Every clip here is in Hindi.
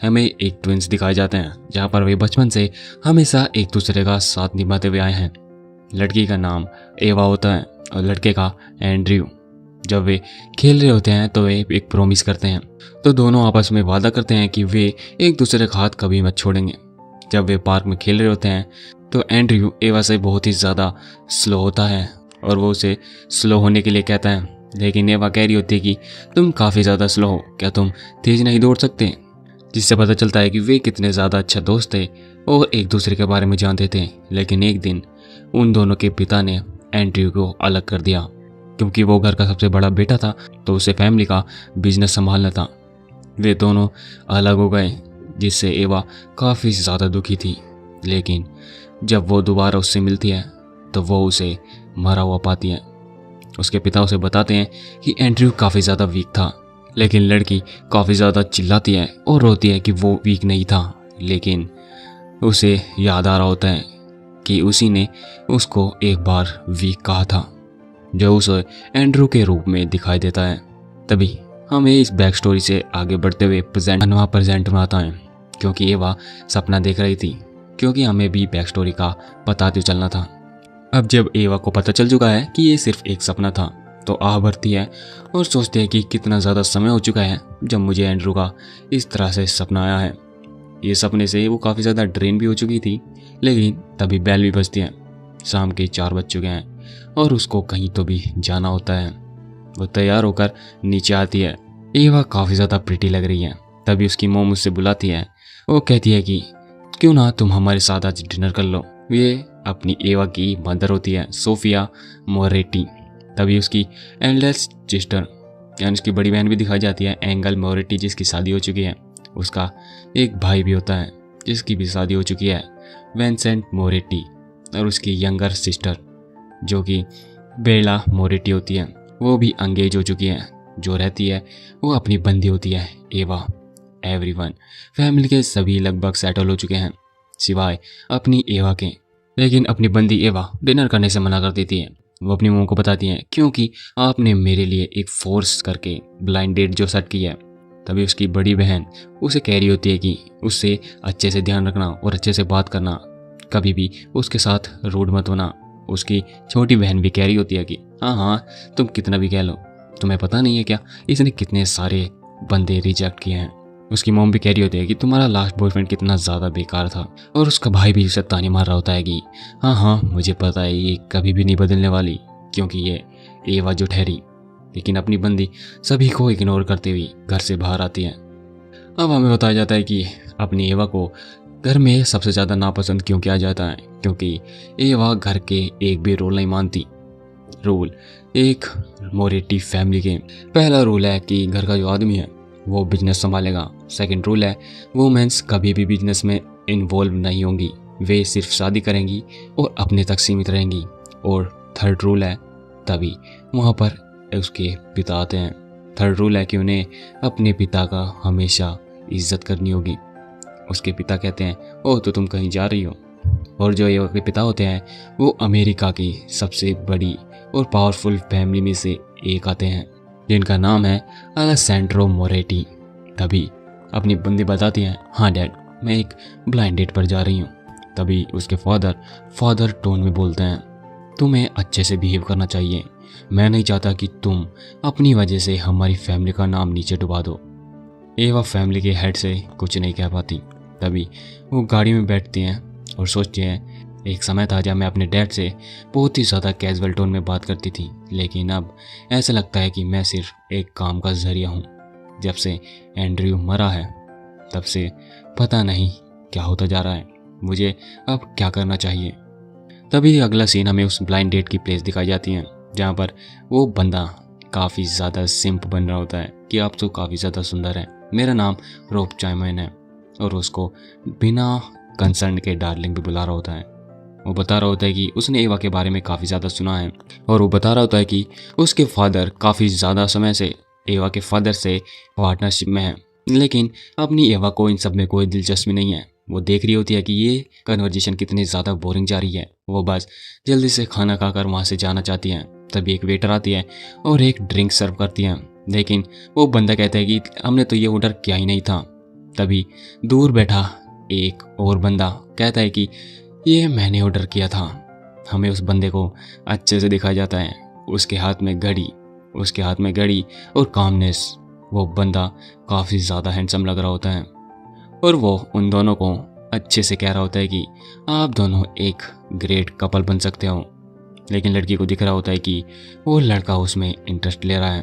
हमें एक ट्विंस दिखाए जाते हैं जहाँ पर वे बचपन से हमेशा एक दूसरे का साथ निभाते हुए आए हैं। लड़की का नाम एवा होता है और लड़के का एंड्रयू। जब वे खेल रहे होते हैं तो वे एक प्रॉमिस करते हैं, तो दोनों आपस में वादा करते हैं कि वे एक दूसरे का हाथ कभी मत छोड़ेंगे। जब वे पार्क में खेल रहे होते हैं तो एंड्रयू एवा से बहुत ही ज़्यादा स्लो होता है और वो उसे स्लो होने के लिए कहता है, लेकिन एवा कह रही होती है कि तुम काफ़ी ज़्यादा स्लो हो, क्या तुम तेज़ नहीं दौड़ सकते। जिससे पता चलता है कि वे कितने ज़्यादा अच्छा दोस्त थे और एक दूसरे के बारे में जानते थे। लेकिन एक दिन उन दोनों के पिता ने एंड्रयू को अलग कर दिया, क्योंकि वो घर का सबसे बड़ा बेटा था तो उसे फैमिली का बिजनेस संभालना था। वे दोनों अलग हो गए, जिससे एवा काफ़ी ज़्यादा दुखी थी। लेकिन जब वो दोबारा उससे मिलती है तो वो उसे मरा हुआ पाती है। उसके पिता उसे बताते हैं कि एंड्रयू काफ़ी ज़्यादा वीक था, लेकिन लड़की काफ़ी ज़्यादा चिल्लाती है और रोती है कि वो वीक नहीं था। लेकिन उसे याद आ रहा होता है कि उसी ने उसको एक बार वीक कहा था, जो उसे एंड्रयू के रूप में दिखाई देता है। तभी हमें इस बैक स्टोरी से आगे बढ़ते हुए प्रेजेंट में आता है, क्योंकि एवा सपना देख रही थी, क्योंकि हमें भी बैक स्टोरी का बताते चलना था। अब जब एवा को पता चल चुका है कि ये सिर्फ एक सपना था तो आह भरती है और सोचते हैं कि कितना ज़्यादा समय हो चुका है जब मुझे एंड्रयू का इस तरह से सपना आया है। ये सपने से वो काफ़ी ज़्यादा ड्रेन भी हो चुकी थी। लेकिन तभी बेल भी बजती है। शाम के 4 बज चुके हैं और उसको कहीं तो भी जाना होता है। वो तैयार होकर नीचे आती है। एवा काफ़ी ज़्यादा प्रिटी लग रही है। तभी उसकी मोम उससे बुलाती है। वो कहती है कि क्यों ना तुम हमारे साथ आज डिनर कर लो। ये अपनी एवा की मदर होती है, सोफिया मोरेटी। तभी उसकी एल्डेस्ट सिस्टर यानी उसकी बड़ी बहन भी दिखाई जाती है, एंगल मोरेटी, जिसकी शादी हो चुकी है। उसका एक भाई भी होता है जिसकी भी शादी हो चुकी है, विंसेंट मोरेटी। और उसकी यंगर सिस्टर जो कि बेला मोरेटी होती है, वो भी अंगेज हो चुकी है। जो रहती है वो अपनी बंदी होती है एवा। एवरीवन फैमिली के सभी लगभग सेटल हो चुके हैं सिवाय अपनी एवा के। लेकिन अपनी बंदी एवा डिनर करने से मना कर देती है। वो अपनी मॉम को बताती हैं, क्योंकि आपने मेरे लिए एक फोर्स करके ब्लाइंड डेट जो सेट की है। तभी उसकी बड़ी बहन उसे कह रही होती है कि उससे अच्छे से ध्यान रखना और अच्छे से बात करना, कभी भी उसके साथ रूड मत होना। उसकी छोटी बहन भी कह रही होती है कि हाँ तुम कितना भी कह लो, तुम्हें पता नहीं है क्या इसने कितने सारे बंदे रिजेक्ट किए हैं। उसकी मॉम भी कह रही होती है कि तुम्हारा लास्ट बॉयफ्रेंड कितना ज़्यादा बेकार था। और उसका भाई भी उसे ताने मार रहा होता है कि हाँ मुझे पता है ये कभी भी नहीं बदलने वाली, क्योंकि ये एवा जो ठहरी। लेकिन अपनी बंदी सभी को इग्नोर करते हुए घर से बाहर आती है। अब हमें बताया जाता है कि अपनी एवा को घर में सबसे ज़्यादा नापसंद क्यों किया जाता है, क्योंकि एवा घर के एक भी रूल नहीं मानती। रूल एक मोरेटी फैमिली के पहला रूल है कि घर का जो आदमी है वो बिजनेस संभालेगा। सेकंड रूल है वुमेन्स कभी भी बिजनेस में इन्वॉल्व नहीं होंगी, वे सिर्फ शादी करेंगी और अपने तक सीमित रहेंगी। और थर्ड रूल है, तभी वहाँ पर उसके पिता आते हैं। थर्ड रूल है कि उन्हें अपने पिता का हमेशा इज्जत करनी होगी। उसके पिता कहते हैं ओह तो तुम कहीं जा रही हो। और जो एवा के पिता होते हैं वो अमेरिका की सबसे बड़ी और पावरफुल फैमिली में से एक आते हैं, जिनका नाम है अलेसेंड्रो मोरेटी। तभी अपनी बंदी बताती हैं, हाँ डैड मैं एक ब्लाइंड डेट पर जा रही हूँ। तभी उसके फादर टोन में बोलते हैं, तुम्हें अच्छे से बिहेव करना चाहिए, मैं नहीं चाहता कि तुम अपनी वजह से हमारी फैमिली का नाम नीचे डुबा दो। एवा फैमिली के हेड से कुछ नहीं कह पाती। तभी वो गाड़ी में बैठती हैं और सोचती हैं, एक समय था जब मैं अपने डैड से बहुत ही ज़्यादा कैजुअल टोन में बात करती थी, लेकिन अब ऐसा लगता है कि मैं सिर्फ एक काम का जरिया हूँ। जब से एंड्रयू मरा है तब से पता नहीं क्या होता जा रहा है, मुझे अब क्या करना चाहिए। तभी अगला सीन हमें उस ब्लाइंड डेट की प्लेस दिखाई जाती है, जहाँ पर वो बंदा काफ़ी ज़्यादा सिंप बन रहा होता है कि आप तो काफ़ी ज़्यादा सुंदर हैं, मेरा नाम रोब चाइमैन है। और उसको बिना कंसर्न के डार्लिंग भी बुला रहा होता है। वो बता रहा होता है कि उसने एवा के बारे में काफ़ी ज़्यादा सुना है। और वो बता रहा होता है कि उसके फादर काफ़ी ज़्यादा समय से एवा के फादर से पार्टनरशिप में है, लेकिन अपनी एवा को इन सब में कोई दिलचस्पी नहीं है। वो देख रही होती है कि ये कन्वर्जेशन कितनी ज़्यादा बोरिंग जा रही है। वो बस जल्दी से खाना खाकर वहाँ से जाना चाहती हैं। तभी एक वेटर आती है और एक ड्रिंक सर्व करती है, लेकिन वो बंदा कहता है कि हमने तो ये ऑर्डर किया ही नहीं था। तभी दूर बैठा एक और बंदा कहता है कि ये मैंने ऑर्डर किया था। हमें उस बंदे को अच्छे से दिखाया जाता है, उसके हाथ में घड़ी और कामनेस। वो बंदा काफ़ी ज़्यादा हैंडसम लग रहा होता है और वो उन दोनों को अच्छे से कह रहा होता है कि आप दोनों एक ग्रेट कपल बन सकते हो। लेकिन लड़की को दिख रहा होता है कि वो लड़का उसमें इंटरेस्ट ले रहा है।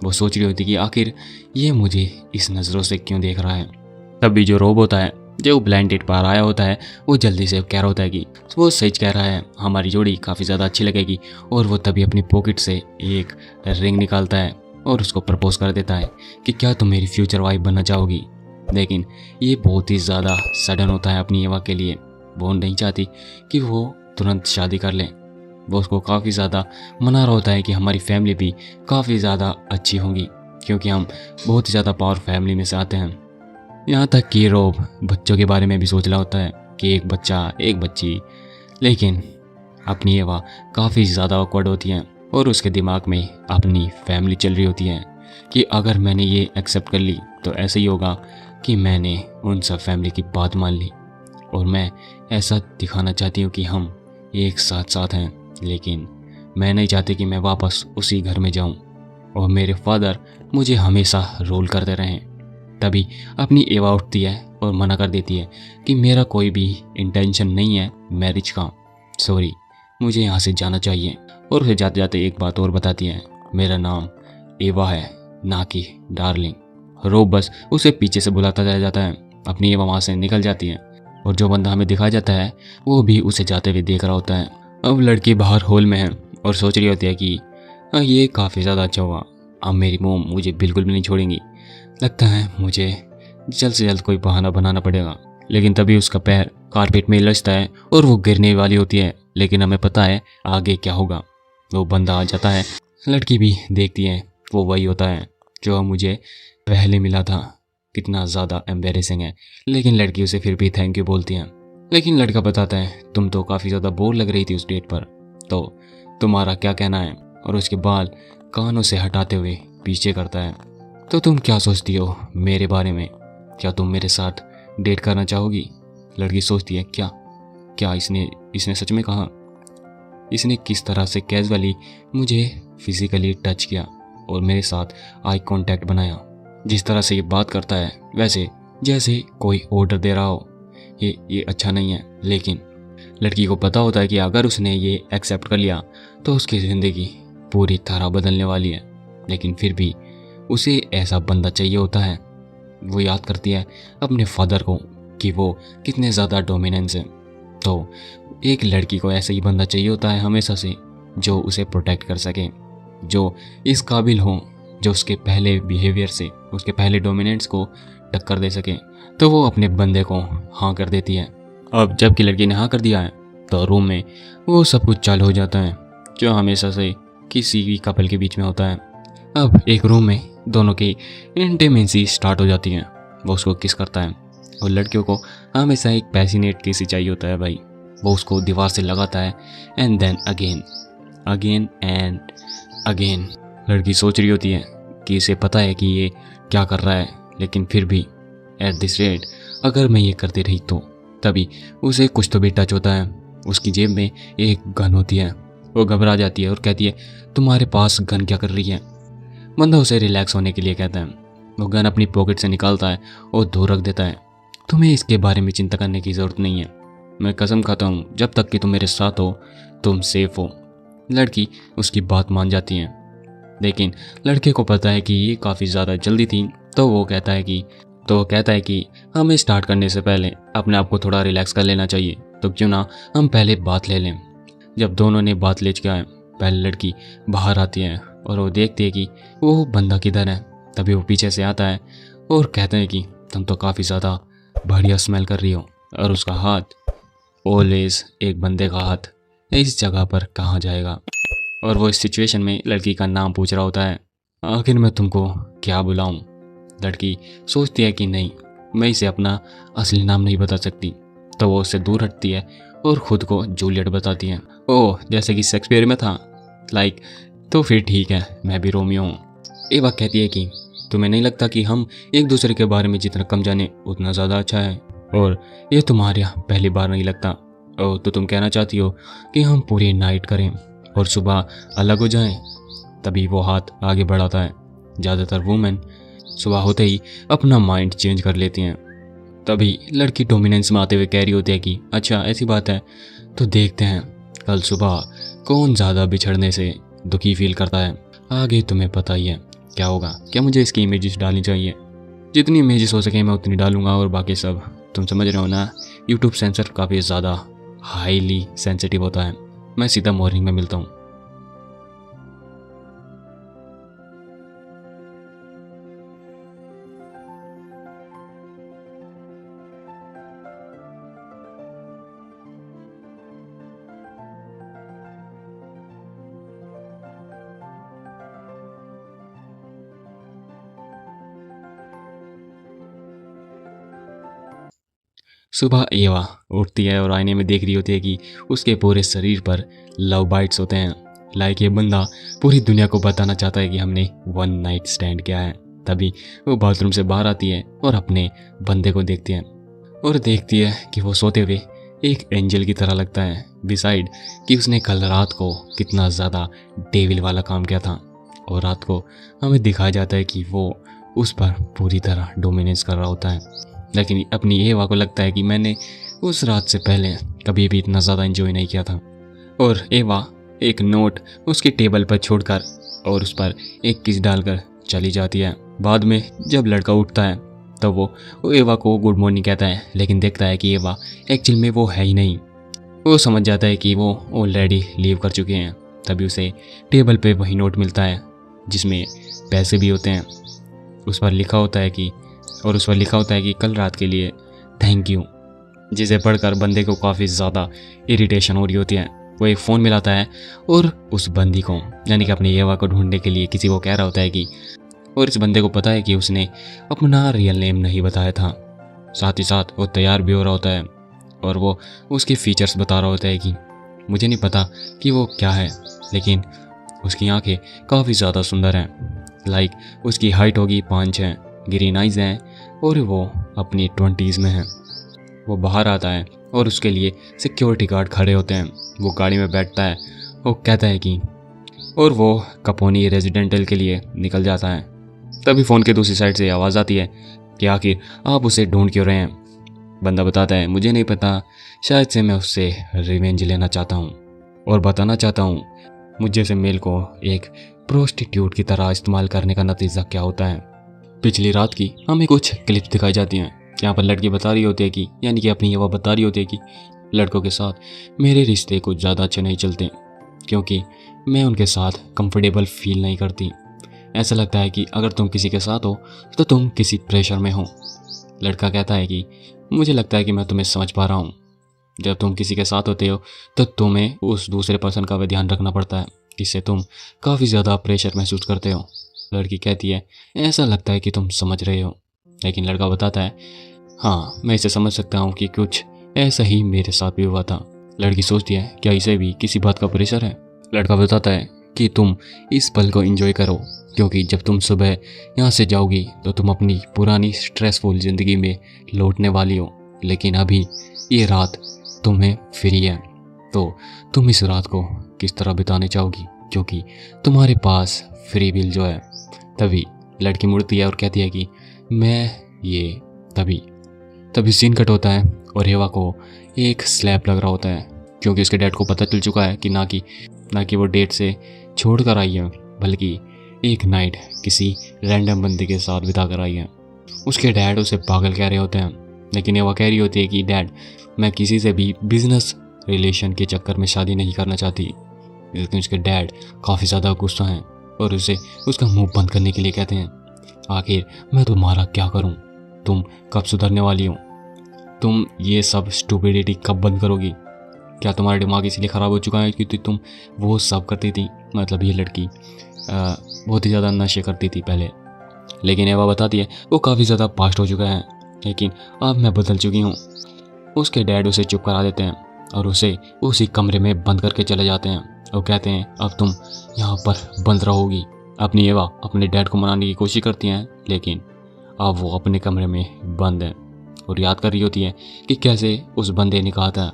वो सोच रही होती कि आखिर ये मुझे इस नज़रों से क्यों देख रहा है। तभी जो रोब होता है, जो ब्लाइंड डेट पर आया होता है, वो जल्दी से कह रहा होता है कि वो सच कह रहा है, हमारी जोड़ी काफ़ी ज़्यादा अच्छी लगेगी। और वो तभी अपनी पॉकेट से एक रिंग निकालता है और उसको प्रपोज कर देता है कि क्या तुम मेरी फ्यूचर वाइफ बनना चाहोगी। लेकिन ये बहुत ही ज़्यादा सडन होता है अपनी एवा के लिए। वो नहीं चाहती कि वो तुरंत शादी कर ले। वो उसको काफ़ी ज़्यादा मना रहा होता है कि हमारी फैमिली भी काफ़ी ज़्यादा अच्छी होगी क्योंकि हम बहुत ही ज़्यादा पावर फैमिली में से आते हैं। यहाँ तक कि रोब बच्चों के बारे में भी सोच रहा होता है कि एक बच्चा एक बच्ची। लेकिन अपनी एवा काफ़ी ज़्यादा ऑकवर्ड होती है और उसके दिमाग में अपनी फैमिली चल रही होती है कि अगर मैंने ये एक्सेप्ट कर ली तो ऐसे ही होगा कि मैंने उन सब फैमिली की बात मान ली और मैं ऐसा दिखाना चाहती हूँ कि हम एक साथ हैं। लेकिन मैं नहीं चाहती कि मैं वापस उसी घर में जाऊँ और मेरे फादर मुझे हमेशा रोल करते रहें। तभी अपनी एवा उठती है और मना कर देती है कि मेरा कोई भी इंटेंशन नहीं है मैरिज का, सॉरी, मुझे यहाँ से जाना चाहिए। और उसे जाते जाते एक बात और बताती है, मेरा नाम एवा है, ना कि डार्लिंग। रोब बस उसे पीछे से बुलाता चला जाता है। अपनी एवा वहाँ से निकल जाती है और जो बंदा हमें दिखाया जाता है वो भी उसे जाते हुए देख रहा होता है। अब लड़की बाहर हॉल में है और सोच रही होती है कि ये काफ़ी ज़्यादा अच्छा हुआ, अब मेरी मोम मुझे बिल्कुल भी नहीं छोड़ेंगी। लगता है मुझे जल्द से जल्द कोई बहाना बनाना पड़ेगा। लेकिन तभी उसका पैर कारपेट में लचता है और वो गिरने वाली होती है। लेकिन हमें पता है आगे क्या होगा। वो बंदा आ जाता है, लड़की भी देखती है, वो वही होता है जो मुझे पहले मिला था। कितना ज़्यादा एम्बेरेसिंग है। लेकिन लड़की उसे फिर भी थैंक यू बोलती है। लेकिन लड़का बताता है, तुम तो काफ़ी ज़्यादा बोर लग रही थी उस डेट पर, तो तुम्हारा क्या कहना है। और उसके बाल कानों से हटाते हुए पीछे करता है, तो तुम क्या सोचती हो मेरे बारे में, क्या तुम मेरे साथ डेट करना चाहोगी। लड़की सोचती है, क्या इसने सच में कहा। इसने किस तरह से कैजुअली मुझे फिजिकली टच किया और मेरे साथ आई कांटेक्ट बनाया। जिस तरह से ये बात करता है वैसे जैसे कोई ऑर्डर दे रहा हो। ये अच्छा नहीं है। लेकिन लड़की को पता होता है कि अगर उसने ये एक्सेप्ट कर लिया तो उसकी ज़िंदगी पूरी तरह बदलने वाली है। लेकिन फिर भी उसे ऐसा बंदा चाहिए होता है। वो याद करती है अपने फादर को कि वो कितने ज़्यादा डोमिनेंस है। तो एक लड़की को ऐसा ही बंदा चाहिए होता है हमेशा से, जो उसे प्रोटेक्ट कर सके, जो इस काबिल हो, जो उसके पहले बिहेवियर से, उसके पहले डोमिनेंस को टक्कर दे सके। तो वो अपने बंदे को हाँ कर देती है। अब जबकि लड़की ने हाँ कर दिया है तो रूम में वो सब कुछ चालू हो जाता है जो हमेशा से किसी भी कपल के बीच में होता है। अब एक रूम में दोनों की इंटीमेसी स्टार्ट हो जाती है। वो उसको किस करता है और लड़कियों को हमेशा एक पैसिनेट किस ही चाहिए होता है भाई। वो उसको दीवार से लगाता है and then again and again. लड़की सोच रही होती है कि इसे पता है कि ये क्या कर रहा है, लेकिन फिर भी एट दिस रेट अगर मैं ये करती रही तो। तभी उसे कुछ तो भी टच होता है। उसकी जेब में एक गन होती है। वो घबरा जाती है और कहती है, तुम्हारे पास गन क्या कर रही है। बंदा उसे रिलैक्स होने के लिए कहता है। वो गन अपनी पॉकेट से निकालता है और दूर रख देता है। तुम्हें इसके बारे में चिंता करने की ज़रूरत नहीं है। मैं कसम खाता हूँ जब तक कि तुम मेरे साथ हो तुम सेफ हो। लड़की उसकी बात मान जाती है। लेकिन लड़के को पता है कि ये काफ़ी ज़्यादा जल्दी थी, तो वो कहता है कि हमें स्टार्ट करने से पहले अपने आप को थोड़ा रिलैक्स कर लेना चाहिए। तो क्यों ना हम पहले बात ले लें। जब दोनों ने बात ले चुका है, पहले लड़की बाहर आती है और वो देखती है कि वो बंदा किधर है। तभी वो पीछे से आता है और कहते हैं कि तुम तो काफ़ी ज़्यादा बढ़िया स्मेल कर रही हो। और उसका हाथ ऑलवेज एक बंदे का हाथ इस जगह पर कहाँ जाएगा। और वो इस सिचुएशन में लड़की का नाम पूछ रहा होता है। आखिर मैं तुमको क्या बुलाऊं। लड़की सोचती है कि नहीं, मैं इसे अपना असली नाम नहीं बता सकती। तो वो उससे दूर हटती है और ख़ुद को जूलियट बताती है। ओह, जैसे कि शेक्सपियर में था। तो फिर ठीक है, मैं भी रोमियो हूँ। एवा कहती है कि तुम्हें नहीं लगता कि हम एक दूसरे के बारे में जितना कम जाने उतना ज़्यादा अच्छा है? और ये तुम्हारे यहाँ पहली बार नहीं लगता। ओ तो तुम कहना चाहती हो कि हम पूरी नाइट करें और सुबह अलग हो जाएं? तभी वो हाथ आगे बढ़ाता है। ज़्यादातर वुमेन सुबह होते ही अपना माइंड चेंज कर लेती हैं। तभी लड़की डोमिनेंस में आते हुए कह रही होती है कि अच्छा ऐसी बात है, तो देखते हैं कल सुबह कौन ज़्यादा बिछड़ने से दुखी फील करता है। आगे तुम्हें पता ही है क्या होगा। क्या मुझे इसकी इमेजेस डालनी चाहिए? जितनी इमेजेस हो सके मैं उतनी डालूंगा, और बाकी सब तुम समझ रहे हो ना। यूट्यूब सेंसर काफ़ी ज़्यादा हाईली सेंसिटिव होता है। मैं सीधा मॉर्निंग में मिलता हूँ। सुबह एवा उठती है और आईने में देख रही होती है कि उसके पूरे शरीर पर लव बाइट्स होते हैं। लाइक ये बंदा पूरी दुनिया को बताना चाहता है कि हमने वन नाइट स्टैंड किया है। तभी वो बाथरूम से बाहर आती है और अपने बंदे को देखती है और देखती है कि वो सोते हुए एक एंजल की तरह लगता है। बिसाइड कि उसने कल रात को कितना ज़्यादा डेविल वाला काम किया था, और रात को हमें दिखाया जाता है कि वो उस पर पूरी तरह डोमिनेंस कर रहा होता है। लेकिन अपनी एवा को लगता है कि मैंने उस रात से पहले कभी भी इतना ज़्यादा एंजॉय नहीं किया था। और एवा एक नोट उसकी टेबल पर छोड़कर और उस पर एक किस डालकर चली जाती है। बाद में जब लड़का उठता है तब वो एवा को गुड मॉर्निंग कहता है, लेकिन देखता है कि एवा एक्चुअल में वो है ही नहीं। वो समझ जाता है कि वो ऑलरेडी लीव कर चुके हैं। तभी उसे टेबल पे वही नोट मिलता है जिसमें पैसे भी होते हैं। उस पर लिखा होता है कि कल रात के लिए थैंक यू, जिसे पढ़कर बंदे को काफ़ी ज़्यादा इरिटेशन हो रही होती है। वो एक फ़ोन मिलाता है और उस बंदी को यानी कि अपनी एवा को ढूंढने के लिए किसी को कह रहा होता है कि, और इस बंदे को पता है कि उसने अपना रियल नेम नहीं बताया था। साथ ही साथ वो तैयार भी हो रहा होता है और वो उसके फीचर्स बता रहा होता है कि मुझे नहीं पता कि वो क्या है, लेकिन उसकी आंखें काफ़ी ज़्यादा सुंदर हैं। लाइक उसकी हाइट होगी 5'6", ग्रीन आइज़ हैं और वो अपनी 20s में है। वो बाहर आता है और उसके लिए सिक्योरिटी गार्ड खड़े होते हैं। वो गाड़ी में बैठता है, वो कहता है कि, और वो कपोनी रेजिडेंटल के लिए निकल जाता है। तभी फ़ोन के दूसरी साइड से आवाज़ आती है कि आखिर आप उसे ढूंढ क्यों रहे हैं? बंदा बताता है मुझे नहीं पता, शायद से मैं उससे रिवेंज लेना चाहता हूँ और बताना चाहता हूँ मुझे से मेल को एक प्रोस्टिट्यूट की तरह इस्तेमाल करने का नतीजा क्या होता है। पिछली रात की हमें कुछ क्लिप्स दिखाई जाती हैं। यहाँ पर लड़की बता रही होती है कि यानी कि अपनी एवा बता रही होती है कि लड़कों के साथ मेरे रिश्ते कुछ ज़्यादा अच्छे नहीं चलते क्योंकि मैं उनके साथ कंफर्टेबल फील नहीं करती। ऐसा लगता है कि अगर तुम किसी के साथ हो तो तुम किसी प्रेशर में हो। लड़का कहता है कि मुझे लगता है कि मैं तुम्हें समझ पा रहा हूँ। जब तुम किसी के साथ होते हो तो तुम्हें उस दूसरे पर्सन का भी ध्यान रखना पड़ता है, जिससे तुम काफ़ी ज़्यादा प्रेशर महसूस करते हो। लड़की कहती है ऐसा लगता है कि तुम समझ रहे हो, लेकिन लड़का बताता है हाँ मैं इसे समझ सकता हूँ कि कुछ ऐसा ही मेरे साथ भी हुआ था। लड़की सोचती है क्या इसे भी किसी बात का प्रेशर है। लड़का बताता है कि तुम इस पल को एंजॉय करो क्योंकि जब तुम सुबह यहाँ से जाओगी तो तुम अपनी पुरानी स्ट्रेसफुल ज़िंदगी में लौटने वाली हो, लेकिन अभी ये रात तुम्हें फ्री है तो तुम इस रात को किस तरह बिताने चाहोगी क्योंकि तुम्हारे पास फ्री विल जो है। तभी लड़की मुड़ती है और कहती है कि मैं ये तभी सीन कट होता है और एवा को एक स्लैप लग रहा होता है क्योंकि उसके डैड को पता चल चुका है कि ना कि वो डेट से छोड़ कर आई है, बल्कि एक नाइट किसी रैंडम बंदे के साथ बिता कर आई है। उसके डैड उसे पागल कह रहे होते हैं, लेकिन एवा कह रही होती है कि डैड मैं किसी से भी बिजनेस रिलेशन के चक्कर में शादी नहीं करना चाहती। लेकिन उसके डैड काफ़ी ज़्यादा गुस्सा हैं और उसे उसका मुंह बंद करने के लिए कहते हैं आखिर मैं तुम्हारा क्या करूं? तुम कब सुधरने वाली हो? तुम ये सब स्टूपिडिटी कब बंद करोगी? क्या तुम्हारा दिमाग इसलिए ख़राब हो चुका है कि तुम वो सब करती थी? मतलब ये लड़की बहुत ही ज़्यादा नशे करती थी पहले, लेकिन एवा बताती है वो काफ़ी ज़्यादा पास्ट हो चुका है, लेकिन अब मैं बदल चुकी हूँ। उसके डैड उसे चुप करा देते हैं और उसे उसी कमरे में बंद करके चले जाते हैं और कहते हैं अब तुम यहाँ पर बंद रहोगी अपनी एवा अपने डैड को मनाने की कोशिश करती हैं, लेकिन अब वो अपने कमरे में बंद है और याद कर रही होती है कि कैसे उस बंदे ने कहा था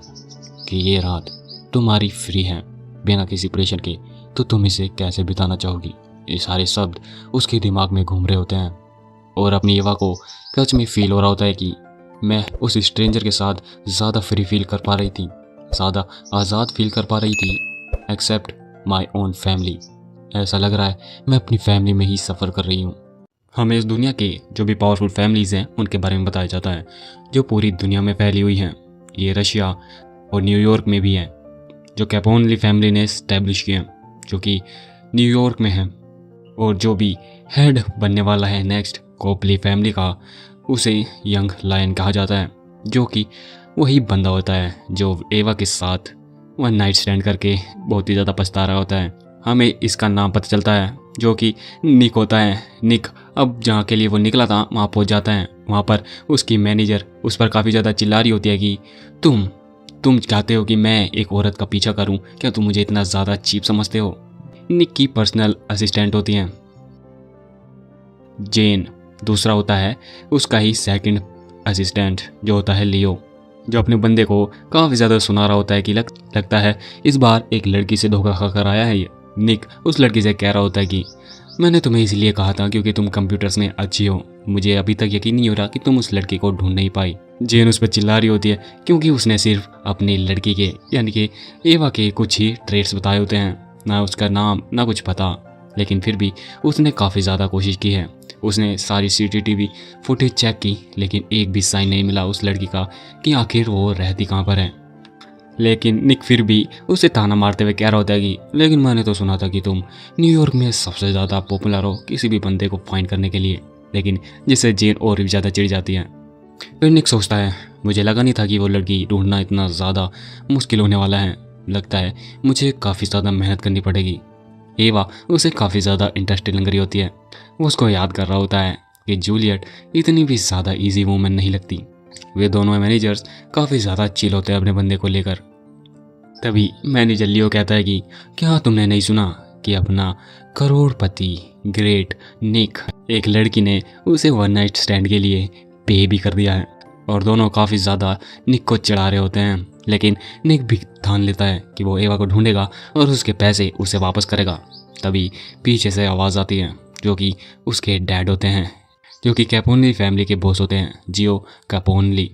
कि ये रात तुम्हारी फ्री है बिना किसी प्रेशर के, तो तुम इसे कैसे बिताना चाहोगी। ये सारे शब्द उसके दिमाग में घूम रहे होते हैं और अपनी एवा को सच में फील हो रहा होता है कि मैं उस स्ट्रेंजर के साथ ज़्यादा फ्री फील कर पा रही थी, ज़्यादा आज़ाद फील कर पा रही थी, एक्सेप्ट माई ओन फैमिली। ऐसा लग रहा है मैं अपनी फैमिली में ही सफ़र कर रही हूँ। हमें इस दुनिया के जो भी पावरफुल फैमिलीज़ हैं उनके बारे में बताया जाता है, जो पूरी दुनिया में फैली हुई हैं। ये रशिया और न्यूयॉर्क में भी हैं, जो कैपोनली फैमिली ने इस्टेब्लिश किए हैं, जो कि न्यूयॉर्क में है। और जो भी हेड बनने वाला है नेक्स्ट कोपली फैमिली का, उसे यंग लायन कहा जाता है, जो कि वही बंदा होता है जो एवा के साथ वन नाइट स्टैंड करके बहुत ही ज़्यादा पछता रहा होता है। हमें इसका नाम पता चलता है जो कि निक होता है। निक अब जहाँ के लिए वो निकला था वहाँ पहुँच जाता है। वहाँ पर उसकी मैनेजर उस पर काफ़ी ज़्यादा चिल्ला रही होती है कि तुम चाहते हो कि मैं एक औरत का पीछा करूं? क्या तुम मुझे इतना ज़्यादा चीप समझते हो? निक की पर्सनल असिस्टेंट होती हैं जेन, दूसरा होता है उसका ही सेकंड असिस्टेंट जो होता है लियो, जो अपने बंदे को काफ़ी ज़्यादा सुना रहा होता है कि लगता है इस बार एक लड़की से धोखा खाकर आया है ये। निक उस लड़की से कह रहा होता है कि मैंने तुम्हें इसलिए कहा था क्योंकि तुम कंप्यूटर्स में अच्छी हो, मुझे अभी तक यकीन नहीं हो रहा कि तुम उस लड़की को ढूंढ नहीं पाई। जेन उस पर चिल्ला रही होती है क्योंकि उसने सिर्फ अपनी लड़की के यानी कि एवा के कुछ ही ट्रेड्स बताए होते हैं, ना उसका नाम ना कुछ पता, लेकिन फिर भी उसने काफ़ी ज़्यादा कोशिश की है। उसने सारी CCTV फुटेज चेक की, लेकिन एक भी साइन नहीं मिला उस लड़की का कि आखिर वो रहती कहाँ पर है। लेकिन निक फिर भी उसे ताना मारते हुए कह रहा होता है कि लेकिन मैंने तो सुना था कि तुम न्यूयॉर्क में सबसे ज़्यादा पॉपुलर हो किसी भी बंदे को फाइंड करने के लिए, लेकिन जिससे जेन और भी ज़्यादा चिढ़ जाती है। फिर निक सोचता है मुझे लगा नहीं था कि वो लड़की ढूंढना इतना ज़्यादा मुश्किल होने वाला है, लगता है मुझे काफ़ी ज़्यादा मेहनत करनी पड़ेगी। एवा उसे काफ़ी ज़्यादा इंटरेस्टिंग लग रही होती है। वो उसको याद कर रहा होता है कि जूलियट इतनी भी ज़्यादा ईजी वूमन नहीं लगती। वे दोनों मैनेजर्स काफ़ी ज़्यादा चिल होते हैं अपने बंदे को लेकर। तभी मैनेजर लियो कहता है कि क्या तुमने नहीं सुना कि अपना करोड़पति ग्रेट निक एक लड़की ने उसे वन नाइट स्टैंड के लिए पे भी कर दिया है। और दोनों काफ़ी ज़्यादा निक को चढ़ा रहे होते हैं, लेकिन निक भी ठान लेता है कि वो एवा को ढूंढेगा और उसके पैसे उसे वापस करेगा। तभी पीछे से आवाज़ आती है जो कि उसके डैड होते हैं, जो कि कैपोनली फैमिली के बॉस होते हैं, जियो कैपोनली।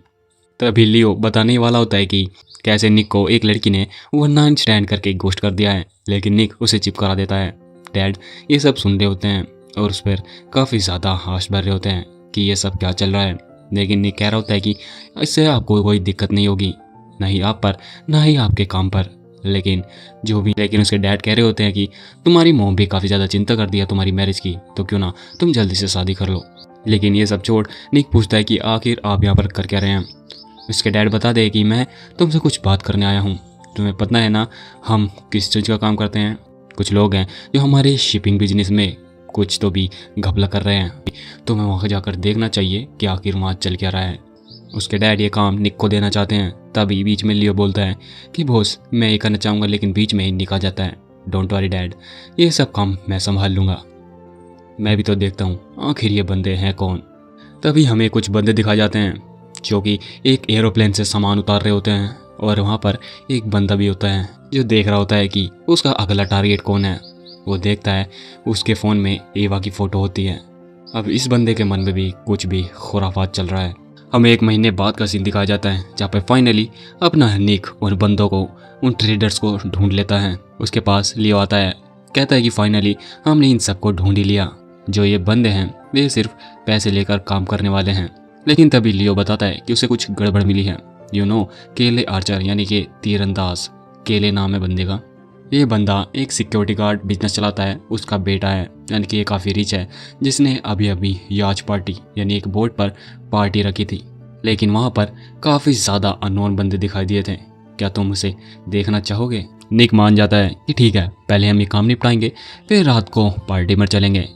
तभी लियो बताने वाला होता है कि कैसे निक को एक लड़की ने वन नाइट स्टैंड करके गोश्त कर दिया है, लेकिन निक उसे चिप करा देता है। डैड ये सब सुन रहे होते हैं और उस पर काफ़ी ज़्यादा हाश भर रहे होते हैं कि ये सब क्या चल रहा है, लेकिन निक कह रहा होता है कि इससे आपको कोई दिक्कत नहीं होगी, ना ही आप पर ना ही आपके काम पर। लेकिन उसके डैड कह रहे होते हैं कि तुम्हारी मॉम भी काफ़ी ज़्यादा चिंता कर दिया तुम्हारी मैरिज की, तो क्यों ना तुम जल्दी से शादी कर लो। लेकिन ये सब छोड़ निक पूछता है कि आखिर आप यहाँ पर कर क्या रहे हैं। उसके डैड बता दे कि मैं तुमसे कुछ बात करने आया हूँ। तुम्हें पता है ना हम किस चीज़ का काम करते हैं? कुछ लोग हैं जो हमारे शिपिंग बिजनेस में कुछ तो भी घपला कर रहे हैं, तुम्हें वहाँ जाकर देखना चाहिए कि आखिर वहाँ चल क्या रहा है। उसके डैड ये काम निक को देना चाहते हैं। तभी बीच में लियो बोलता है कि बॉस मैं ये करना चाहूँगा, लेकिन बीच में ही निक आ जाता है। डोंट वरी डैड, ये सब काम मैं संभाल लूँगा, मैं भी तो देखता हूँ आखिर ये बंदे हैं कौन। तभी हमें कुछ बंदे दिखाए जाते हैं जो कि एक एरोप्लेन से सामान उतार रहे होते हैं, और वहाँ पर एक बंदा भी होता है जो देख रहा होता है कि उसका अगला टारगेट कौन है। वो देखता है उसके फ़ोन में एवा की फ़ोटो होती है। अब इस बंदे के मन में भी कुछ भी खुराफात चल रहा है। हमें 1 महीने बाद का सीन दिखाया जाता है जहाँ पर फाइनली अपना निक और बंदों को उन ट्रेडर्स को ढूंढ लेता है। उसके पास लियो आता है, कहता है कि फाइनली हमने इन सबको ढूंढ ही लिया, जो ये बंदे हैं वे सिर्फ पैसे लेकर काम करने वाले हैं। लेकिन तभी लियो बताता है कि उसे कुछ गड़बड़ मिली है। केले आर्चर यानी कि तीरंदाज केले नाम है बंदे का। ये बंदा एक सिक्योरिटी गार्ड बिजनेस चलाता है, उसका बेटा है यानी कि ये काफ़ी रिच है, जिसने अभी अभी याच पार्टी यानी एक बोट पर पार्टी रखी थी। लेकिन वहाँ पर काफ़ी ज़्यादा अननोन बंदे दिखाई दिए थे। क्या तुम उसे देखना चाहोगे? निक मान जाता है कि ठीक है, पहले हम ये काम निपटाएंगे फिर रात को पार्टी में चलेंगे।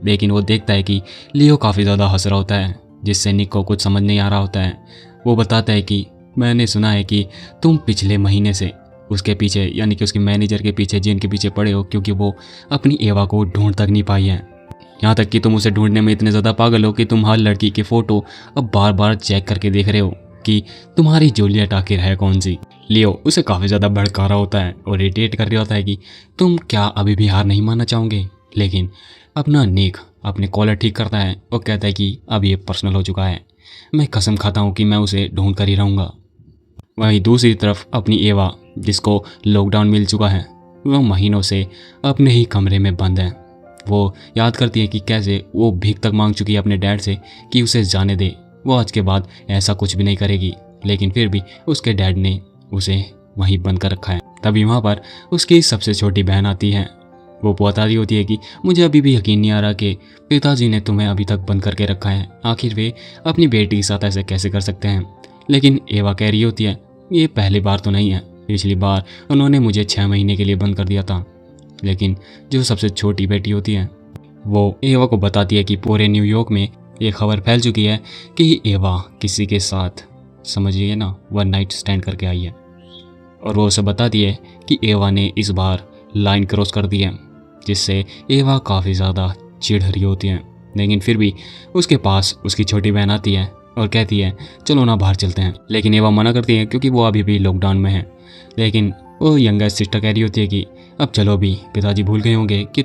लेकिन वो देखता है कि लियो काफ़ी ज़्यादा हंस रहा होता है, जिससे निक को कुछ समझ नहीं आ रहा होता है। वो बताता है कि मैंने सुना है कि तुम पिछले महीने से उसके पीछे यानी कि उसके मैनेजर के पीछे जिन के पीछे पड़े हो, क्योंकि वो अपनी एवा को ढूंढ तक नहीं पाई है। यहाँ तक कि तुम उसे ढूंढने में इतने ज़्यादा पागल हो कि तुम हर लड़की की फ़ोटो अब बार बार चेक करके देख रहे हो कि तुम्हारी जूलियट आखिर है कौन सी। लियो उसे काफ़ी ज़्यादा भड़का रहा होता है और इरिटेट कर रहा होता है कि तुम क्या अभी भी हार नहीं मानना चाहोगे। लेकिन अपना निक अपने कॉलर ठीक करता है और कहता है कि अब ये पर्सनल हो चुका है, मैं कसम खाता हूँ कि मैं उसे ढूंढ कर ही रहूँगा। वहीं दूसरी तरफ अपनी एवा, जिसको लॉकडाउन मिल चुका है, वह महीनों से अपने ही कमरे में बंद है। वो याद करती है कि कैसे वो भीख तक मांग चुकी है अपने डैड से कि उसे जाने दे, वो आज के बाद ऐसा कुछ भी नहीं करेगी, लेकिन फिर भी उसके डैड ने उसे वहीं बंद कर रखा है। तभी वहाँ पर उसकी सबसे छोटी बहन आती है। वो बता रही होती है कि मुझे अभी भी यकीन नहीं आ रहा कि पिताजी ने तुम्हें अभी तक बंद करके रखा है, आखिर वे अपनी बेटी के साथ ऐसे कैसे कर सकते हैं। लेकिन एवा कह रही होती है ये पहली बार तो नहीं है, पिछली बार उन्होंने मुझे 6 महीने के लिए बंद कर दिया था। लेकिन जो सबसे छोटी बेटी होती है वो एवा को बताती है कि पूरे न्यूयॉर्क में ये खबर फैल चुकी है कि एवा किसी के साथ, समझिए ना, 1 नाइट स्टैंड करके आई है। और वो उसे बताती है कि एवा ने इस बार लाइन क्रॉस कर दी है, जिससे एवा काफ़ी ज़्यादा चिढ़ रही होती है। लेकिन फिर भी उसके पास उसकी छोटी बहन आती है और कहती है चलो ना बाहर चलते हैं। लेकिन एवा मना करती है क्योंकि वो अभी भी लॉकडाउन में है। लेकिन वो यंगेस्ट सिस्टर कह रही होती है कि अब चलो भी, पिताजी भूल गए होंगे कि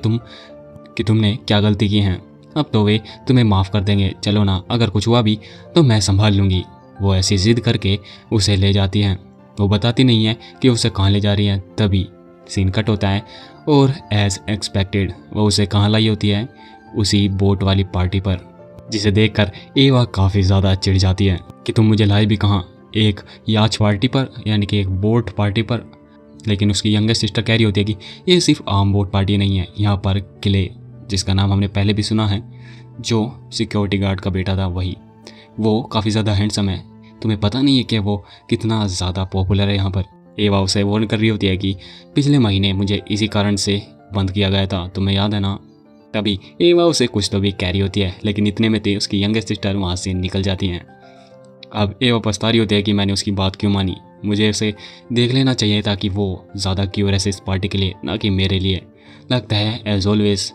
तुमने क्या गलती की है, अब तो वे तुम्हें माफ़ कर देंगे, चलो ना, अगर कुछ हुआ भी तो मैं संभाल लूँगी। वो ऐसी ज़िद करके उसे ले जाती हैं। वो बताती नहीं है कि उसे कहाँ ले जा रही है। तभी सीन कट होता है और एज एक्सपेक्टेड वो उसे कहाँ लाई होती है, उसी बोट वाली पार्टी पर, जिसे देखकर एवा काफ़ी ज़्यादा चिढ़ जाती है कि तुम मुझे लाई भी कहाँ, एक याच पार्टी पर, यानी कि एक बोट पार्टी पर। लेकिन उसकी यंगेस्ट सिस्टर कह रही होती है कि ये सिर्फ आम बोट पार्टी नहीं है, यहाँ पर किले, जिसका नाम हमने पहले भी सुना है, जो सिक्योरिटी गार्ड का बेटा था वही, वो काफ़ी ज़्यादा हैंडसम है, तुम्हें पता नहीं है कि वो कितना ज़्यादा पॉपुलर है यहाँ पर। एवा उसे वार्न कर रही होती है कि पिछले महीने मुझे इसी कारण से बंद किया गया था, तुम्हें याद है ना। तभी एवा उसे कुछ तो भी कह रही होती है, लेकिन इतने में थे उसकी यंगेस्ट सिस्टर वहाँ से निकल जाती हैं। अब एवा पछता रही होती है कि मैंने उसकी बात क्यों मानी, मुझे उसे देख लेना चाहिए था कि वो ज़्यादा क्यूरियस है इस पार्टी के लिए, ना कि मेरे लिए। लगता है एज ऑलवेज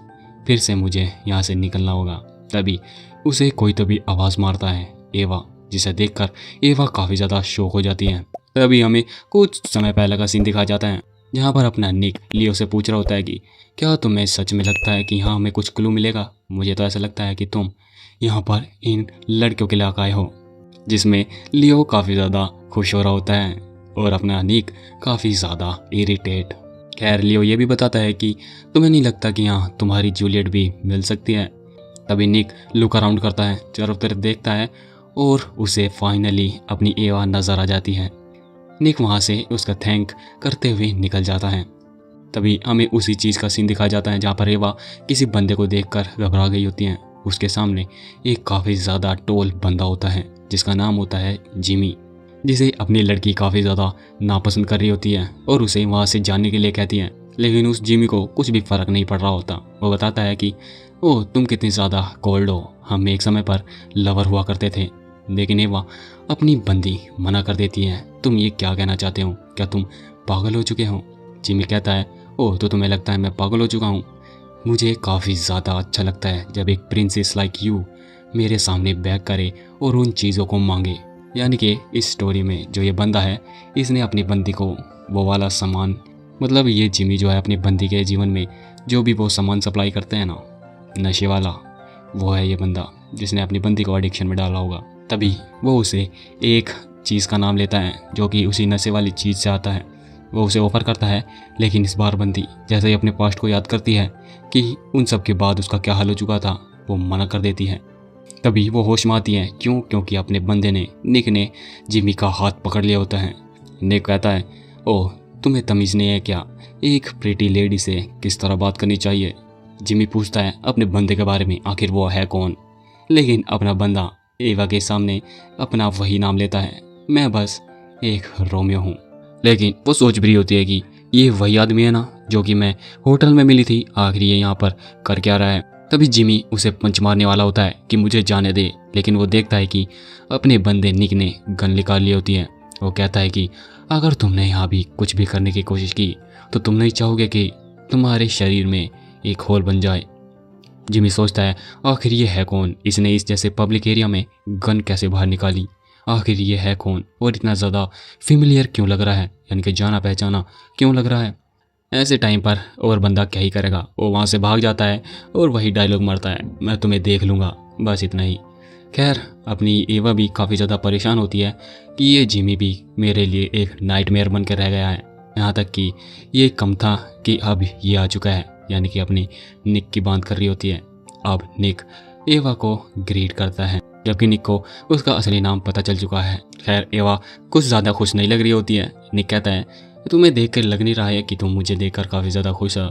फिर से मुझे यहाँ से निकलना होगा। तभी उसे कोई तो भी आवाज़ मारता है एवा, जिसे देखकर एवा काफ़ी ज़्यादा शॉक हो जाती है। तभी हमें कुछ समय पहले का सीन दिखाया जाता है, जहाँ पर अपना निक लियो से पूछ रहा होता है कि क्या तुम्हें सच में लगता है कि यहाँ हमें कुछ क्लू मिलेगा। मुझे तो ऐसा लगता है कि तुम यहाँ पर इन लड़कियों के लिए आए हो, जिसमें लियो काफ़ी ज़्यादा खुश हो रहा होता है और अपना निक काफ़ी ज़्यादा इरिटेट। खैर लियो ये भी बताता है कि तुम्हें नहीं लगता कि यहाँ तुम्हारी जूलियट भी मिल सकती है। तभी निक लुक अराउंड करता है, चारों तरफ देखता है और उसे फाइनली अपनी एवा नज़र आ जाती है। निक वहाँ से उसका थैंक करते हुए निकल जाता है। तभी हमें उसी चीज़ का सीन दिखाया जाता है जहाँ पर एवा किसी बंदे को देखकर घबरा गई होती हैं। उसके सामने एक काफ़ी ज़्यादा टोल बंदा होता है जिसका नाम होता है जिमी, जिसे अपनी लड़की काफ़ी ज़्यादा नापसंद कर रही होती है और उसे वहाँ से जाने के लिए कहती है। लेकिन उस जिमी को कुछ भी फ़र्क नहीं पड़ रहा होता। वो बताता है कि ओह तुम कितनी ज़्यादा कोल्ड हो, हम एक समय पर लवर हुआ करते थे। लेकिन एवा अपनी बंदी मना कर देती है, तुम ये क्या कहना चाहते हो, क्या तुम पागल हो चुके हो। जिमी कहता है ओह तो तुम्हें लगता है मैं पागल हो चुका हूँ। मुझे काफ़ी ज़्यादा अच्छा लगता है जब एक प्रिंसेस लाइक यू मेरे सामने बैक करे और उन चीज़ों को मांगे। यानी कि इस स्टोरी में जो ये बंदा है, इसने अपनी बंदी को वो वाला सामान, मतलब ये जिमी जो है अपनी बंदी के जीवन में जो भी वो सामान सप्लाई करते हैं ना, नशे वाला, वो है ये बंदा जिसने अपनी बंदी को एडिक्शन में डाला होगा। तभी वो उसे एक चीज़ का नाम लेता है जो कि उसी नशे वाली चीज़ से आता है। वो उसे ऑफ़र करता है, लेकिन इस बार बंदी जैसे ही अपने पास्ट को याद करती है कि उन सब के बाद उसका क्या हाल हो चुका था, वो मना कर देती है। तभी वो होश में आती है, क्यों, क्योंकि अपने बंदे ने, निक ने जिमी का हाथ पकड़ लिया होता है। निक कहता है ओह तुम्हें तमीज़ नहीं है क्या, एक प्रीटी लेडी से किस तरह बात करनी चाहिए। जिमी पूछता है अपने बंदे के बारे में, आखिर वो है कौन। लेकिन अपना बंदा एवा के सामने अपना वही नाम लेता है, मैं बस एक रोमियो हूँ। लेकिन वो सोच भी रही होती है कि ये वही आदमी है ना जो कि मैं होटल में मिली थी, आखिर ये यहाँ पर कर क्या रहा है। तभी जिमी उसे पंच मारने वाला होता है कि मुझे जाने दे, लेकिन वो देखता है कि अपने बंदे निक ने गन निकाल ली होती है वो कहता है कि अगर तुमने यहाँ भी कुछ भी करने की कोशिश की तो तुम नहीं चाहोगे कि तुम्हारे शरीर में एक होल बन जाए। जिमी सोचता है आखिर ये है कौन, इसने इस जैसे पब्लिक एरिया में गन कैसे बाहर निकाली, आखिर ये है कौन और इतना ज़्यादा फेमिलियर क्यों लग रहा है, यानी कि जाना पहचाना क्यों लग रहा है। ऐसे टाइम पर और बंदा क्या ही करेगा, वो वहाँ से भाग जाता है और वही डायलॉग मारता है, मैं तुम्हें देख लूँगा, बस इतना ही। खैर अपनी एवा भी काफ़ी ज़्यादा परेशान होती है कि ये जिमी भी मेरे लिए एक नाइटमेयर बन के रह गया है। यहाँ तक कि ये कम था कि अब ये आ चुका है, यानी कि अपनी निक की बात कर रही होती है। अब निक एवा को ग्रीट करता है, जबकि निक को उसका असली नाम पता चल चुका है। खैर एवा कुछ ज़्यादा खुश नहीं लग रही होती है। निक कहता है तुम्हें देख कर लग नहीं रहा है कि तुम मुझे देखकर काफ़ी ज़्यादा खुश हो,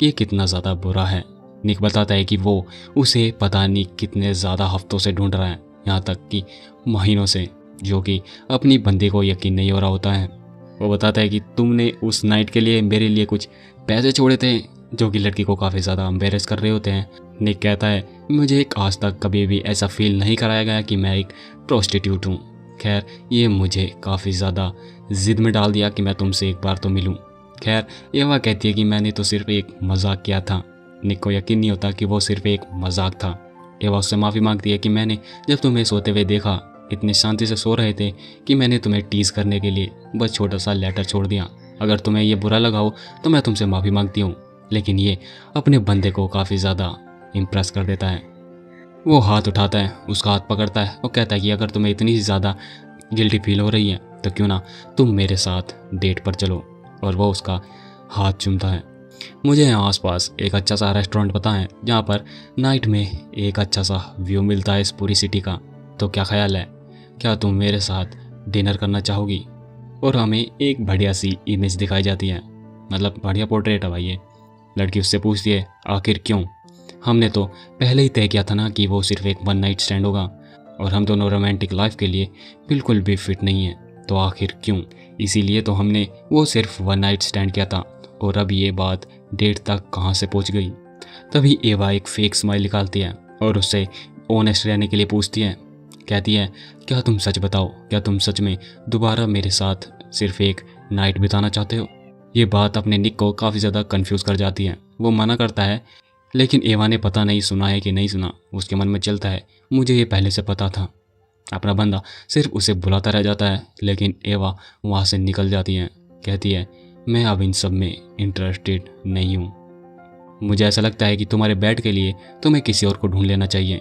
कि ये कितना ज़्यादा बुरा है। निक बताता है कि वो उसे पता नहीं कितने ज़्यादा हफ्तों से ढूंढ रहा है, यहाँ तक कि महीनों से, जो कि अपनी बंदे को यकीन नहीं हो रहा होता है। वो बताता है कि तुमने उस नाइट के लिए मेरे लिए कुछ पैसे छोड़े थे, जो कि लड़की को काफ़ी ज़्यादा एम्बेरस कर रहे होते हैं। निक कहता है मुझे आज तक कभी भी ऐसा फील नहीं कराया गया कि मैं एक प्रोस्टिट्यूट हूँ। खैर ये मुझे काफ़ी ज़्यादा ज़िद में डाल दिया कि मैं तुमसे एक बार तो मिलूँ। खैर एवा कहती है कि मैंने तो सिर्फ एक मजाक किया था। निक को यकीन नहीं होता कि वो सिर्फ एक मजाक था। एवा उससे माफ़ी मांगती है कि मैंने जब तुम्हें सोते हुए देखा इतने शांति से सो रहे थे कि मैंने तुम्हें टीज़ करने के लिए बस छोटा सा लेटर छोड़ दिया। अगर तुम्हें ये बुरा लगा हो तो मैं तुमसे माफ़ी मांगती हूँ। लेकिन ये अपने बंदे को काफ़ी ज़्यादा इम्प्रेस कर देता है। वो हाथ उठाता है, उसका हाथ पकड़ता है और कहता है कि अगर तुम्हें इतनी ज़्यादा गिल्टी फील हो रही है तो क्यों ना तुम मेरे साथ डेट पर चलो। और वो उसका हाथ चूमता है। मुझे यहाँ आसपास एक अच्छा सा रेस्टोरेंट पता है जहाँ पर नाइट में एक अच्छा सा व्यू मिलता है इस पूरी सिटी का, तो क्या ख्याल है, क्या तुम मेरे साथ डिनर करना चाहोगी। और हमें एक बढ़िया सी इमेज दिखाई जाती है, मतलब बढ़िया पोर्ट्रेट है भाई ये। लड़की उससे पूछती है आखिर क्यों, हमने तो पहले ही तय किया था ना कि वो सिर्फ एक वन नाइट स्टैंड होगा और हम दोनों रोमांटिक लाइफ के लिए बिल्कुल भी फिट नहीं है, तो आखिर क्यों। इसीलिए तो हमने वो सिर्फ वन नाइट स्टैंड किया था और अब ये बात डेट तक कहाँ से पहुँच गई। तभी एवा एक फेक स्माइल निकालती है और उससे ऑनेस्ट रहने के लिए पूछती है, कहती है क्या तुम सच बताओ, क्या तुम सच में दोबारा मेरे साथ सिर्फ एक नाइट बिताना चाहते हो। ये बात अपने निक को काफ़ी ज़्यादा कंफ्यूज कर जाती है। वो मना करता है लेकिन एवा ने पता नहीं सुना है कि नहीं सुना, उसके मन में चलता है मुझे ये पहले से पता था। अपना बंदा सिर्फ उसे बुलाता रह जाता है, लेकिन एवा वहाँ से निकल जाती है। कहती है मैं अब इन सब में इंटरेस्टेड नहीं हूँ, मुझे ऐसा लगता है कि तुम्हारे बेड के लिए तुम्हें किसी और को ढूंढ लेना चाहिए,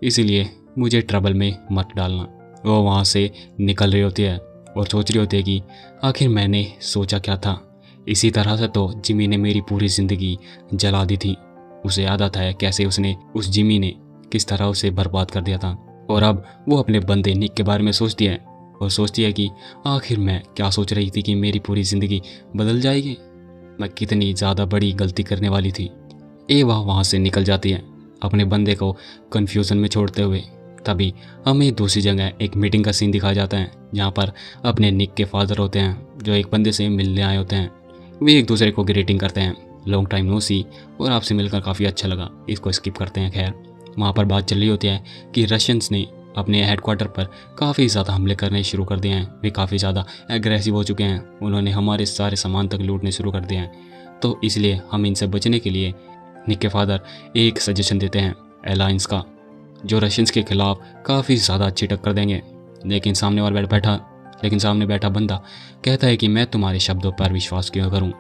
इसीलिए मुझे ट्रबल में मत डालना। वो वहाँ से निकल रही होती है और सोच रही होती है कि आखिर मैंने सोचा क्या था। इसी तरह से तो जिमी ने मेरी पूरी ज़िंदगी जला दी थी। उसे याद आता है कैसे उसने उस जिमी ने किस तरह उसे बर्बाद कर दिया था। और अब वो अपने बंदे निक के बारे में सोचती है और सोचती है कि आखिर मैं क्या सोच रही थी कि मेरी पूरी ज़िंदगी बदल जाएगी, मैं कितनी ज़्यादा बड़ी गलती करने वाली थी। एवा वहाँ से निकल जाती है अपने बंदे को कन्फ्यूज़न में छोड़ते हुए। तभी हमें दूसरी जगह एक मीटिंग का सीन दिखाया जाता है जहाँ पर अपने निक के फादर होते हैं जो एक बंदे से मिलने आए होते हैं। वे एक दूसरे को ग्रीटिंग करते हैं, लॉन्ग टाइम नो सी, और आपसे मिलकर काफ़ी अच्छा लगा। इसको स्किप करते हैं। खैर वहाँ पर बात चल रही होती है कि रशियंस ने अपने हेडक्वार्टर पर काफ़ी ज़्यादा हमले करने शुरू कर दिए हैं। वे काफ़ी ज़्यादा एग्रेसिव हो चुके हैं, उन्होंने हमारे सारे सामान तक लूटने शुरू कर दिए हैं। तो इसलिए हम इनसे बचने के लिए निक के फादर एक सजेशन देते हैं अलायंस का, जो रशियंस के खिलाफ काफ़ी ज़्यादा अच्छी टक्कर देंगे। लेकिन सामने बैठा बंदा कहता है कि मैं तुम्हारे शब्दों पर विश्वास क्यों करूं,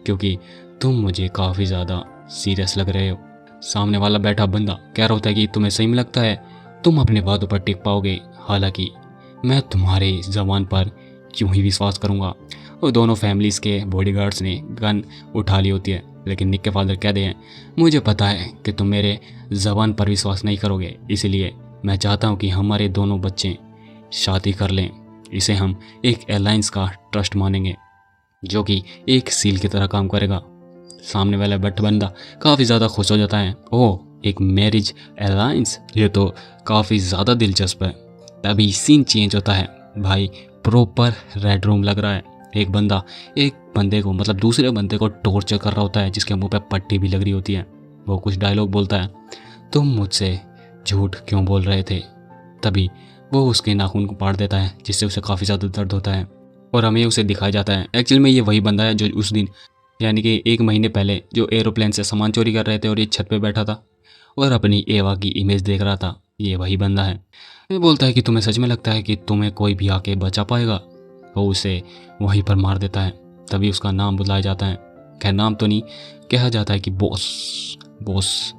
क्योंकि तुम मुझे काफ़ी ज़्यादा सीरियस लग रहे हो। सामने वाला बैठा बंदा कह रहा होता है कि तुम्हें सही में लगता है तुम अपने बातों पर टिक पाओगे, हालांकि मैं तुम्हारे ज़बान पर क्यों ही विश्वास करूँगा। और दोनों फैमिलीज़ के बॉडीगार्ड्स ने गन उठा ली होती है, लेकिन निक के फादर कहते हैं मुझे पता है कि तुम मेरे ज़बान पर विश्वास नहीं करोगे, इसलिए मैं चाहता हूँ कि हमारे दोनों बच्चे शादी कर लें। इसे हम एक एलायंस का ट्रस्ट मानेंगे जो कि एक सील की तरह काम करेगा। सामने वाला बंदा काफ़ी ज़्यादा खुश हो जाता है, ओह एक मैरिज अलायंस, ये तो काफ़ी ज़्यादा दिलचस्प है। तभी सीन चेंज होता है भाई, प्रॉपर रेड रूम लग रहा है। एक बंदा एक बंदे को मतलब दूसरे बंदे को टॉर्चर कर रहा होता है, जिसके मुंह पे पट्टी भी लग रही होती है। वो कुछ डायलॉग बोलता है, तुम मुझसे झूठ क्यों बोल रहे थे। तभी वो उसके नाखून को पाड़ देता है जिससे उसे काफ़ी ज़्यादा दर्द होता है और हमें उसे दिखाया जाता है एक्चुअल में ये वही बंदा है जो उस दिन यानी कि 1 महीने पहले जो एरोप्लेन से सामान चोरी कर रहे थे और ये छत पे बैठा था और अपनी एवा की इमेज देख रहा था। ये वही बंदा है। ये बोलता है कि तुम्हें सच में लगता है कि तुम्हें कोई भी आके बचा पाएगा। वो उसे वहीं पर मार देता है। तभी उसका नाम बुलाया जाता है। खैर नाम तो नहीं, कहा जाता है कि बॉस बॉस।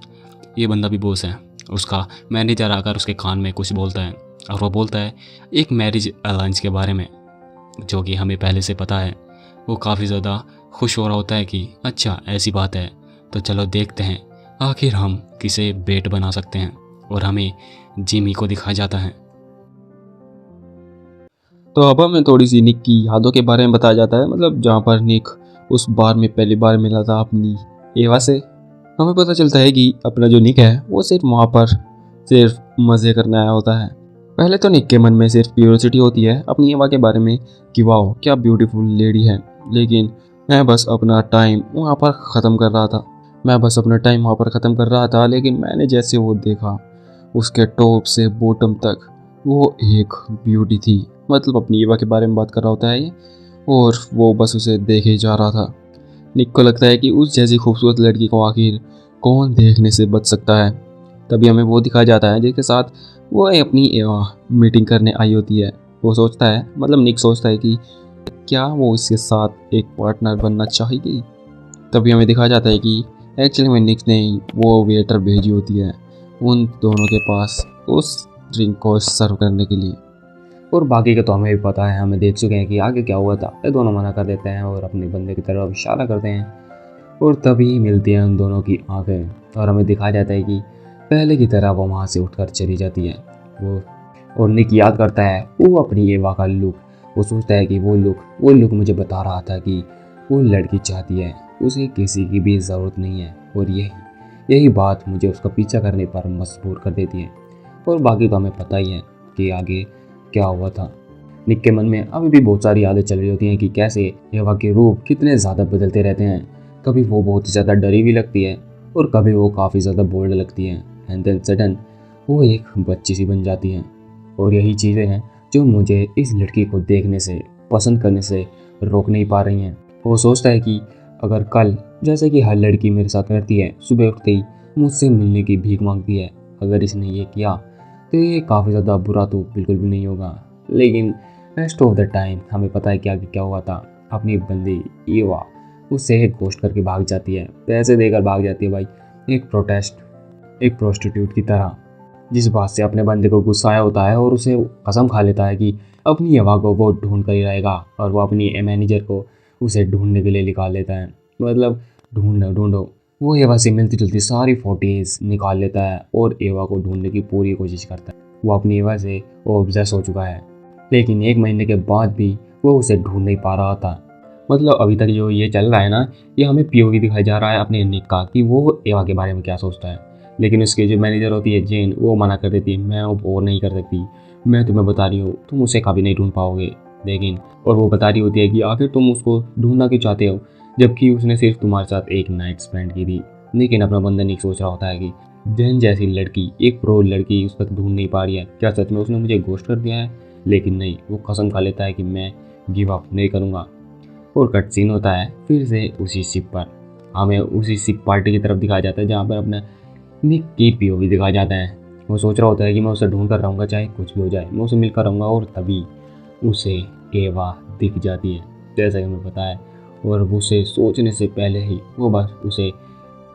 ये बंदा भी बॉस है। उसका मैनेजर आकर उसके कान में कुछ बोलता है और वो बोलता है एक मैरिज अलायंस के बारे में जो कि हमें पहले से पता है। वो काफ़ी ज़्यादा खुश हो रहा होता है कि अच्छा ऐसी बात है तो चलो देखते हैं आखिर हम किसे बेट बना सकते हैं। और हमें जिमी को दिखाया जाता है। तो अब हमें थोड़ी सी निक की यादों के बारे में बताया जाता है, मतलब जहाँ पर निक उस बार में पहली बार मिला था अपनी एवा से। हमें पता चलता है कि अपना जो निक है वो सिर्फ वहाँ पर सिर्फ मज़े करने आया होता है। पहले तो निक के मन में सिर्फ क्यूरियोसिटी होती है अपनी एवा के बारे में कि वाह क्या ब्यूटीफुल लेडी है, लेकिन मैं बस अपना टाइम वहाँ पर ख़त्म कर रहा था। लेकिन मैंने जैसे वो देखा उसके टॉप से बॉटम तक वो एक ब्यूटी थी, मतलब अपनी एवा के बारे में बात कर रहा होता है ये, और वो बस उसे देखे ही जा रहा था। निक को लगता है कि उस जैसी खूबसूरत लड़की को आखिर कौन देखने से बच सकता है। तभी हमें वो दिखाया जाता है जिसके साथ वो अपनी एवा मीटिंग करने आई होती है। वो सोचता है, मतलब निक सोचता है कि क्या वो इसके साथ एक पार्टनर बनना चाहेगी। तभी हमें दिखाया जाता है कि एक्चुअली में निक ने वो वेटर भेजी होती है उन दोनों के पास उस ड्रिंक को सर्व करने के लिए। और बाकी का तो हमें भी पता है, हमें देख चुके हैं कि आगे क्या हुआ था। ये दोनों मना कर देते हैं और अपने बंदे की तरफ इशारा करते हैं और तभी मिलती हैं उन दोनों की आंखें और हमें दिखाया जाता है कि पहले की तरह वो वहाँ से उठकर चली जाती है। वो और निक याद करता है वो अपनी एवा का लुक। वो सोचता है कि वो लुक मुझे बता रहा था कि वो लड़की चाहती है, उसे किसी की भी ज़रूरत नहीं है और यही बात मुझे उसका पीछा करने पर मजबूर कर देती है। और बाकी तो हमें पता ही है कि आगे क्या हुआ था। निक के मन में अभी भी बहुत सारी यादें चल रही होती हैं कि कैसे एवा के रूप कितने ज़्यादा बदलते रहते हैं। कभी वो बहुत ज़्यादा डरी हुई लगती है और कभी वो काफ़ी ज़्यादा बोल्ड लगती है, एंड देन सडन वो एक बच्ची सी बन जाती हैं। और यही चीज़ें हैं जो मुझे इस लड़की को देखने से, पसंद करने से रोक नहीं पा रही हैं। वो सोचता है कि अगर कल जैसे कि हर लड़की मेरे साथ करती है, सुबह उठते ही मुझसे मिलने की भीख मांगती है, अगर इसने ये किया तो ये काफ़ी ज़्यादा बुरा तो बिल्कुल भी नहीं होगा। लेकिन रेस्ट ऑफ द टाइम हमें पता है कि आगे क्या हुआ था। अपनी बंदी एवा उससे घोस्ट करके भाग जाती है, पैसे देकर भाग जाती है भाई, एक प्रोस्टिट्यूट की तरह, जिस बात से अपने बंदे को गुस्सा आया होता है और उसे कसम खा लेता है कि अपनी एवा को वो ढूंढ कर ही रहेगा। और वो अपनी मैनेजर को उसे ढूंढने के लिए निकाल लेता है, मतलब ढूंढो। वो एवा से मिलती जुलती सारी फोटेज निकाल लेता है और एवा को ढूंढने की पूरी कोशिश करता है। वो अपनी एवा से ऑब्सेस हो चुका है, लेकिन 1 महीने के बाद भी वो उसे ढूंढ नहीं पा रहा था। मतलब अभी तक जो ये चल रहा है ना, ये हमें पीओवी दिखाया जा रहा है अपने निक का कि वो एवा के बारे में क्या सोचता है। लेकिन उसकी जो मैनेजर होती है जेन, वो मना कर देती है, मैं अब और नहीं कर सकती, मैं तुम्हें बता रही हूँ तुम उसे कभी नहीं ढूंढ पाओगे। लेकिन और वो बता रही होती है कि आखिर तुम उसको ढूंढना क्यों चाहते हो, जबकि उसने सिर्फ तुम्हारे साथ एक नाइट स्पेंड की थी। लेकिन अपना बंदा निक सोच रहा होता है कि जेन जैसी लड़की, एक प्रो लड़की उस तक ढूंढ नहीं पा रही है, क्या सच में उसने मुझे घोस्ट कर दिया है। लेकिन नहीं, वो कसम खा लेता है कि मैं गिव अप नहीं करूँगा। और कट सीन होता है फिर से उसी शिप पर। हमें उसी शिप पार्टी की तरफ दिखाया जाता है जहाँ पर अपना निक की पीओवी दिखाया जाता है। वो सोच रहा होता है कि मैं उसे ढूंढ कर रहूँगा, चाहे कुछ भी हो जाए, मैं उसे मिलकर रहूँगा। और तभी उसे एवा दिख जाती है, जैसा कि हमें पता है। और वो उसे सोचने से पहले ही वो बस उसे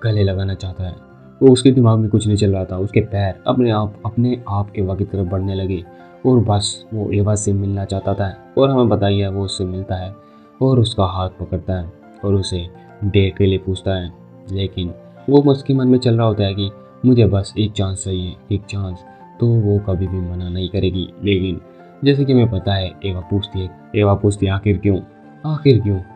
गले लगाना चाहता है। वो उसके दिमाग में कुछ नहीं चल रहा था, उसके पैर अपने आप एवा की तरफ बढ़ने लगे और बस वो एवा से मिलना चाहता था। और हमें पता ही है वो उससे मिलता है और उसका हाथ पकड़ता है और उसे डेट के लिए पूछता है। लेकिन वो उसके मन में चल रहा होता है कि मुझे बस एक चांस चाहिए, एक चांस, तो वो कभी भी मना नहीं करेगी। लेकिन जैसे कि हमें पता है एवा पूछती है आखिर क्यों,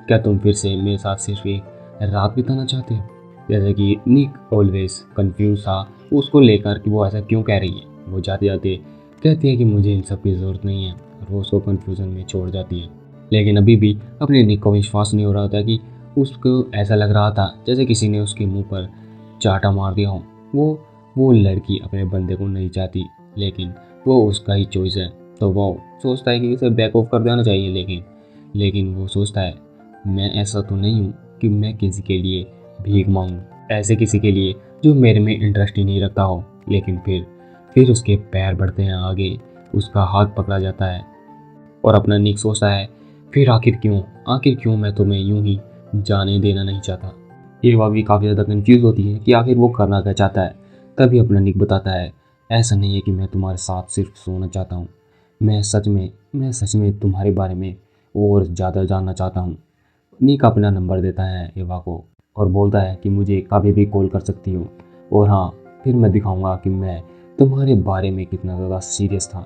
क्या तुम फिर से मेरे साथ सिर्फ एक रात बिताना चाहते हो। जैसे कि निक ऑलवेज कंफ्यूज था उसको लेकर कि वो ऐसा क्यों कह रही है। वो जाते जाते कहती है कि मुझे इन सब की ज़रूरत नहीं है और वो उसको कन्फ्यूज़न में छोड़ जाती है। लेकिन अभी भी अपने निक को विश्वास नहीं हो रहा था कि उसको ऐसा लग रहा था जैसे किसी ने उसके मुंह पर चाटा मार दिया हो। वो लड़की अपने बंदे को नहीं चाहती, लेकिन वो उसका ही चॉइस है। तो वो सोचता है कि उसे बैक ऑफ कर देना चाहिए, लेकिन वो सोचता है मैं ऐसा तो नहीं हूँ कि मैं किसी के लिए भीख मांगूं, ऐसे किसी के लिए जो मेरे में इंटरेस्ट ही नहीं रखता हो। लेकिन फिर उसके पैर बढ़ते हैं आगे, उसका हाथ पकड़ा जाता है और अपना निक सोचता है फिर आखिर क्यों मैं तुम्हें यूं ही जाने देना नहीं चाहता। एवा भी काफ़ी ज़्यादा कंफ्यूज होती है कि आखिर वो करना क्या चाहता है। तभी अपना निक बताता है ऐसा नहीं है कि मैं तुम्हारे साथ सिर्फ सोना चाहता हूँ, मैं सच में तुम्हारे बारे में और ज़्यादा जानना चाहता हूँ। निक अपना नंबर देता है एवा को और बोलता है कि मुझे कभी भी कॉल कर सकती हो, और हाँ, फिर मैं दिखाऊंगा कि मैं तुम्हारे बारे में कितना ज़्यादा सीरियस था,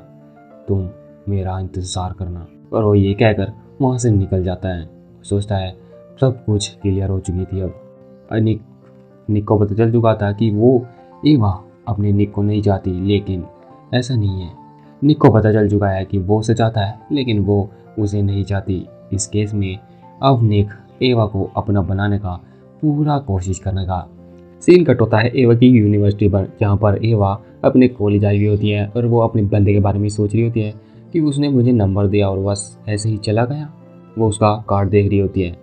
तुम मेरा इंतज़ार करना। और वो ये कहकर वहाँ से निकल जाता है। सोचता है सब कुछ क्लियर हो चुकी थी अब। निक को पता चल चुका था कि वो एवा अपने निक को नहीं चाहती, लेकिन ऐसा नहीं है। निक को पता चल चुका है कि वो उसे चाहता है, लेकिन वो उसे नहीं चाहती। इस केस में अब निक एवा को अपना बनाने का पूरा कोशिश करने का सीन कट होता है एवा की यूनिवर्सिटी पर, जहाँ पर एवा अपने कॉलेज आई हुई होती है और वो अपने बंदे के बारे में सोच रही होती है कि उसने मुझे नंबर दिया और बस ऐसे ही चला गया। वो उसका कार्ड देख रही होती है।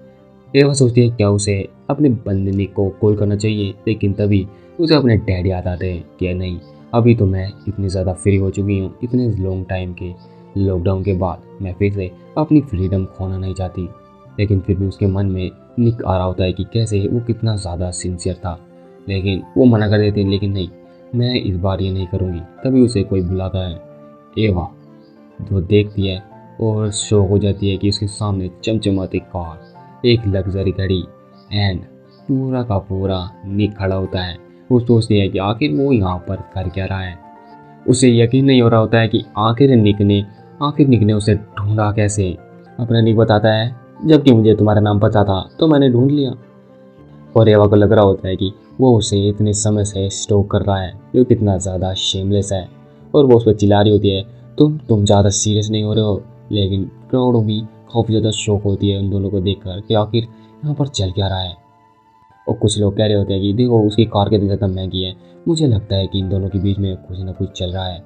एवा सोचती है क्या उसे अपने बंदे निक को कॉल करना चाहिए, लेकिन तभी उसे अपने डैड याद आते हैं कि नहीं, अभी तो मैं इतनी ज़्यादा फ्री हो चुकी हूँ, इतने लॉन्ग टाइम के लॉकडाउन के बाद मैं फिर से अपनी फ्रीडम खोना नहीं चाहती। लेकिन फिर भी उसके मन में निक आ रहा होता है कि कैसे वो कितना ज़्यादा सिंसियर था, लेकिन वो मना कर देती है, लेकिन नहीं, मैं इस बार ये नहीं करूँगी। तभी उसे कोई बुलाता है। एवा जो देखती है और शौक हो जाती है कि उसके सामने चमचमाती कार, एक लग्जरी घड़ी एंड पूरा का पूरा निक खड़ा होता है। वो सोचती है कि आखिर वो यहाँ पर कर क्या रहा है। उसे यकीन नहीं हो रहा होता है कि आखिर निक ने उसे ढूंढा कैसे। अपना निक बताता है जबकि मुझे तुम्हारा नाम पता था तो मैंने ढूंढ लिया। और एवा को लग रहा होता है कि वो उसे इतने समय से स्टॉक कर रहा है, जो कितना ज़्यादा शेमलेस है। और वो उस पर चिल्ला रही होती है तुम ज़्यादा सीरियस नहीं हो रहे हो। लेकिन क्राउड भी काफ़ी ज़्यादा शौक होती है उन दोनों को देखकर कि आखिर यहाँ पर चल क्या रहा है। और कुछ लोग कह रहे होते हैं कि देखो उसकी कार कितनी ज़्यादा महंगी है, मुझे लगता है कि इन दोनों के बीच में कुछ ना कुछ चल रहा है।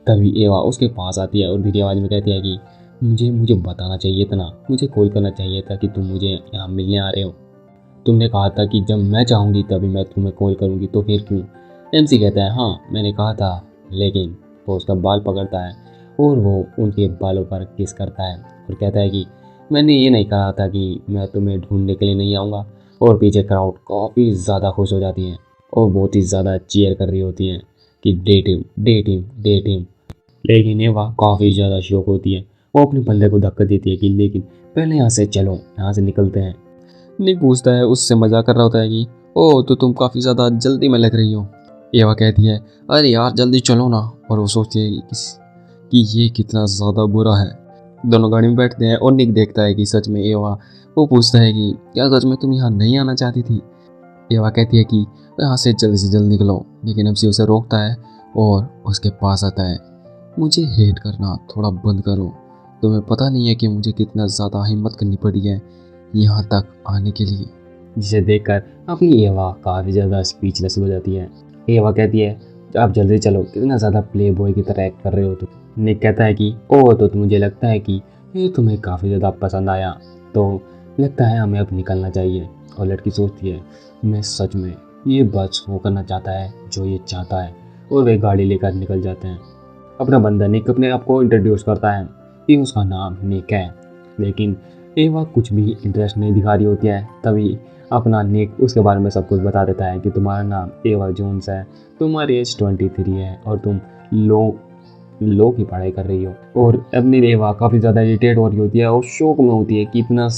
तभी एवा उसके पास आती है और धीरे आवाज़ में कहती है कि मुझे बताना चाहिए था ना, मुझे कॉल करना चाहिए था कि तुम मुझे यहाँ मिलने आ रहे हो। तुमने कहा था कि जब मैं चाहूँगी तभी मैं तुम्हें कॉल करूँगी, तो फिर क्यों। एमसी कहता है हाँ मैंने कहा था, लेकिन वो उसका बाल पकड़ता है और वो उनके बालों पर किस करता है और कहता है कि मैंने ये नहीं कहा था कि मैं तुम्हें ढूंढने के लिए नहीं आऊँगा। और पीछे क्राउड काफ़ी ज़्यादा खुश हो जाती है और बहुत ही ज़्यादा चीयर कर रही होती हैं कि date him date him date him. लेकिन एवा काफ़ी ज़्यादा शौक होती है। वो अपने बंदे को धक्का देती है कि लेकिन पहले यहाँ से चलो, यहाँ से निकलते हैं। निक पूछता है, उससे मजाक कर रहा होता है कि ओ तो तुम काफ़ी ज़्यादा जल्दी में लग रही हो। एवा कहती है अरे यार जल्दी चलो ना। और वो सोचती है कि ये कितना ज़्यादा बुरा है। दोनों गाड़ी में बैठते हैं और निक देखता है कि सच में एवा। वो पूछता है कि क्या सच में तुम यहाँ नहीं आना चाहती थी। एवा कहती है कि यहाँ से जल्द निकलो, लेकिन एमसी उसे रोकता है और उसके पास आता है। मुझे हेट करना थोड़ा बंद करो, तुम्हें पता नहीं है कि मुझे कितना ज़्यादा हिम्मत करनी पड़ी है यहाँ तक आने के लिए। जिसे देखकर अपनी एवा काफ़ी ज़्यादा स्पीचलेस हो जाती है। एवा कहती है आप जल्दी चलो, कितना ज़्यादा प्ले बॉय की तरह एक्ट कर रहे हो तुम। निक कहता है कि ओह तो मुझे लगता है कि ये तुम्हें काफ़ी ज़्यादा पसंद आया, तो लगता है हमें अब निकलना चाहिए। और लड़की सोचती है मैं सच में ये बस वो करना चाहता है जो ये चाहता है। और वे गाड़ी लेकर निकल जाते हैं। अपना बंदा निक अपने आप को इंट्रोड्यूस करता है कि उसका नाम निक है, लेकिन एवा कुछ भी इंटरेस्ट नहीं दिखा रही होती है। तभी अपना निक उसके बारे में सब कुछ बता देता है कि तुम्हारा नाम एवा जोन्स है, तुम्हारी एज 23 है और तुम लो की पढ़ाई कर रही हो। और अपनी एवा काफ़ी ज़्यादा इरिटेट हो रही होती है और शौक में होती है कि इतना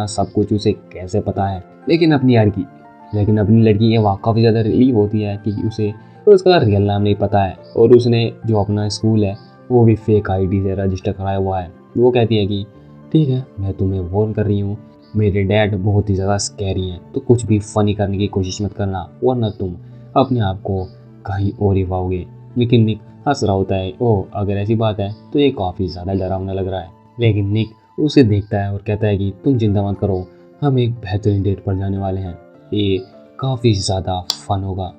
सब कुछ उसे कैसे पता है। लेकिन अपनी लड़की एवा काफ़ी ज़्यादा रिलीव होती है कि उसे उसका रियल नाम नहीं पता है और उसने जो अपना स्कूल है वो भी फेक आईडी से रजिस्टर कराया हुआ है। वो कहती है कि ठीक है, मैं तुम्हें वार्न कर रही हूँ, मेरे डैड बहुत ही ज़्यादा स्कैरी हैं, तो कुछ भी फ़नी करने की कोशिश मत करना, वरना तुम अपने आप को कहीं और ही पाओगे। लेकिन निक हंस रहा होता है, ओह अगर ऐसी बात है तो ये काफ़ी ज़्यादा डरावना लग रहा है। लेकिन निक उसे देखता है और कहता है कि तुम चिंता मत करो, हम एक बेहतरीन डेट पर जाने वाले हैं, ये काफ़ी ज़्यादा फन होगा।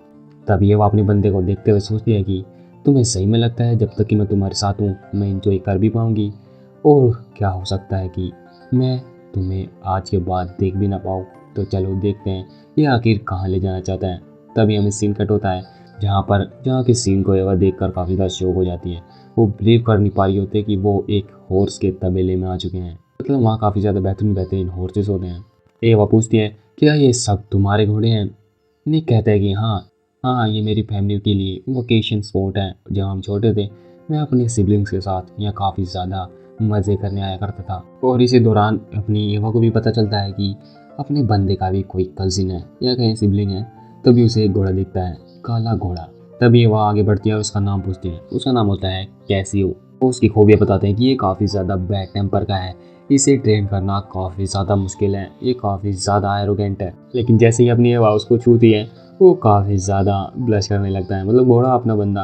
तभी वो अपने बंदे को देखते हुए सोचती है कि तुम्हें सही में लगता है जब तक कि मैं तुम्हारे साथ हूँ मैं इंजॉय कर भी पाऊँगी, और क्या हो सकता है कि मैं तुम्हें आज के बाद देख भी ना पाऊँ। तो चलो देखते हैं ये आखिर कहाँ ले जाना चाहता है। तभी हमें सीन कट होता है जहाँ के सीन को एवा देख कर काफ़ी ज़्यादा शौक हो जाती है। वो बिलीव कर नहीं पा रही होती है कि वो एक हॉर्स के तबेले में आ चुके हैं। मतलब वहाँ काफ़ी ज़्यादा बेहतरीन हॉर्सेस होते हैं। एवा पूछती है क्या ये सब तुम्हारे घोड़े हैं? निक कहता है कि हाँ हाँ, ये मेरी फैमिली के लिए वोकेशन स्पॉट है। जब हम छोटे थे मैं अपने सिबलिंग्स के साथ यहाँ काफ़ी ज़्यादा मज़े करने आया करता था। और इसी दौरान अपनी एवा को भी पता चलता है कि अपने बंदे का भी कोई कजिन है या कहीं सिबलिंग है। तभी उसे एक घोड़ा दिखता है, काला घोड़ा। तभी वह आगे बढ़ती है और उसका नाम पूछती है। उसका नाम होता है कैसियो। वो उसकी खूबियाँ बताते हैं कि ये काफ़ी ज़्यादा बैड टेम्पर का है, इसे ट्रेन करना काफ़ी ज़्यादा मुश्किल है, ये काफ़ी ज़्यादा एरोगेंट है। लेकिन जैसे ही अपनी एवा उसको छूती है वो काफ़ी ज़्यादा ब्लश करने लगता है। मतलब घोड़ा अपना बंदा,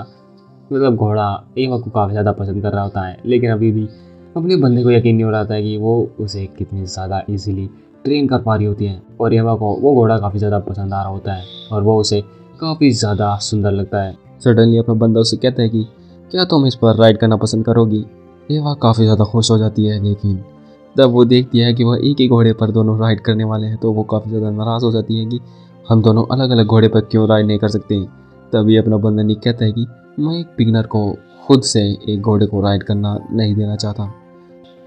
मतलब घोड़ा एवा को काफ़ी ज़्यादा पसंद कर रहा होता है, लेकिन अभी भी अपने बंदे को यकीन नहीं हो रहा था कि वो उसे कितनी ज़्यादा इजीली ट्रेन कर पा रही होती है। और एवा को वो घोड़ा काफ़ी ज़्यादा पसंद आ रहा होता है और वो उसे काफ़ी ज़्यादा सुंदर लगता है। सडनली अपना बंदा उससे कहता है कि क्या तुम इस पर राइड करना पसंद करोगी? एवा काफ़ी ज़्यादा खुश हो जाती है, लेकिन तब वो देखती है कि वह एक ही घोड़े पर दोनों राइड करने वाले हैं, तो वो काफ़ी ज़्यादा नाराज़ हो जाती है कि हम दोनों अलग अलग घोड़े पर क्यों राइड नहीं कर सकते। तभी अपना बंदा निक कहता है कि मैं एक बिगनर को खुद से एक घोड़े को राइड करना नहीं देना चाहता।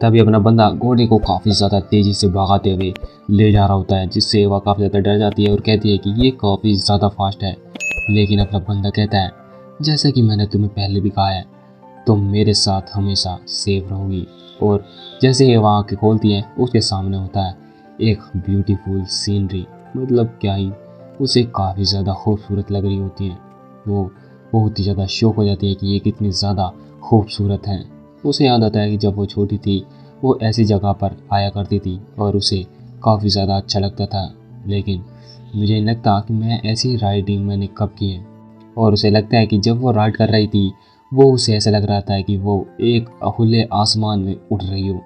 तभी अपना बंदा घोड़े को काफ़ी ज़्यादा तेज़ी से भगाते हुए ले जा रहा होता है, जिससे वह काफ़ी ज़्यादा डर जाती है और कहती है कि ये काफ़ी ज़्यादा फास्ट है। लेकिन अपना बंदा कहता है जैसा कि मैंने तुम्हें पहले भी कहा है, तुम मेरे साथ हमेशा सेफ रहोगी। और जैसे ही वह आँखें खोलती है उसके सामने होता है एक ब्यूटीफुल सीनरी। मतलब क्या ही, उसे काफ़ी ज़्यादा खूबसूरत लग रही होती है। वो बहुत ही ज़्यादा शौक हो जाती है कि ये कितनी ज़्यादा खूबसूरत है। उसे याद आता है कि जब वो छोटी थी वो ऐसी जगह पर आया करती थी और उसे काफ़ी ज़्यादा अच्छा लगता था। लेकिन मुझे नहीं लगता कि मैं ऐसी राइडिंग मैंने कब की है। और उसे लगता है कि जब वो राइड कर रही थी वो उसे ऐसा लग रहा था कि वो एक खुले आसमान में उड़ रही हो।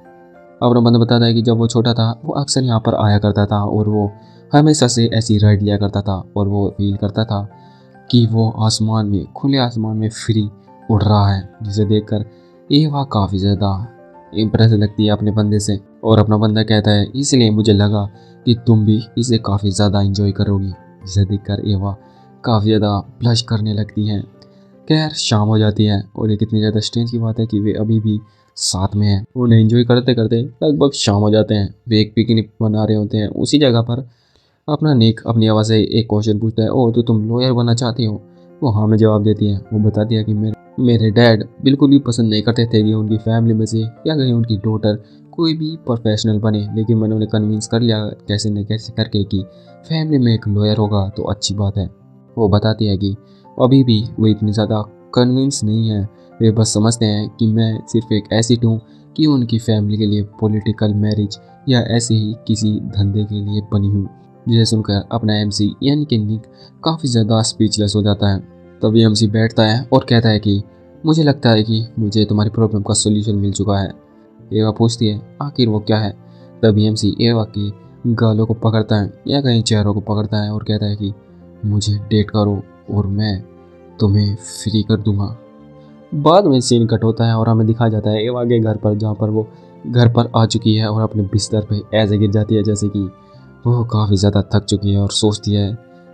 अपना बंदा बताता है कि जब वो छोटा था वो अक्सर यहाँ पर आया करता था और वो हमेशा से ऐसी राइड लिया करता था और वो फील करता था कि वो आसमान में, खुले आसमान में फ्री उड़ रहा है, जिसे देखकर एवा काफ़ी ज़्यादा इम्प्रेस लगती है अपने बंदे से। और अपना बंदा कहता है इसलिए मुझे लगा कि तुम भी इसे काफ़ी ज़्यादा इंजॉय करोगी, जिसे देखकर एवा काफ़ी ज़्यादा ब्लश करने लगती हैं। खैर शाम हो जाती है और ये कितनी ज़्यादा स्ट्रेंज की बात है कि वे अभी भी साथ में हैं। उन्हें एंजॉय करते करते लगभग शाम हो जाते हैं। वे एक पिकनिक बना रहे होते हैं। उसी जगह पर अपना निक अपनी आवाज़ से एक क्वेश्चन पूछता है, ओह तो तुम लॉयर बनना चाहती हो? वो हाँ में जवाब देती है। वो बताती है कि मेरे डैड बिल्कुल भी पसंद नहीं करते थे कि उनकी फैमिली में से या कहीं उनकी डॉटर कोई भी प्रोफेशनल बने, लेकिन मैंने उन्हें कन्विंस कर लिया कैसे न कैसे करके कि फैमिली में एक लॉयर होगा तो अच्छी बात है। वो बताती है कि अभी भी वो इतनी ज़्यादा कन्विंस नहीं है, वे बस समझते हैं कि मैं सिर्फ एक एसिड हूँ कि उनकी फैमिली के लिए पॉलिटिकल मैरिज या ऐसे ही किसी धंधे के लिए बनी हूँ। जिसे सुनकर अपना एमसी यानी कि निक काफ़ी ज़्यादा स्पीचलेस हो जाता है। तभी एमसी बैठता है और कहता है कि मुझे लगता है कि मुझे तुम्हारी प्रॉब्लम का सोल्यूशन मिल चुका है। एवा पूछती है आखिर वो क्या है? तभी एमसी एवा की गालों को पकड़ता है या कहीं चेहरों को पकड़ता है और कहता है कि मुझे डेट करो और मैं तुम्हें फ्री कर दूंगा। बाद में सीन कट होता है और हमें दिखाया जाता है एवा के घर पर, जहाँ पर वो घर पर आ चुकी है और अपने बिस्तर पे ऐसे गिर जाती है जैसे कि वो काफ़ी ज़्यादा थक चुकी है और सोचती है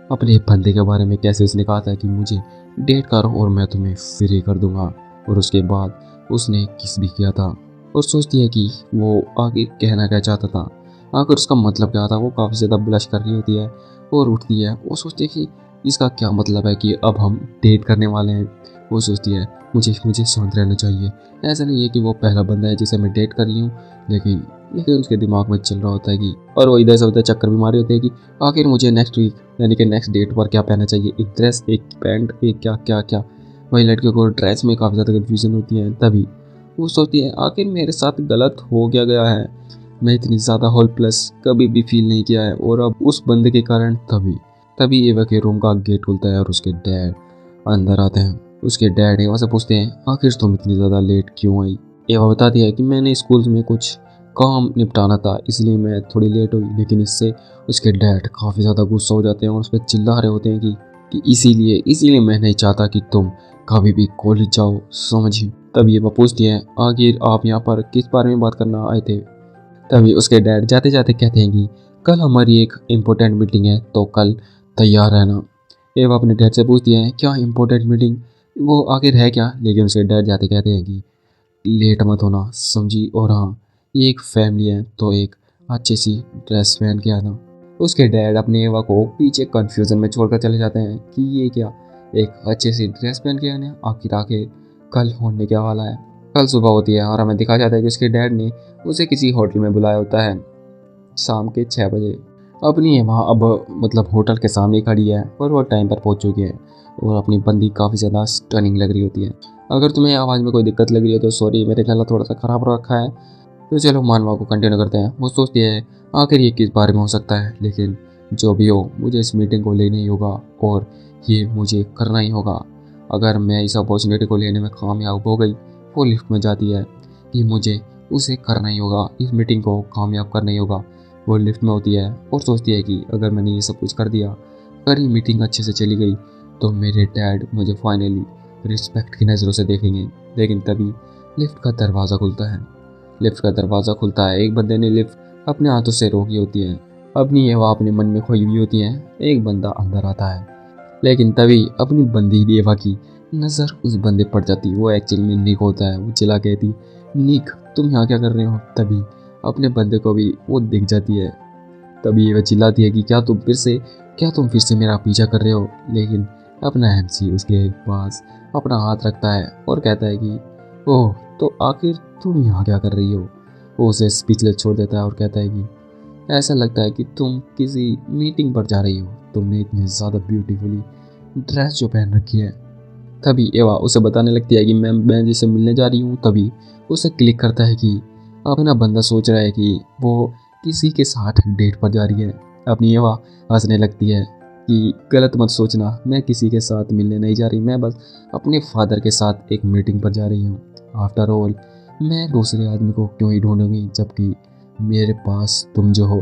अपने बंदे के बारे में, कैसे उसने कहा था कि मुझे डेट करो और मैं तुम्हें फ्री कर दूंगा। और उसके बाद उसने किस भी किया था और सोचती है कि वो आगे कहना क्या चाहता था, आखिर उसका मतलब क्या था। वो काफ़ी ज़्यादा ब्लश कर रही होती है और उठती है। वो सोचती है कि इसका क्या मतलब है कि अब हम डेट करने वाले हैं। वो सोचती है मुझे शांत रहना चाहिए। ऐसा नहीं है कि वो पहला बंदा है जिसे मैं डेट कर रही हूँ, लेकिन उसके दिमाग में चल रहा होता है कि, और वो इधर से उधर चक्कर भी मारे होते हैं कि आखिर मुझे नेक्स्ट वीक यानी कि नेक्स्ट डेट पर क्या पहनना चाहिए, एक ड्रेस, एक पैंट, एक क्या क्या क्या। वही लड़कियों को ड्रेस में काफ़ी ज़्यादा कन्फ्यूजन होती है। तभी वो सोचती है आखिर मेरे साथ गलत हो क्या गया है, मैं इतनी ज़्यादा होपलेस कभी भी फील नहीं किया है और अब उस बंदे के कारण। तभी एवा के रूम का गेट खुलता है और उसके डैड अंदर आते हैं। उसके डैड एवा से पूछते हैं आखिर तुम इतनी ज़्यादा लेट क्यों आई? एवा बताती है कि मैंने स्कूल में कुछ काम निपटाना था इसलिए मैं थोड़ी लेट हुई। लेकिन इससे उसके डैड काफ़ी ज़्यादा गुस्सा हो जाते हैं और उस पर चिल्ला रहे होते हैं कि इसीलिए मैं नहीं चाहता कि तुम कभी भी कॉलेज जाओ, समझी। तभी वो पूछती है, आखिर आप यहाँ पर किस बारे में बात करना आए थे। तभी उसके डैड जाते जाते कहते हैं कि कल हमारी एक इम्पोर्टेंट मीटिंग है, तो कल तैयार रहना। एवा अपने डैड से पूछती है, क्या इम्पोर्टेंट मीटिंग, वो आखिर है क्या। लेकिन उसके डैड जाते कहते हैं कि लेट मत होना, समझी। और हाँ, ये एक फैमिली है तो एक अच्छी सी ड्रेस पहन के आना। उसके डैड अपने एवा को पीछे कंफ्यूजन में छोड़कर चले जाते हैं कि ये क्या, एक अच्छी सी ड्रेस पहन के आने, आखिर कल होने क्या वाला है। कल सुबह होती है और हमें दिखाया जाता है कि उसके डैड ने उसे किसी होटल में बुलाया होता है शाम के 6 बजे। अपनी एवा अब मतलब होटल के सामने खड़ी है और वो टाइम पर पहुंच चुकी है और अपनी बंदी काफ़ी ज़्यादा स्टनिंग लग रही होती है। अगर तुम्हें आवाज़ में कोई दिक्कत लग रही है तो सॉरी, मेरे गला थोड़ा सा ख़राब रखा है। तो चलो मानवा को कंटिन्यू करते हैं। वो सोचती है आखिर ये किस बारे में हो सकता है, लेकिन जो भी हो मुझे इस मीटिंग को लेना ही होगा और ये मुझे करना ही होगा। अगर मैं इस अपॉर्चुनिटी को लेने में कामयाब हो गई, वो लिफ्ट में जाती है कि मुझे उसे करना ही होगा, इस मीटिंग को कामयाब करना ही होगा। वो लिफ्ट में होती है और सोचती है कि अगर मैंने ये सब कुछ कर दिया, अगर ये मीटिंग अच्छे से चली गई तो मेरे डैड मुझे फाइनली रिस्पेक्ट की नज़रों से देखेंगे। लेकिन तभी लिफ्ट का दरवाज़ा खुलता है। लिफ्ट का दरवाज़ा खुलता है, एक बंदे ने लिफ्ट अपने हाथों से रोकी होती है। अपनी एवा अपने मन में खोई हुई होती है। एक बंदा अंदर आता है, लेकिन तभी अपनी बंदी एवा की नज़र उस बंदे पर जाती है। वो एक्चुअली में निक होता है। वो चिल्ला कहती, निक तुम यहाँ क्या कर रहे हो। तभी अपने बंदे को भी वो दिख जाती है। तभी वह चिल्लाती है कि क्या तुम फिर से मेरा पीछा कर रहे हो। लेकिन अपना एमसी उसके पास अपना हाथ रखता है और कहता है कि ओह, तो आखिर तुम यहाँ क्या कर रही हो। वो उसे स्पीचलेस छोड़ देता है और कहता है कि ऐसा लगता है कि तुम किसी मीटिंग पर जा रही हो, तुमने इतनी ज़्यादा ब्यूटीफुली ड्रेस जो पहन रखी है। तभी एवा उसे बताने लगती है कि मैं जिससे मिलने जा रही हूँ। तभी उसे क्लिक करता है कि अपना बंदा सोच रहा है कि वो किसी के साथ डेट पर जा रही है। अपनी एवा हंसने लगती है कि गलत मत सोचना, मैं किसी के साथ मिलने नहीं जा रही, मैं बस अपने फादर के साथ एक मीटिंग पर जा रही हूँ। आफ्टर ऑल मैं दूसरे आदमी को क्यों ही ढूंढूंगी जबकि मेरे पास तुम जो हो।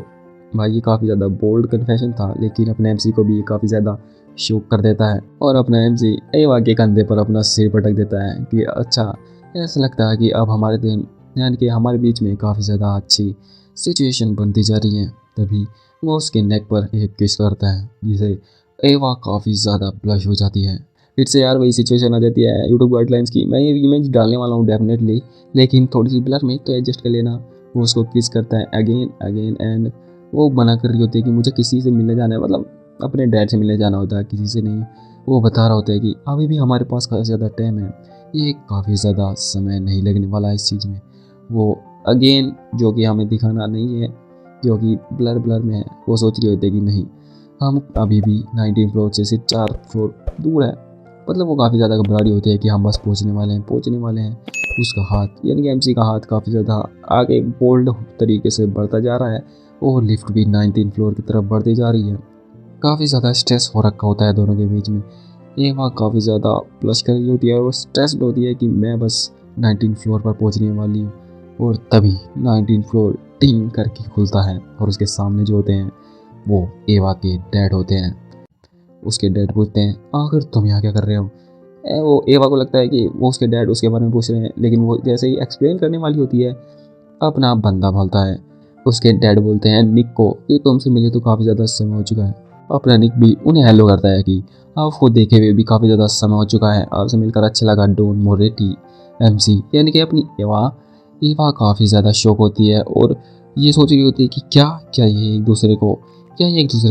भाई ये काफ़ी ज़्यादा बोल्ड कन्फेशन था, लेकिन अपने एमसी को भी ये काफ़ी ज़्यादा शौक कर देता है और अपना एमसी एवा के कंधे पर अपना सिर पटक देता है कि अच्छा, ऐसा लगता है कि अब हमारे दिन यानी कि हमारे बीच में काफ़ी ज़्यादा अच्छी सिचुएशन बनती जा रही है। तभी वो उसके नेक पर एक किस करता है जिसे एवा काफ़ी ज़्यादा ब्लश हो जाती है। फिर से यार वही सिचुएशन आ जाती है यूट्यूब गाइडलाइंस की। मैं ये इमेज डालने वाला हूँ डेफिनेटली, लेकिन थोड़ी सी ब्लर में, तो एडजस्ट कर लेना। वो उसको किस करता है अगेन एंड वो मना कर रही होती है कि मुझे किसी से मिलने जाना है, मतलब अपने डैड से मिलने जाना होता है, किसी से नहीं। वो बता रहा होता है कि अभी भी हमारे पास काफ़ी ज़्यादा टाइम है, ये काफ़ी ज़्यादा समय नहीं लगने वाला है इस चीज़ में। वो अगेन जो कि हमें दिखाना नहीं है, जो कि ब्लर में है, वो सोच रही होती है कि नहीं, हम अभी भी 19 फ्लोर से सिर्फ 4 फ्लोर दूर है। मतलब वो काफ़ी ज़्यादा घबरा रही होती है कि हम बस पहुंचने वाले हैं। उसका हाथ यानी कि एमसी का हाथ काफ़ी ज़्यादा आगे बोल्ड तरीके से बढ़ता जा रहा है और लिफ्ट भी 19 फ्लोर की तरफ बढ़ती जा रही है। काफ़ी ज़्यादा स्ट्रेस हो रखा होता है दोनों के बीच में। एवा काफ़ी ज़्यादा प्लस कर रही होती है और स्ट्रेस्ड होती है कि मैं बस 19 फ्लोर पर पहुंचने वाली हूँ। और तभी 19 फ्लोर टिंग करके खुलता है और उसके सामने जो होते हैं वो एवा के डैड होते हैं। उसके डैड पूछते हैं आखिर तुम यहाँ क्या कर रहे हो। वो एवा को लगता है कि वो उसके डैड उसके बारे में पूछ रहे हैं, लेकिन वो जैसे ही एक्सप्लेन करने वाली होती है अपना बंदा बोलता है। उसके डैड बोलते हैं निक को कि तुमसे मिले तो काफ़ी ज़्यादा समय हो चुका है। अपना निक भी उन्हें हेलो करता है कि आपको देखे हुए भी काफ़ी ज़्यादा समय हो चुका है, आपसे मिलकर अच्छा लगा डॉन मोरेटी एमसी यानी कि अपनी एवा काफ़ी ज़्यादा शौक होती है और ये सोच रही होती है कि क्या ये एक दूसरे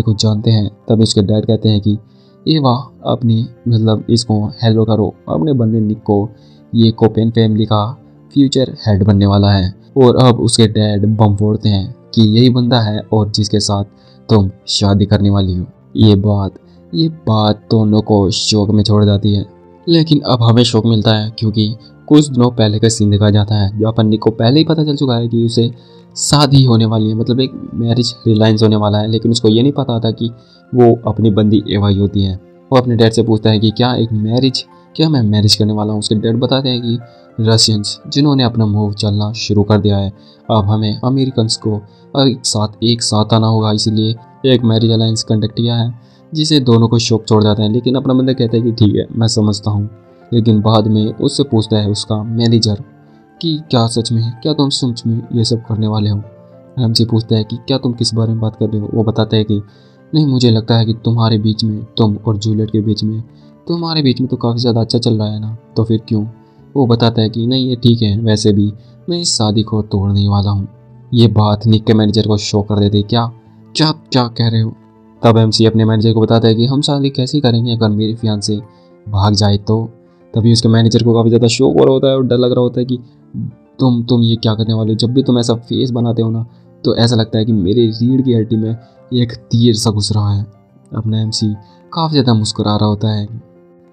को जानते हैं। तब उसके डैड कहते हैं कि एवा अपनी मतलब इसको हेलो करो, अपने बंदे निक को, ये कोपेन फैमिली का फ्यूचर हेड बनने वाला है। और अब उसके डैड बम फोड़ते हैं कि यही बंदा है और जिसके साथ तुम शादी करने वाली हो। ये बात दोनों को शौक में छोड़ जाती है। लेकिन अब हमें शौक मिलता है क्योंकि कुछ दिनों पहले का सीन दिखाया जाता है जहाँ पर निक को पहले ही पता चल चुका है कि उसे शादी होने वाली है, मतलब एक मैरिज रिलायंस होने वाला है। लेकिन उसको ये नहीं पता था कि वो अपनी बंदी एवा ही होती है। वो अपने डैड से पूछता है कि क्या मैं मैरिज करने वाला हूँ। उसके डैड बताते हैं कि रशियंस जिन्होंने अपना मूव चलना शुरू कर दिया है, अब हमें अमेरिकन्स को एक साथ आना होगा, इसीलिए एक मैरिज अलायंस कंडक्ट किया है जिसे दोनों को शौक छोड़ जाता है। लेकिन अपना बंदा कहता है कि ठीक है मैं समझता हूँ, लेकिन बाद में उससे पूछता है उसका मैनेजर कि क्या सच में, क्या तुम सच में ये सब करने वाले हो। एमसी पूछता है कि क्या तुम किस बारे में बात कर रहे हो। वो बताता है कि नहीं, मुझे लगता है कि तुम्हारे बीच में, तुम और जूलियट के बीच में, तुम्हारे बीच में तो काफ़ी ज़्यादा अच्छा चल रहा है ना, तो फिर क्यों। वो बताता है कि नहीं, ये ठीक है, वैसे भी मैं इस शादी को तोड़ने वाला हूँ। ये बात निक के मैनेजर को शो कर देती। क्या क्या क्या कह रहे हो। तब एमसी अपने मैनेजर को बताता है कि हम शादी कैसे करेंगे अगर मेरी फियांसे भाग जाए तो। तभी उसके मैनेजर को काफ़ी ज़्यादा शौक हो रहा होता है और डर लग रहा होता है कि तुम ये क्या करने वाले हो। जब भी तुम ऐसा फेस बनाते हो ना, तो ऐसा लगता है कि मेरे रीढ़ की हड्डी में एक तीर सा घुस रहा है। अपना एमसी काफ़ी ज़्यादा मुस्कुरा रहा होता है।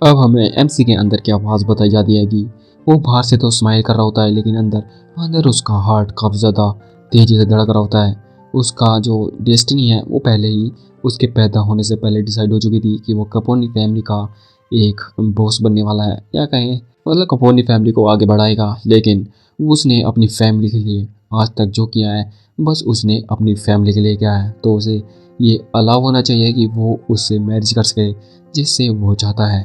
अब हमें एमसी के अंदर की आवाज़ बताई जाती है कि वो बाहर से तो स्माइल कर रहा होता है, लेकिन अंदर अंदर उसका हार्ट काफ़ी ज़्यादा तेज़ी से धड़क रहा होता है। उसका जो डेस्टिनी है वो पहले ही उसके पैदा होने से पहले डिसाइड हो चुकी थी कि वो कपोनी फैमिली का एक बॉस बनने वाला है, या कहें मतलब कपोनी फैमिली को आगे बढ़ाएगा। लेकिन उसने अपनी फैमिली के लिए आज तक जो किया है, बस उसने अपनी फैमिली के लिए किया है, तो उसे ये अलाउ होना चाहिए कि वो उससे मैरिज कर सके जिससे वो चाहता है।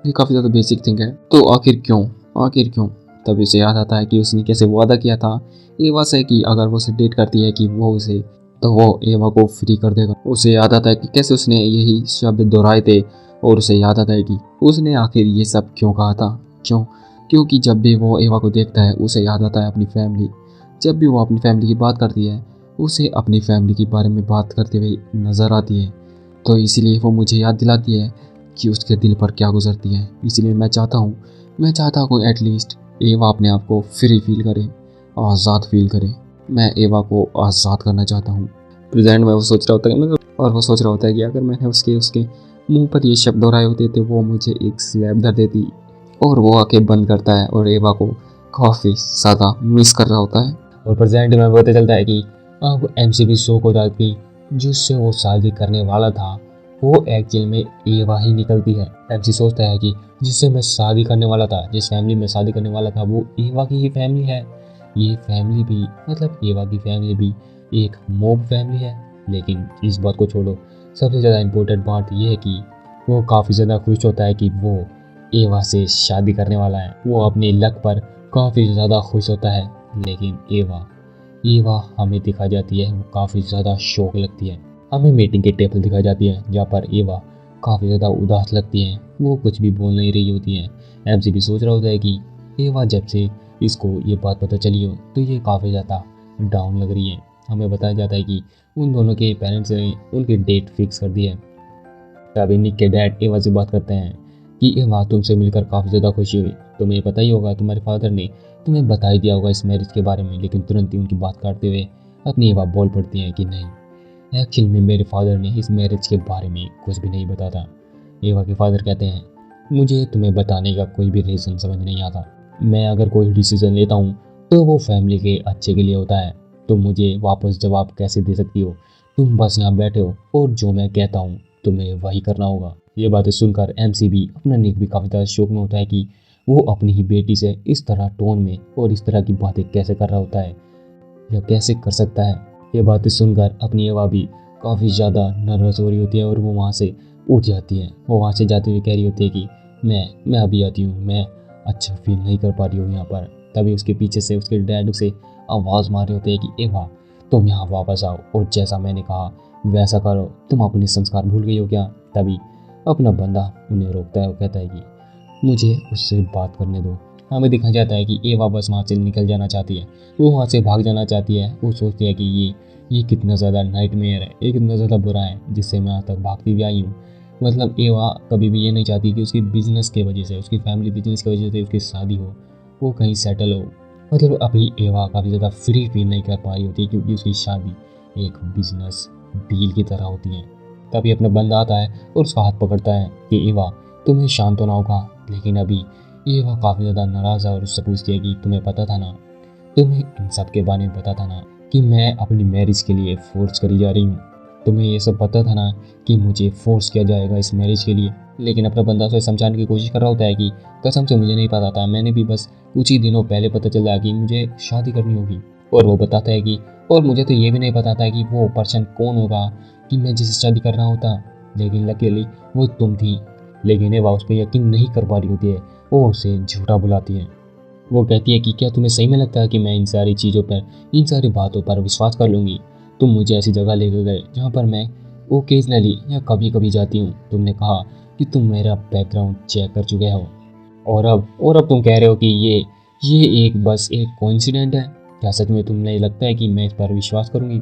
ये काफ़ी ज़्यादा बेसिक थिंग है। तो आखिर क्यों। तब इसे याद आता है कि उसने कैसे वादा किया था एवा से कि अगर वो उसे डेट करती है कि वो उसे, तो वो एवा को फ्री कर देगा। उसे याद आता है कि कैसे उसने यही शब्द दोहराए थे, और उसे याद आता है कि उसने आखिर ये सब क्यों कहा था। क्योंकि जब भी वो एवा को देखता है उसे याद आता है अपनी फैमिली। जब भी वो अपनी फैमिली की बात करती है, उसे अपनी फैमिली के बारे में बात करते हुए नज़र आती है। तो इसीलिए वो मुझे याद दिलाती है कि उसके दिल पर क्या गुजरती है। इसलिए मैं चाहता हूँ एटलीस्ट एवा अपने आप को फ्री फील करे, आज़ाद फील करे। मैं एवा को आज़ाद करना चाहता हूँ। प्रेजेंट में वो सोच रहा होता है, और वो सोच रहा होता है कि अगर मैंने उसके मुंह पर ये शब्द दोहराए होते तो वो मुझे एक स्लैब धर देती। और वो आंखें बंद करता है और एवा को काफ़ी ज़्यादा मिस कर रहा होता है। और प्रेजेंट में पता चलता है कि अब एमसी भी शौक होता है कि जिससे वो शादी करने वाला था वो एक्चुअल में एवा ही निकलती है। एमसी सोचता है कि जिससे मैं शादी करने वाला था, जिस फैमिली में शादी करने वाला था, वो एवा की ही फैमिली है। ये फैमिली भी मतलब एवा की फैमिली भी एक मॉब फैमिली है। लेकिन इस बात को छोड़ो, सबसे ज़्यादा इम्पोर्टेंट बात यह है कि वो काफ़ी ज़्यादा खुश होता है कि वो एवा से शादी करने वाला है। वो अपने लक पर काफ़ी ज़्यादा खुश होता है। लेकिन एवा हमें दिखाई जाती है वो काफ़ी ज़्यादा शौक लगती है। हमें मीटिंग की टेबल दिखाई जाती है जहाँ पर एवा काफ़ी ज़्यादा उदास लगती है। वो कुछ भी बोल नहीं रही होती है। एमसी भी सोच रहा होता है कि एवा जब से इसको ये बात पता चली हो तो ये काफ़ी ज़्यादा डाउन लग रही है। हमें बताया जाता है कि उन दोनों के पेरेंट्स ने उनकी डेट फिक्स कर दी है। तभी निक के डैड एवा से बात करते हैं कि एवा, तुमसे मिलकर काफ़ी ज़्यादा खुशी हुई। तुम्हें पता ही होगा, तुम्हारे फादर ने तुम्हें बता ही दिया होगा इस मैरिज के बारे में। लेकिन तुरंत ही उनकी बात काटते हुए अपनी एवा बोल पड़ती है कि नहीं, एक्चुअल में मेरे फादर ने इस मैरिज के बारे में कुछ भी नहीं बताता। एवा के फादर कहते हैं मुझे तुम्हें बताने का कोई भी रीज़न समझ नहीं आता। मैं अगर कोई डिसीज़न लेता हूँ तो वो फैमिली के अच्छे के लिए होता है। तुम मुझे वापस जवाब कैसे दे सकती हो। तुम बस यहाँ बैठे हो और जो मैं कहता हूँ तुम्हें वही करना होगा। ये बातें सुनकर एमसी भी अपना निक भी काफ़ी ज़्यादा शौक में होता है कि वो अपनी ही बेटी से इस तरह टोन में और इस तरह की बातें कैसे कर रहा होता है या कैसे कर सकता है। ये बातें सुनकर अपनी एवा भी काफ़ी ज़्यादा नर्वस हो रही होती है और वो वहाँ से उठ जाती है। वो वहाँ से जाते हुए कह रही होती है कि मैं अभी आती हूँ, मैं अच्छा फील नहीं कर पा रही हूँ यहाँ पर। तभी उसके पीछे से उसके डैड उसे आवाज़ मार रहे होते हैं कि एवा, तुम यहाँ वापस आओ और जैसा मैंने कहा वैसा करो। तुम अपने संस्कार भूल गई हो क्या। तभी अपना बंदा उन्हें रोकता है और कहता है कि मुझे उससे बात करने दो। हमें दिखाया जाता है कि एवा बस वहाँ से निकल जाना चाहती है। वो वहाँ से भाग जाना चाहती है। वो सोचती है कि ये कितना ज़्यादा नाइटमेयर है, ये कितना ज़्यादा बुरा है जिससे मैं आज तक भागती भी आई हूँ। मतलब एवा कभी भी ये नहीं चाहती कि उसकी बिजनेस की वजह से, उसकी फैमिली बिजनेस की वजह से उसकी शादी हो, वो कहीं सेटल हो। मतलब अभी एवा काफ़ी ज़्यादा फ्री फील नहीं कर पा रही होती क्योंकि उसकी शादी एक बिजनेस डील की तरह होती है। तभी अपना बंदा आता है और उसका हाथ पकड़ता है कि एवा, तुम्हें शांत होना होगा। लेकिन अभी एवा काफ़ी ज़्यादा नाराज़ है और उससे पूछती है कि तुम्हें पता था ना, तुम्हें इन सब के बारे में पता था ना कि मैं अपनी मैरिज के लिए फोर्स करी जा रही हूँ। तुम्हें ये सब पता था ना कि मुझे फोर्स किया जाएगा इस मैरिज के लिए। लेकिन अपना बंदा उसे समझाने की कोशिश कर रहा होता है कि कसम से मुझे नहीं पता था, मैंने भी बस कुछ ही दिनों पहले पता चला कि मुझे शादी करनी होगी। और वो बताता है कि और मुझे तो ये भी नहीं पता था कि वो पर्सन कौन होगा कि मैं जिससे शादी कर रहा होता। लेकिन लकीली वो तुम थी। लेकिन एवा उस पर यकीन नहीं कर पा रही होती है। वो उसे झूठा बुलाती है। वो कहती है कि क्या तुम्हें सही में लगता है कि मैं इन सारी चीज़ों पर, इन सारी बातों पर विश्वास कर लूँगी? तुम मुझे ऐसी जगह लेकर गए जहाँ पर मैं ओकेजनली या कभी कभी जाती हूँ। तुमने कहा कि तुम मेरा बैकग्राउंड चेक कर चुके हो, और अब तुम कह रहे हो कि ये एक बस एक कोइंसिडेंट है। क्या सच में तुम्हें लगता है कि मैं इस पर विश्वास करूँगी?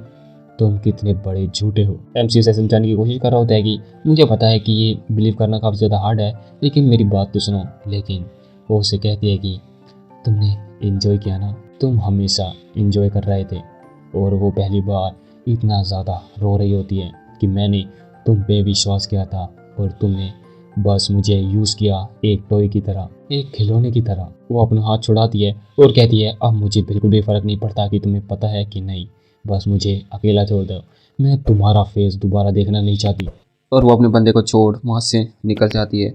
तुम कितने बड़े झूठे हो। एमसी उसे समझाने की कोशिश कर रहा होता है कि मुझे पता है कि ये बिलीव करना काफ़ी ज़्यादा हार्ड है, लेकिन मेरी बात तो सुनो। लेकिन वो उसे कहती है कि तुमने इन्जॉय किया ना, तुम हमेशा इन्जॉय कर रहे थे, और वो पहली बार इतना ज़्यादा रो रही होती है कि मैंने तुम पे विश्वास किया था और तुमने बस मुझे यूज़ किया एक टॉय की तरह, एक खिलौने की तरह। वो अपना हाथ छुड़ाती है और कहती है अब मुझे बिल्कुल भी फ़र्क नहीं पड़ता कि तुम्हें पता है कि नहीं, बस मुझे अकेला छोड़ दो, मैं तुम्हारा फेस दोबारा देखना नहीं चाहती। और वो अपने बंदे को छोड़ वहाँ से निकल जाती है।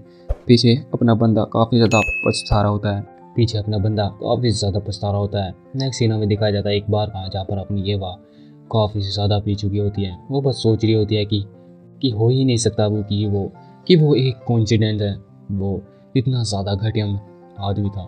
पीछे अपना बंदा काफ़ी ज़्यादा पछता रहा होता है। पीछे अपना बंदा काफ़ी ज़्यादा पछता रहा होता है। नेक्स्ट सीन में दिखाया जाता है एक बार का, जहाँ पर अपनी एवा काफ़ी ज़्यादा पी चुकी होती है। वो बस सोच रही होती है कि हो ही नहीं सकता कि वो एक कोइंसिडेंट है। वो इतना ज़्यादा घटिया आदमी था।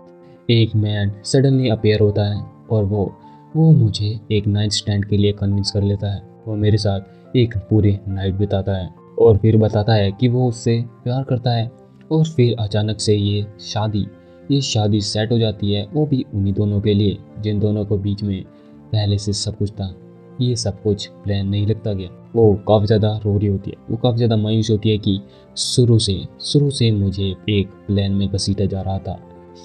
एक मैन सडनली अपेयर होता है और वो मुझे एक नाइट स्टैंड के लिए कन्विंस कर लेता है। वो मेरे साथ एक पूरी नाइट बिताता है और फिर बताता है कि वो उससे प्यार करता है। और फिर अचानक से ये शादी सेट हो जाती है, वो भी उन्हीं दोनों के लिए जिन दोनों को बीच में पहले से सब कुछ था। ये सब कुछ प्लान नहीं लगता गया। वो काफ़ी ज़्यादा रो रही होती है, वो काफ़ी ज़्यादा मायूस होती है कि शुरू से मुझे एक प्लान में घसीटा जा रहा था।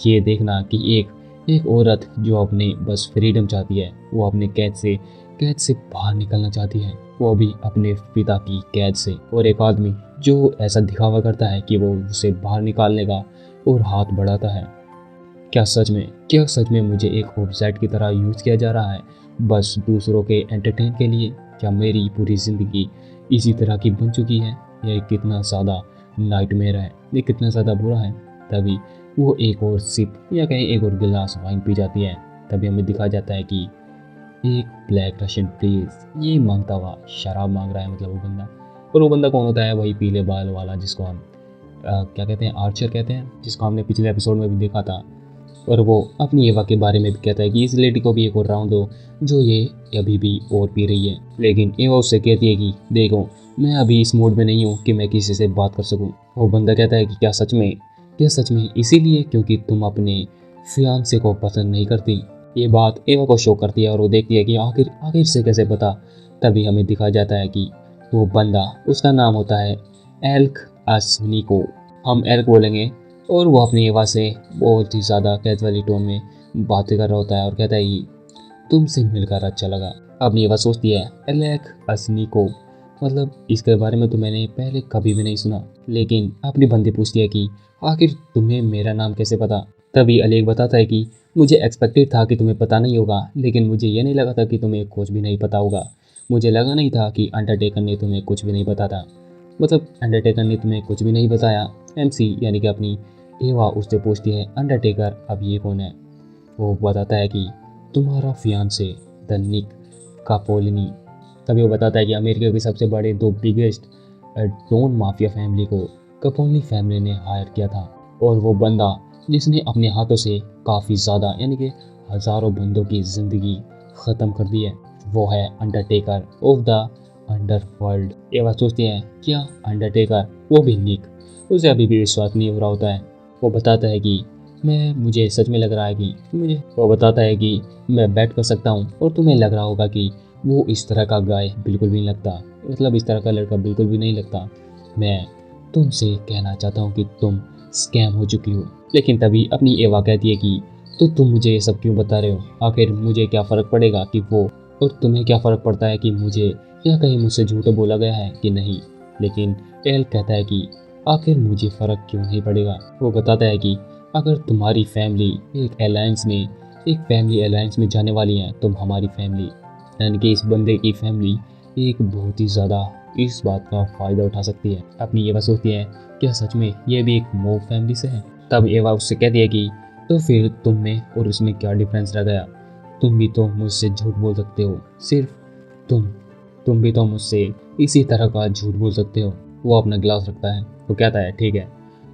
ये देखना कि एक औरत जो अपने बस फ्रीडम चाहती है, वो अपने कैद से बाहर निकलना चाहती है, वो भी अपने पिता की कैद से, और एक आदमी जो ऐसा दिखावा करता है कि वो उसे बाहर निकालने का और हाथ बढ़ाता है। क्या सच में मुझे एक वेबसाइट की तरह यूज़ किया जा रहा है, बस दूसरों के एंटरटेन के लिए? क्या मेरी पूरी ज़िंदगी इसी तरह की बन चुकी है? यह कितना ज़्यादा नाइटमेयर है, ये कितना ज़्यादा बुरा है। तभी वो एक और सिप या कहीं एक और गिलास वाइन पी जाती है। तभी हमें दिखाया जाता है कि एक ब्लैक रशियन प्लीज ये मांगता हुआ शराब मांग रहा है, मतलब वो बंदा। और वो बंदा कौन होता है? वही पीले बाल वाला जिसको हम क्या कहते हैं, आर्चर कहते हैं, जिसको हमने पिछले एपिसोड में भी देखा था। और वो अपनी एवा के बारे में भी कहता है कि इस लेडी को भी एक और राउंड दो जो ये अभी भी और पी रही है। लेकिन एवा उससे कहती है कि देखो, मैं अभी इस मूड में नहीं हूँ कि मैं किसी से बात कर सकूँ। वो बंदा कहता है कि क्या सच में इसीलिए क्योंकि तुम अपने फियांसे को पसंद नहीं करती? ये बात एवा को शॉक करती है और वो देखती है कि आखिर से कैसे पता। तभी हमें दिखाया जाता है कि वो बंदा, उसका नाम होता है एल्क असनिको, हम एल्क बोलेंगे। और वो अपनी एवा से बहुत ही ज़्यादा कैजुअली टोन में बातें कर रहा होता है और कहता है कि तुमसे मिलकर अच्छा लगा। अपनी एवा सोचती है एलेक असनिको, मतलब इसके बारे में तो मैंने पहले कभी भी नहीं सुना। लेकिन अपनी बंदी पूछती है कि आखिर तुम्हें मेरा नाम कैसे पता? तभी अलेक बताता है कि मुझे एक्सपेक्टेड था कि तुम्हें पता नहीं होगा, लेकिन मुझे ये नहीं लगा था कि तुम्हें कुछ भी नहीं पता होगा। मुझे लगा नहीं था कि अंडरटेकर ने तुम्हें कुछ भी नहीं बताता, मतलब अंडरटेकर ने तुम्हें कुछ भी नहीं बताया। एमसी यानी कि अपनी एवा उससे पूछती है अंडरटेकर अब ये कौन है? वो बताता है कि तुम्हारा फियांसे द निक कापोलिनी। तभी वो बताता है कि अमेरिका के सबसे बड़े दो बिगेस्ट डॉन माफिया फैमिली को कपोलिनी फैमिली ने हायर किया था, और वो बंदा जिसने अपने हाथों से काफ़ी ज़्यादा यानी कि हज़ारों बंदों की ज़िंदगी ख़त्म कर दी है, वो है अंडरटेकर ऑफ द अंडरवर्ल्ड। एवा सोचती है क्या अंडरटेकर, वो भी निक? उसे अभी भी विश्वास नहीं हो रहा होता है। वो बताता है कि मुझे सच में लग रहा है कि वो बताता है कि मैं बैट कर सकता हूँ और तुम्हें लग रहा होगा कि वो इस तरह का गाय बिल्कुल भी नहीं लगता, मतलब इस तरह का लड़का बिल्कुल भी नहीं लगता। मैं तुमसे कहना चाहता हूँ कि तुम स्कैम हो चुकी हो। लेकिन तभी अपनी एवा कहती है कि तो तुम मुझे ये सब क्यों बता रहे हो? आखिर मुझे क्या फ़र्क पड़ेगा कि वो, और तुम्हें क्या फ़र्क पड़ता है कि मुझे या कहीं मुझसे झूठ बोला गया है कि नहीं? लेकिन एल कहता है कि आखिर मुझे फ़र्क क्यों नहीं पड़ेगा। वो बताता है कि अगर तुम्हारी फैमिली एक फैमिली अलायंस में जाने वाली है, तुम हमारी फैमिली यानी कि इस बंदे की फैमिली एक बहुत ही ज़्यादा इस बात का फ़ायदा उठा सकती है। अपनी एवा सोचती है क्या सच में ये भी एक मोब फैमिली से है? तब एवा उससे कहती है कि तो फिर तुम में और उसमें क्या डिफरेंस रह गया? तुम भी तो मुझसे झूठ बोल सकते हो, सिर्फ तुम भी तो मुझसे इसी तरह का झूठ बोल सकते हो। वो अपना गिलास रखता है, वो कहता है ठीक है,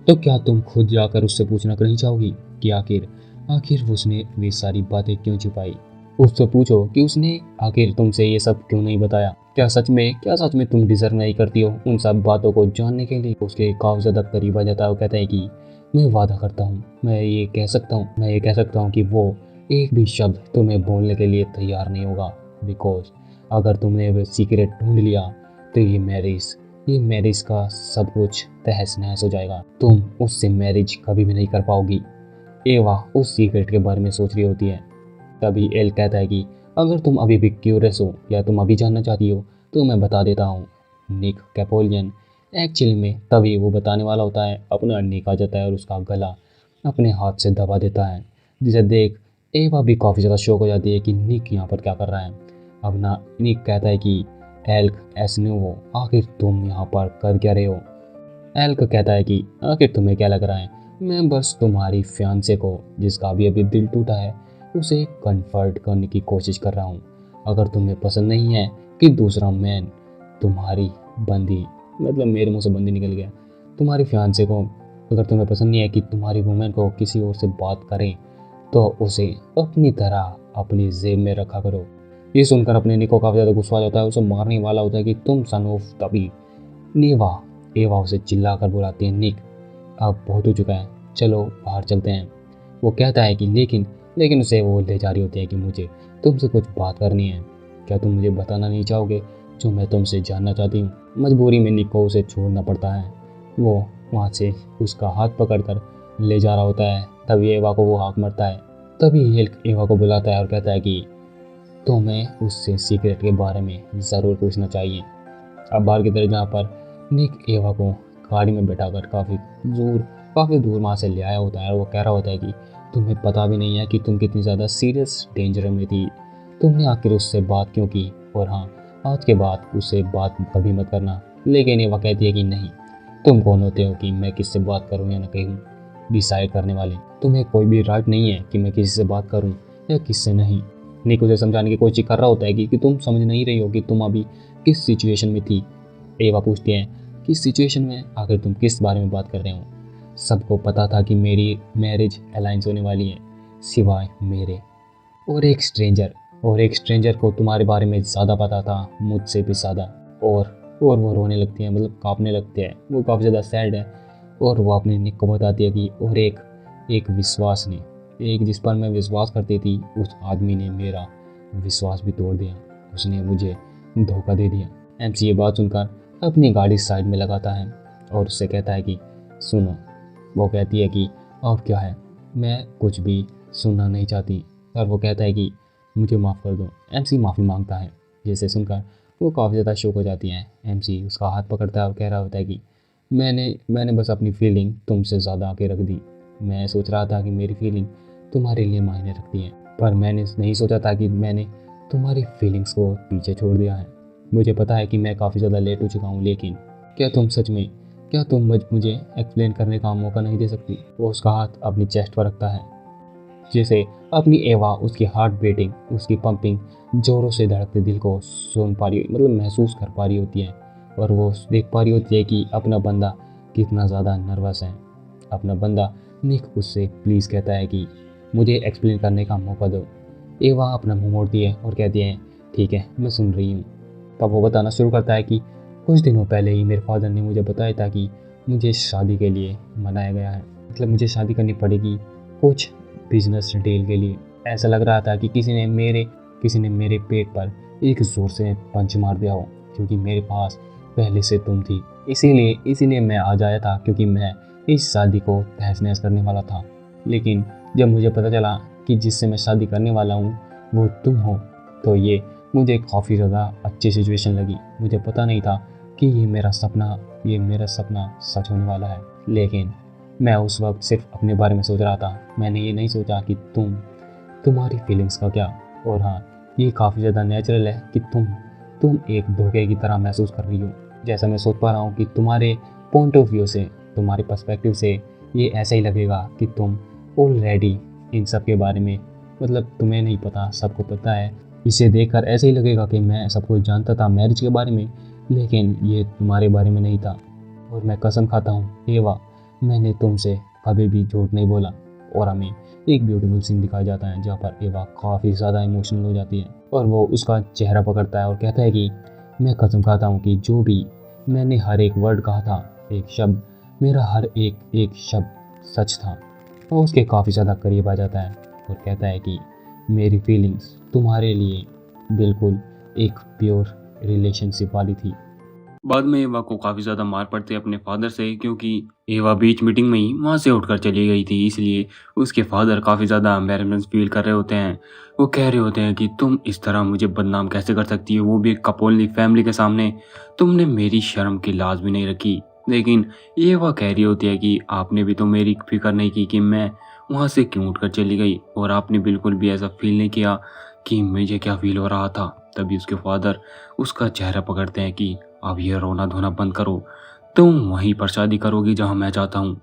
तो क्या तुम खुद जाकर उससे पूछना नहीं चाहोगी कि आखिर आखिर उसने वे सारी बातें क्यों छुपाई? उससे पूछो कि उसने आखिर तुमसे ये सब क्यों नहीं बताया। क्या सच में तुम डिजर्व नहीं करती हो उन सब बातों को जानने के लिए? उसके काफी ज्यादा करीब आ जाता है और कहता है कि मैं वादा करता हूँ, मैं ये कह सकता हूँ कि वो एक भी शब्द तुम्हें बोलने के लिए तैयार नहीं होगा। बिकॉज अगर तुमने वो सीक्रेट ढूंढ लिया तो ये मैरिज का सब कुछ तहस नहस हो जाएगा। तुम उससे मैरिज कभी भी नहीं कर पाओगी। एवा उस सीक्रेट के बारे में सोच रही होती है। तभी एल कहता है कि अगर तुम अभी भी क्यूरियस हो या तुम अभी जानना चाहती हो तो मैं बता देता हूँ। निक कैपोलियन एक्चुअली में तभी वो बताने वाला होता है, अपना निक आ जाता है और उसका गला अपने हाथ से दबा देता है, जिसे देख एवा भी काफ़ी ज़्यादा शौक हो जाती है कि निक यहाँ पर क्या कर रहा है। अब ना निक कहता है कि एल्क एसनोवो, आखिर तुम यहाँ पर कर क्या रहे हो? एल्क कहता है कि आखिर तुम्हें क्या लग रहा है, मैं बस तुम्हारी फियांसे को जिसका अभी अभी दिल टूटा है उसे कन्फर्ट करने की कोशिश कर रहा हूँ। अगर तुम्हें पसंद नहीं है कि दूसरा मैन तुम्हारी बंदी, मतलब मेरे मुंह से बंदी निकल गया, तुम्हारी फियांसे को अगर तुम्हें पसंद नहीं है कि तुम्हारी वुमेन को किसी और से बात करें तो उसे अपनी तरह अपनी जेब में रखा करो। ये सुनकर अपने निक को काफ़ी ज़्यादा गुस्सा आ जाता है, उसे मारने वाला होता है कि तुम सन ऑफ। तभी नेवा एवा उसे चिल्ला कर बुलाती है, निक अब बहुत हो चुका है, चलो बाहर चलते हैं। वो कहता है कि लेकिन उसे वो ले जा रही होती है कि मुझे तुमसे कुछ बात करनी है, क्या तुम मुझे बताना नहीं चाहोगे जो मैं तुमसे जानना चाहती हूँ? मजबूरी में निक को उसे छोड़ना पड़ता है। वो वहाँ से उसका हाथ पकड़कर ले जा रहा होता है। तभी एवा को वो हाथ मारता है। तभी हिल्क एवा को बुलाता है और कहता है कि तुम्हें उससे सीक्रेट के बारे में ज़रूर पूछना चाहिए। अब बाहर की तरफ जहाँ पर निक एवा को गाड़ी में बैठाकर काफ़ी दूर वहाँ से ले आया होता है और वो कह रहा होता है कि तुम्हें पता भी नहीं है कि तुम कितनी ज़्यादा सीरियस डेंजर में थी, तुमने आखिर उससे बात क्यों की, और हाँ आज के बाद उससे बात कभी मत करना। लेकिन एवा कहती है कि नहीं, तुम कौन होते हो कि मैं किससे बात करूँ या ना कहूँ, डिसाइड करने वाले, तुम्हें कोई भी राइट नहीं है कि मैं किसी से बात करूँ या किससे नहीं। निक उसे समझाने की कोशिश कर रहा होता है कि तुम समझ नहीं रही हो कि तुम अभी किस सिचुएशन में थी। एवा पूछती है किस सिचुएशन में, आखिर तुम किस बारे में बात कर रहे हो? सबको पता था कि मेरी मैरिज अलायंस होने वाली है सिवाय मेरे और एक स्ट्रेंजर को तुम्हारे बारे में ज़्यादा पता था, मुझसे भी ज़्यादा। और वो रोने लगती है, मतलब काँपने लगते हैं, वो काफ़ी ज़्यादा सैड है। और वो अपने निक को बताती है कि और एक जिस पर मैं विश्वास करती थी उस आदमी ने मेरा विश्वास भी तोड़ दिया, उसने मुझे धोखा दे दिया। एमसी ये बात सुनकर अपनी गाड़ी साइड में लगाता है और उससे कहता है कि सुनो। वो कहती है कि अब क्या है, मैं कुछ भी सुनना नहीं चाहती। और वो कहता है कि मुझे माफ़ कर दो। एमसी माफ़ी मांगता है, जिसे सुनकर वो काफ़ी ज़्यादा शौक हो जाती है। एमसी उसका हाथ पकड़ता है और कह रहा होता है कि मैंने बस अपनी फीलिंग तुमसे ज़्यादा आके रख दी। मैं सोच रहा था कि मेरी फीलिंग तुम्हारे लिए मायने रखती है, पर मैंने नहीं सोचा था कि मैंने तुम्हारी फीलिंग्स को पीछे छोड़ दिया है। मुझे पता है कि मैं काफ़ी ज़्यादा लेट हो चुका हूँ, लेकिन क्या तुम मुझे एक्सप्लेन करने का मौका नहीं दे सकती? वो उसका हाथ अपनी चेस्ट पर रखता है, जैसे अपनी एवा उसकी हार्ट बीटिंग, उसकी पंपिंग ज़ोरों से धड़कते दिल को सुन पा रही, मतलब महसूस कर पा रही होती है। और वो देख पा रही होती है कि अपना बंदा कितना ज़्यादा नर्वस है। अपना बंदा निक उससे प्लीज़ कहता है कि मुझे एक्सप्लेन करने का मौका दो। एवा अपना मुंह मोड़ती है और कहती है ठीक है, मैं सुन रही हूँ। तब वो बताना शुरू करता है कि कुछ दिनों पहले ही मेरे फादर ने मुझे बताया था कि मुझे शादी के लिए मनाया गया है, मतलब मुझे शादी करनी पड़ेगी कुछ बिजनेस डील के लिए। ऐसा लग रहा था कि किसी ने मेरे पेट पर एक ज़ोर से पंच मार दिया हो, क्योंकि मेरे पास पहले से तुम थी। इसीलिए मैं आ जाया था, क्योंकि मैं इस शादी को तहस नहस करने वाला था। लेकिन जब मुझे पता चला कि जिससे मैं शादी करने वाला हूँ वो तुम हो, तो ये मुझे काफ़ी ज़्यादा अच्छी सिचुएशन लगी। मुझे पता नहीं था कि ये मेरा सपना सच होने वाला है। लेकिन मैं उस वक्त सिर्फ अपने बारे में सोच रहा था। मैंने ये नहीं सोचा कि तुम्हारी फीलिंग्स का क्या। और हाँ, ये काफ़ी ज़्यादा नेचुरल है कि तुम एक धोखे की तरह महसूस कर रही हो। जैसा मैं सोच पा रहा हूँ कि तुम्हारे पॉइंट ऑफ व्यू से, तुम्हारे पर्सपेक्टिव से ये ऐसा ही लगेगा कि तुम ऑलरेडी इन सब के बारे में, मतलब तुम्हें नहीं पता, सबको पता है। इसे देखकर ऐसे ही लगेगा कि मैं सब कुछ जानता था मैरिज के बारे में, लेकिन ये तुम्हारे बारे में नहीं था। और मैं कसम खाता हूँ एवा, मैंने तुमसे कभी भी झूठ नहीं बोला। और हमें एक ब्यूटीफुल सीन दिखाया जाता है जहाँ पर एवा काफ़ी ज़्यादा इमोशनल हो जाती है और वो उसका चेहरा पकड़ता है और कहता है कि मैं कसम खाता हूँ कि जो भी मैंने हर एक वर्ड कहा था, एक शब्द, मेरा हर एक शब्द सच था। वो उसके काफ़ी ज़्यादा करीब आ जाता है और कहता है कि मेरी फीलिंग्स तुम्हारे लिए बिल्कुल एक प्योर रिलेशनशिप वाली थी। बाद में एवा को काफ़ी ज़्यादा मार पड़ती है अपने फादर से, क्योंकि एवा बीच मीटिंग में ही वहाँ से उठकर चली गई थी। इसलिए उसके फादर काफ़ी ज़्यादा एम्बेरसमेंट फील कर रहे होते हैं। वो कह रहे होते हैं कि तुम इस तरह मुझे बदनाम कैसे कर सकती हो, वो भी एक कपोलनी फैमिली के सामने। तुमने मेरी शर्म की लाज भी नहीं रखी। लेकिन एवा कह रही होती है कि आपने भी तो मेरी फिक्र नहीं की कि मैं वहाँ से क्यों उठकर चली गई, और आपने बिल्कुल भी ऐसा फील नहीं किया कि मुझे क्या फील हो रहा था। तभी उसके फादर उसका चेहरा पकड़ते हैं कि अब ये रोना धोना बंद करो। तुम वहीं पर शादी करोगी जहां मैं चाहता हूँ,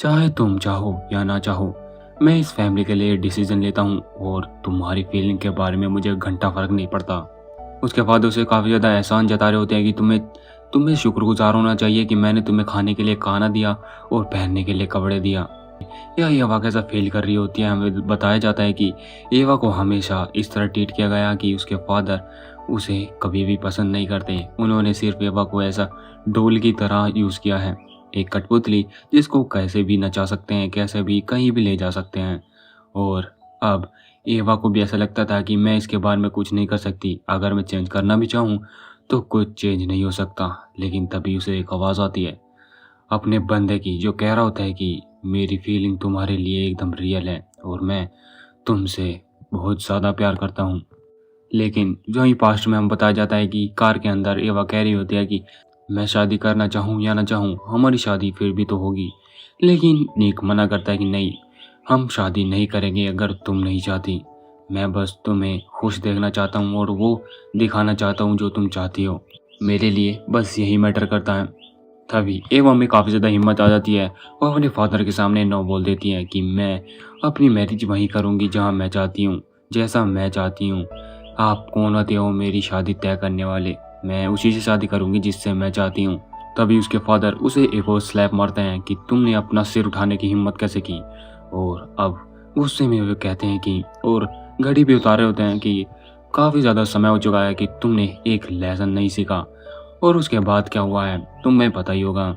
चाहे तुम चाहो या ना चाहो। मैं इस फैमिली के लिए डिसीजन लेता हूँ और तुम्हारी फीलिंग के बारे में मुझे घंटा फर्क नहीं पड़ता। उसके बाद उसे काफ़ी ज़्यादा एहसान जता रहे होते हैं कि तुम्हें तुम्हें शुक्रगुजार होना चाहिए कि मैंने तुम्हें खाने के लिए खाना दिया और पहनने के लिए कपड़े दिया। यह एवा कैसा फील कर रही होती है। हमें बताया जाता है कि एवा को हमेशा इस तरह ट्रीट किया गया कि उसके फादर उसे कभी भी पसंद नहीं करते। उन्होंने सिर्फ एवा को ऐसा डोल की तरह यूज़ किया है, एक कठपुतली जिसको कैसे भी नचा सकते हैं, कैसे भी कहीं भी ले जा सकते हैं। और अब एवा को भी ऐसा लगता था कि मैं इसके बारे में कुछ नहीं कर सकती, अगर मैं चेंज करना भी चाहूँ तो कुछ चेंज नहीं हो सकता। लेकिन तभी उसे एक आवाज़ आती है अपने बंदे की, जो कह रहा होता है कि मेरी फीलिंग तुम्हारे लिए एकदम रियल है और मैं तुमसे बहुत ज़्यादा प्यार करता हूँ। लेकिन जो ही पास्ट में हम बताया जाता है कि कार के अंदर एवा कह रही होती है कि मैं शादी करना चाहूँ या ना चाहूँ, हमारी शादी फिर भी तो होगी। लेकिन निक मना करता है कि नहीं, हम शादी नहीं करेंगे अगर तुम नहीं चाहती। मैं बस तुम्हें खुश देखना चाहता हूँ और वो दिखाना चाहता हूँ जो तुम चाहती हो। मेरे लिए बस यही मैटर करता है। तभी एवा में काफ़ी ज़्यादा हिम्मत आ जाती है। वो अपने फादर के सामने नो बोल देती है कि मैं अपनी मैरिज वहीं करूँगी जहाँ मैं चाहती हूँ, जैसा मैं चाहती हूँ। आप कौन होते हो मेरी शादी तय करने वाले? मैं उसी से शादी करूँगी जिससे मैं चाहती हूँ। तभी उसके फादर उसे एक और स्लैप मारते हैं कि तुमने अपना सिर उठाने की हिम्मत कैसे की। और अब गुस्से में वे कहते हैं कि, और घड़ी भी उतारे होते हैं कि काफ़ी ज़्यादा समय हो चुका है कि तुमने एक लेसन नहीं सीखा। और उसके बाद क्या हुआ है तुम्हें पता ही होगा।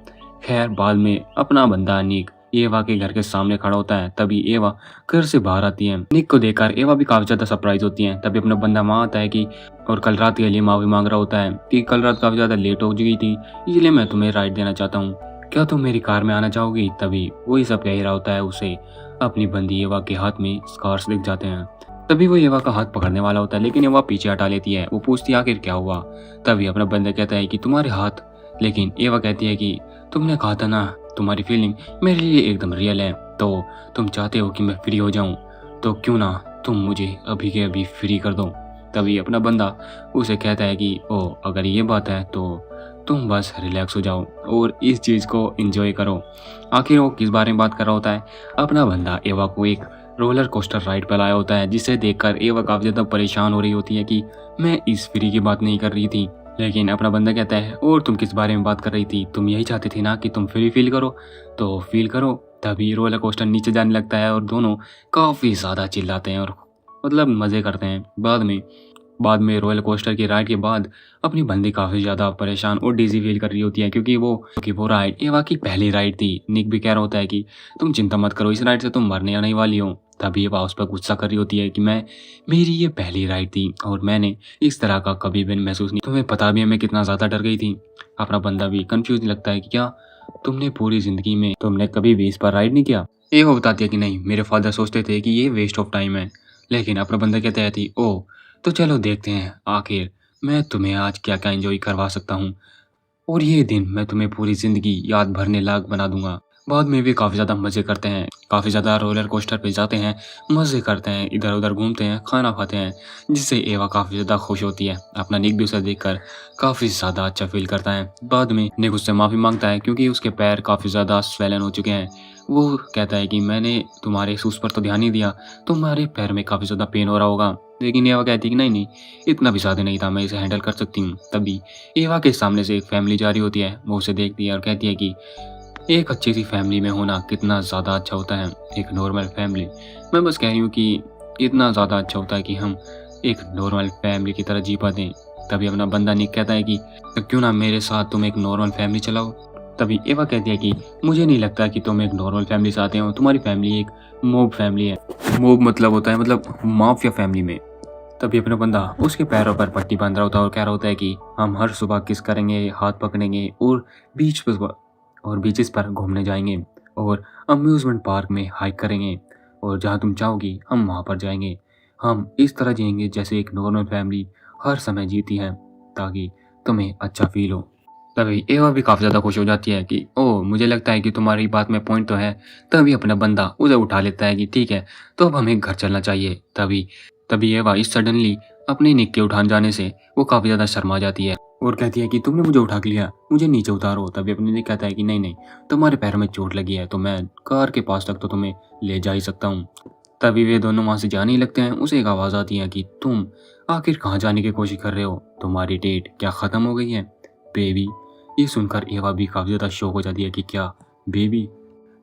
खैर बाद में अपना बंदा निक एवा के घर के सामने खड़ा होता है। तभी एवा घर से बाहर आती है। निक को देखकर एवा भी काफी ज्यादा सरप्राइज होती है। तभी अपना बंदा वहाँ आता है कि और कल रात के लिए माफी मांग रहा होता है कि कल रात काफी ज्यादा लेट हो चुकी थी, इसलिए मैं तुम्हें राइड देना चाहता हूँ, क्या तुम मेरी कार में आना चाहोगी? तभी वही सब कह रहा होता है उसे अपनी बंदी एवा के हाथ में स्कार्स दिख जाते हैं। तभी वो एवा का हाथ पकड़ने वाला होता है, लेकिन एवा पीछे हटा लेती है। वो पूछती है आखिर क्या हुआ। तभी अपना बंदा कहता है कि तुम्हारे हाथ। लेकिन एवा कहती है कि तुमने कहा था ना तुम्हारी फीलिंग मेरे लिए एकदम रियल है, तो तुम चाहते हो कि मैं फ्री हो जाऊं, तो क्यों ना तुम मुझे अभी के अभी फ्री कर दो। तभी अपना बंदा उसे कहता है कि ओ अगर ये बात है तो तुम बस रिलैक्स हो जाओ और इस चीज़ को एंजॉय करो। आखिर वो किस बारे में बात कर रहा होता है? अपना बंदा एवा को एक रोलर कोस्टर राइड पर लाया होता है, जिसे देखकर एवा काफ़ी ज़्यादा परेशान हो रही होती है कि मैं इस फ्री की बात नहीं कर रही थी। लेकिन अपना बंदा कहता है और तुम किस बारे में बात कर रही थी? तुम यही चाहती थी ना कि तुम फ्री फील करो, तो फील करो। तभी रोलर कोस्टर नीचे जाने लगता है और दोनों काफ़ी ज़्यादा चिल्लाते हैं और मतलब मज़े करते हैं। बाद में रोलर कोस्टर की राइड के बाद अपनी बंदी काफ़ी ज़्यादा परेशान और डिजी फील कर रही होती है, क्योंकि वो राइड एवा की पहली राइड थी। निक भी कह रहा होता है कि तुम चिंता मत करो, इस राइड से तुम मरने नहीं वाली हो। तभी एवा उस पर गुस्सा कर रही होती है कि मेरी ये पहली राइड थी और मैंने इस तरह का कभी भी महसूस नहीं, तुम्हें पता भी है मैं कितना ज़्यादा डर गई थी। अपना बंदा भी कंफ्यूज लगता है कि क्या तुमने पूरी ज़िंदगी में तुमने कभी भी इस पर राइड नहीं किया? एवा बताती है कि नहीं, मेरे फादर सोचते थे कि ये वेस्ट ऑफ टाइम है। लेकिन अपना बंदा कहता है कि ओ तो चलो देखते हैं आखिर मैं तुम्हें आज क्या क्या एंजॉय करवा सकता हूँ, और ये दिन मैं तुम्हें पूरी ज़िंदगी याद भरने लायक बना दूंगा। बाद में भी काफ़ी ज़्यादा मज़े करते हैं, काफ़ी ज़्यादा रोलर कोस्टर पे जाते हैं, मज़े करते हैं, इधर उधर घूमते हैं, खाना खाते हैं, जिससे एवा काफ़ी ज़्यादा खुश होती है। अपना निक भी उसे देखकर काफ़ी ज़्यादा अच्छा फील करता है। बाद में निक उससे माफ़ी मांगता है क्योंकि उसके पैर काफ़ी ज़्यादा स्वेलन हो चुके हैं। वो कहता है कि मैंने तुम्हारे शूज़ पर तो ध्यान नहीं दिया, तुम्हारे पैर में काफ़ी ज़्यादा पेन हो रहा होगा। लेकिन एवा कहती है कि नहीं इतना भी ज़्यादा नहीं था, मैं इसे हैंडल कर सकती हूँ। तभी एवा के सामने से एक फैमिली जा रही होती है, वो उसे देखती है और कहती है कि एक अच्छी सी फैमिली में होना कितना ज़्यादा अच्छा होता है, एक नॉर्मल फैमिली। मैं बस कह रही हूँ कि इतना ज़्यादा अच्छा होता है कि हम एक नॉर्मल फैमिली की तरह जी पाते हैं। तभी अपना बंदा निक कहता है कि तो क्यों ना मेरे साथ तुम एक नॉर्मल फैमिली चलाओ। तभी एवा कहती है कि मुझे नहीं लगता कि तुम एक नॉर्मल फैमिली से आते हो, तुम्हारी फैमिली एक मोब फैमिली है। मोब मतलब होता है मतलब माफिया फैमिली में। तभी अपना बंदा उसके पैरों पर पट्टी बांध रहा होता है और कह रहा होता है कि हम हर सुबह किस करेंगे, हाथ पकड़ेंगे और बीच पर और बीचेस पर घूमने जाएंगे और अम्यूज़मेंट पार्क में हाइक करेंगे और जहाँ तुम चाहोगी हम वहाँ पर जाएंगे। हम इस तरह जिएंगे जैसे एक नॉर्मल फैमिली हर समय जीती है, ताकि तुम्हें अच्छा फील हो। तभी एवा भी काफ़ी ज़्यादा खुश हो जाती है कि ओह मुझे लगता है कि तुम्हारी बात में पॉइंट तो है। तभी अपना बंदा उसे उठा लेता है कि ठीक है, तो अब हमें घर चलना चाहिए। तभी तभी एवा इस सडनली अपने निक के उठान जाने से वो काफ़ी ज़्यादा शर्मा जाती है और कहती है कि तुमने मुझे उठा के लिया, मुझे नीचे उतारो। तभी अपने निक कहता है कि नहीं नहीं, तुम्हारे पैरों में चोट लगी है तो मैं कार के पास तक तो तुम्हें ले जा ही सकता हूँ। तभी वे दोनों वहाँ से जाने ही लगते हैं। उसे एक आवाज़ आती है कि तुम आखिर कहाँ जाने की कोशिश कर रहे हो, तुम्हारी डेट क्या ख़त्म हो गई है बेबी। ये सुनकर एवा भी काफ़ी ज़्यादा शौक हो जाती है कि क्या बेबी।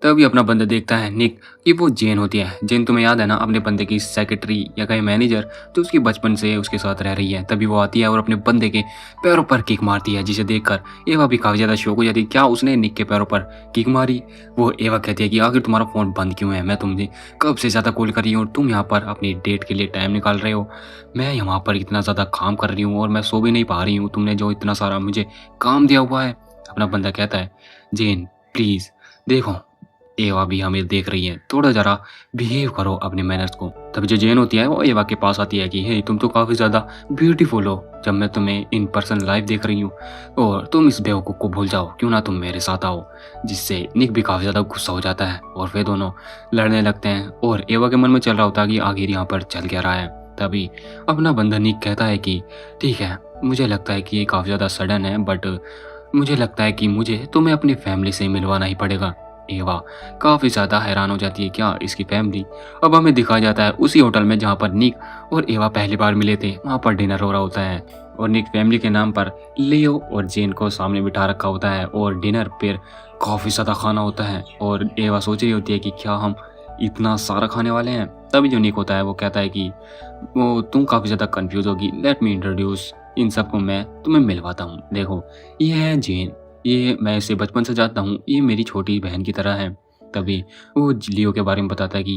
तभी अपना बंदा देखता है निक कि वो जेन होती है। जेन तुम्हें याद है ना, अपने बंदे की सेक्रेटरी या कहीं मैनेजर जो उसकी बचपन से उसके साथ रह रही है। तभी वो आती है और अपने बंदे के पैरों पर किक मारती है, जिसे देखकर एवा भी काफ़ी ज़्यादा शौक हो जाती है। क्या उसने निक के पैरों पर किक मारी। वो एवा कहती है कि आखिर तुम्हारा फ़ोन बंद क्यों है, मैं तुमसे कब से ज़्यादा कॉल कर रही हूँ और तुम यहाँ पर अपनी डेट के लिए टाइम निकाल रहे हो। मैं यहाँ पर इतना ज़्यादा काम कर रही हूँ और मैं सो भी नहीं पा रही हूँ, तुमने जो इतना सारा मुझे काम दिया हुआ है। अपना बंदा कहता है जेन प्लीज़ देखो, एवा भी हमें देख रही है, थोड़ा जरा बिहेव करो अपने मैनर्स को। तभी जो जेन होती है वो एवा के पास आती है कि हे तुम तो काफ़ी ज़्यादा ब्यूटीफुल हो, जब मैं तुम्हें इन पर्सन लाइव देख रही हूँ और तुम इस बेवकूफ़ को भूल जाओ, क्यों ना तुम मेरे साथ आओ। जिससे निक भी काफ़ी ज़्यादा गुस्सा हो जाता है और वे दोनों लड़ने लगते हैं और एवा के मन में चल रहा होता है कि आखिर यहाँ पर चल क्या रहा है। तभी अपना बंदा निक कहता है कि ठीक है, मुझे लगता है कि ये काफ़ी ज़्यादा सडन है, बट मुझे लगता है कि मुझे तुम्हें अपनी फैमिली से मिलवाना ही पड़ेगा। एवा काफ़ी ज़्यादा हैरान हो जाती है, क्या इसकी फैमिली। अब हमें दिखाया जाता है उसी होटल में जहाँ पर निक और एवा पहली बार मिले थे, वहाँ पर डिनर हो रहा होता है और निक फैमिली के नाम पर लियो और जेन को सामने बिठा रखा होता है और डिनर पर काफ़ी ज़्यादा खाना होता है और एवा सोच रही होती है कि क्या हम इतना सारा खाने वाले हैं। तभी जो निक होता है वो कहता है कि वो तुम काफ़ी ज़्यादा कंफ्यूज होगी, लेट मी इंट्रोड्यूस, इन सबको मैं तुम्हें मिलवाता हूँ। देखो ये है जेन, ये मैं इसे बचपन से जानता हूँ, ये मेरी छोटी बहन की तरह है। तभी वो लियो के बारे में बताता है कि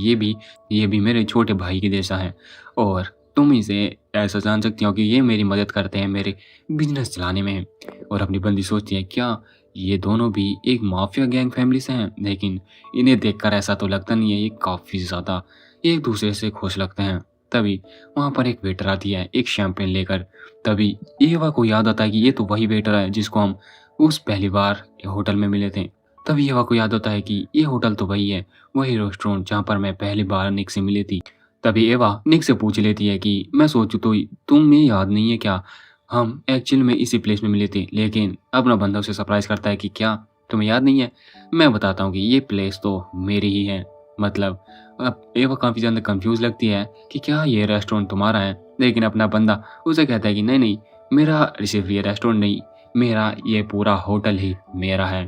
ये भी मेरे छोटे भाई के जैसा है और तुम इसे ऐसा जान सकती हो कि ये मेरी मदद करते हैं मेरे बिजनेस चलाने में। और अपनी बंदी सोचती है क्या ये दोनों भी एक माफिया गैंग फैमिली से हैं, लेकिन इन्हें देखकर ऐसा तो लगता नहीं है, ये काफ़ी ज़्यादा एक दूसरे से खुश लगते हैं। तभी वहाँ पर एक वेटर आती है एक शैम्पेन लेकर। तभी एवा को याद आता है कि ये तो वही वेटर है जिसको हम उस पहली बार होटल में मिले थे। तभी एवा को याद होता है कि ये होटल तो वही है, वही रेस्टोरेंट जहाँ पर मैं पहली बार निक से मिली थी। तभी एवा निक से पूछ लेती है कि मैं सोचूं तो तुम्हें याद नहीं है क्या, हम एक्चुअल में इसी प्लेस में मिले थे। लेकिन अपना बंदा उसे सरप्राइज करता है कि क्या तुम्हें याद नहीं है, मैं बताता हूँ कि ये प्लेस तो मेरी ही है। मतलब अब एवा काफ़ी ज़्यादा कंफ्यूज लगती है कि क्या ये रेस्टोरेंट तुम्हारा है, लेकिन अपना बंदा उसे कहता है कि नहीं नहीं, मेरा सिर्फ ये रेस्टोरेंट नहीं, मेरा ये पूरा होटल ही मेरा है।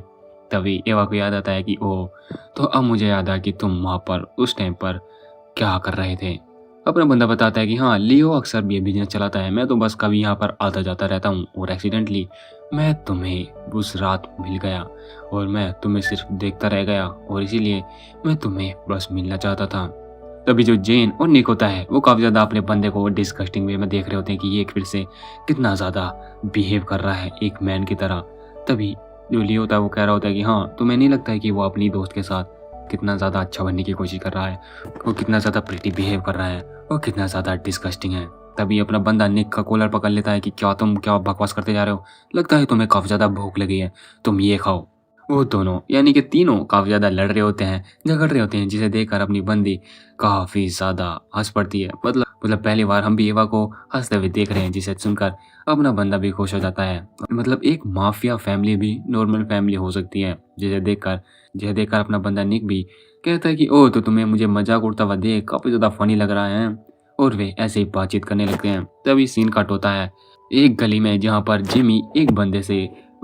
तभी एवा को याद आता है कि ओह, तो अब मुझे याद आया कि तुम वहाँ पर उस टाइम पर क्या कर रहे थे। अपना बंदा बताता है कि हाँ, लियो अक्सर ये बिजनेस चलाता है, मैं तो बस कभी यहाँ पर आता जाता रहता हूँ और एक्सीडेंटली मैं तुम्हें उस रात मिल गया और मैं तुम्हें सिर्फ देखता रह गया और इसीलिए मैं तुम्हें बस मिलना चाहता था। तभी जो जेन और निक होता है वो काफ़ी ज़्यादा अपने बंदे को डिस्गस्टिंग वे में देख रहे होते हैं कि ये फिर से कितना ज़्यादा बिहेव कर रहा है एक मैन की तरह। तभी जो लियो होता है वो कह रहा होता है कि हाँ, तुम्हें नहीं लगता है कि वो अपनी दोस्त के साथ कितना ज़्यादा अच्छा बनने की कोशिश कर रहा है, वो कितना ज़्यादा प्रिटी बिहेव कर रहा है और कितना ज़्यादा डिस्गस्टिंग है। तभी अपना बंदा निक का कॉलर पकड़ लेता है कि क्या तुम क्या बकवास करते जा रहे हो, लगता है तुम्हें काफ़ी ज़्यादा भूख लगी है, तुम ये खाओ। वो दोनों यानी कि तीनों काफ़ी ज़्यादा लड़ रहे होते हैं, झगड़ रहे होते हैं, जिसे देखकर अपनी बंदी काफ़ी ज़्यादा हंस पड़ती है। मतलब पहली बार हम भी एवा को हंसते हुए देख रहे हैं, जिसे सुनकर अपना बंदा भी खुश हो जाता है। मतलब एक माफिया फैमिली भी नॉर्मल फैमिली हो सकती है, जिसे देखकर अपना बंदा निक भी कहता है कि ओह, तो तुम्हें मुझे मजाक उड़ता हुआ देख काफ़ी ज़्यादा फनी लग रहा है। और वे ऐसे ही बातचीत करने लगते हैं। तभी सीन कट होता है एक गली में, जहाँ पर जिमी एक बंदे से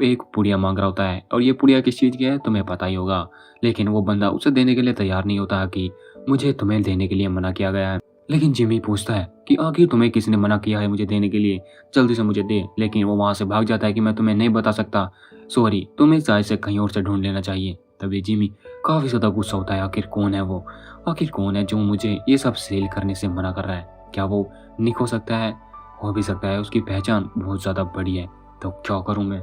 एक पुड़िया मांग रहा होता है और ये पुड़िया किस चीज़ की है तुम्हें पता ही होगा, लेकिन वो बंदा उसे देने के लिए तैयार नहीं होता कि मुझे तुम्हें देने के लिए मना किया गया है। लेकिन जिमी पूछता है कि आखिर तुम्हें किसने मना किया है मुझे देने के लिए, जल्दी से मुझे दे। लेकिन वो वहाँ से भाग जाता है कि मैं तुम्हें नहीं बता सकता, सॉरी, तुम्हें शायद से कहीं और से ढूंढ लेना चाहिए। तभी जिमी काफ़ी ज़्यादा गुस्सा होता है, आखिर कौन है वो, आखिर कौन है जो मुझे ये सब सेल करने से मना कर रहा है। क्या वो निक हो सकता है? हो भी सकता है, उसकी पहचान बहुत ज़्यादा बड़ी है। तो क्या करूँ मैं,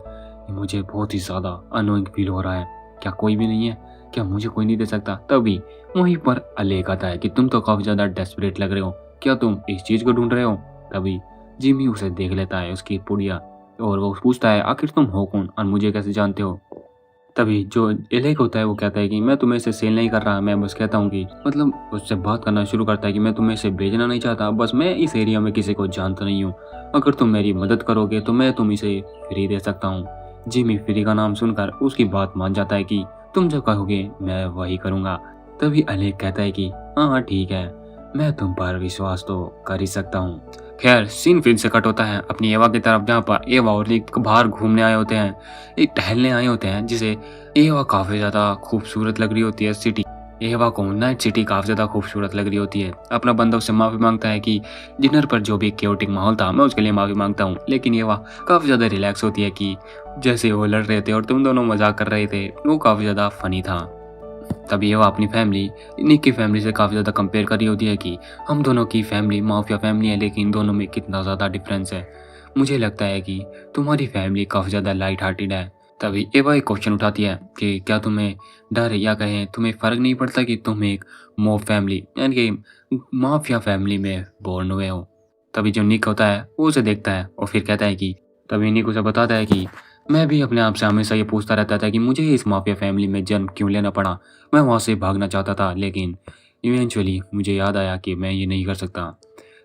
मुझे बहुत ही ज़्यादा अनोइंग फील हो रहा है। क्या कोई भी नहीं है? क्या मुझे कोई नहीं दे सकता? तभी वहीं पर अलेक आता है कि तुम तो काफ़ी ज़्यादा डेस्परेट लग रहे हो, क्या तुम इस चीज़ को ढूंढ रहे हो? तभी जिमी उसे देख लेता है, उसकी पुड़िया, और वो पूछता है आखिर तुम हो कौन और मुझे कैसे जानते हो? तभी जो एलेक होता है वो कहता है कि मैं तुम्हें इसे सेल नहीं कर रहा, मैं बस कहता हूँ कि मतलब उससे बात करना शुरू करता है कि मैं तुम्हें इसे बेचना नहीं चाहता, बस मैं इस एरिया में किसी को जानता नहीं हूँ, अगर तुम मेरी मदद करोगे तो मैं तुम इसे फ्री दे सकता हूँ। जिमी फ्री का नाम सुनकर उसकी बात मान जाता है कि तुम जो कहोगे मैं वही करूँगा। तभी अलेक कहता है कि हाँ ठीक है, मैं तुम पर विश्वास तो कर ही सकता हूँ। खैर सीन फिर से कट होता है अपनी एवा की तरफ, जहाँ पर एवा और निक बाहर घूमने आए होते हैं, एक टहलने आए होते हैं, जिसे एवा काफ़ी ज़्यादा खूबसूरत लग रही होती है सिटी। एवा को नाइट सिटी काफ़ी ज़्यादा खूबसूरत लग रही होती है। अपना बंदा उससे माफ़ी मांगता है कि डिनर पर जो भी क्योटिक माहौल था मैं उसके लिए माफ़ी मांगता हूँ, लेकिन एवा काफ़ी ज़्यादा रिलैक्स होती है कि जैसे वो लड़ रहे थे और तुम दोनों मजाक कर रहे थे, वो काफ़ी ज़्यादा फनी था। तभी एवा अपनी फैमिली निक की फैमिली से काफ़ी ज़्यादा कंपेयर कर रही होती है कि हम दोनों की फैमिली माफिया फैमिली है, लेकिन दोनों में कितना ज़्यादा डिफरेंस है। मुझे लगता है कि तुम्हारी फैमिली काफ़ी ज़्यादा लाइट हार्टेड है। तभी एवा एक क्वेश्चन उठाती है कि क्या तुम्हें डर या कहें तुम्हें फ़र्क नहीं पड़ता कि तुम एक मॉब फैमिली यानी कि माफिया फैमिली में बोर्न हुए हो? तभी जो निक होता है वो उसे देखता है और फिर कहता है कि तभी निक उसे बताता है कि मैं भी अपने आप से हमेशा ये पूछता रहता था कि मुझे इस माफिया फैमिली में जन्म क्यों लेना पड़ा। मैं वहाँ से भागना चाहता था, लेकिन इवेंचुअली मुझे याद आया कि मैं ये नहीं कर सकता।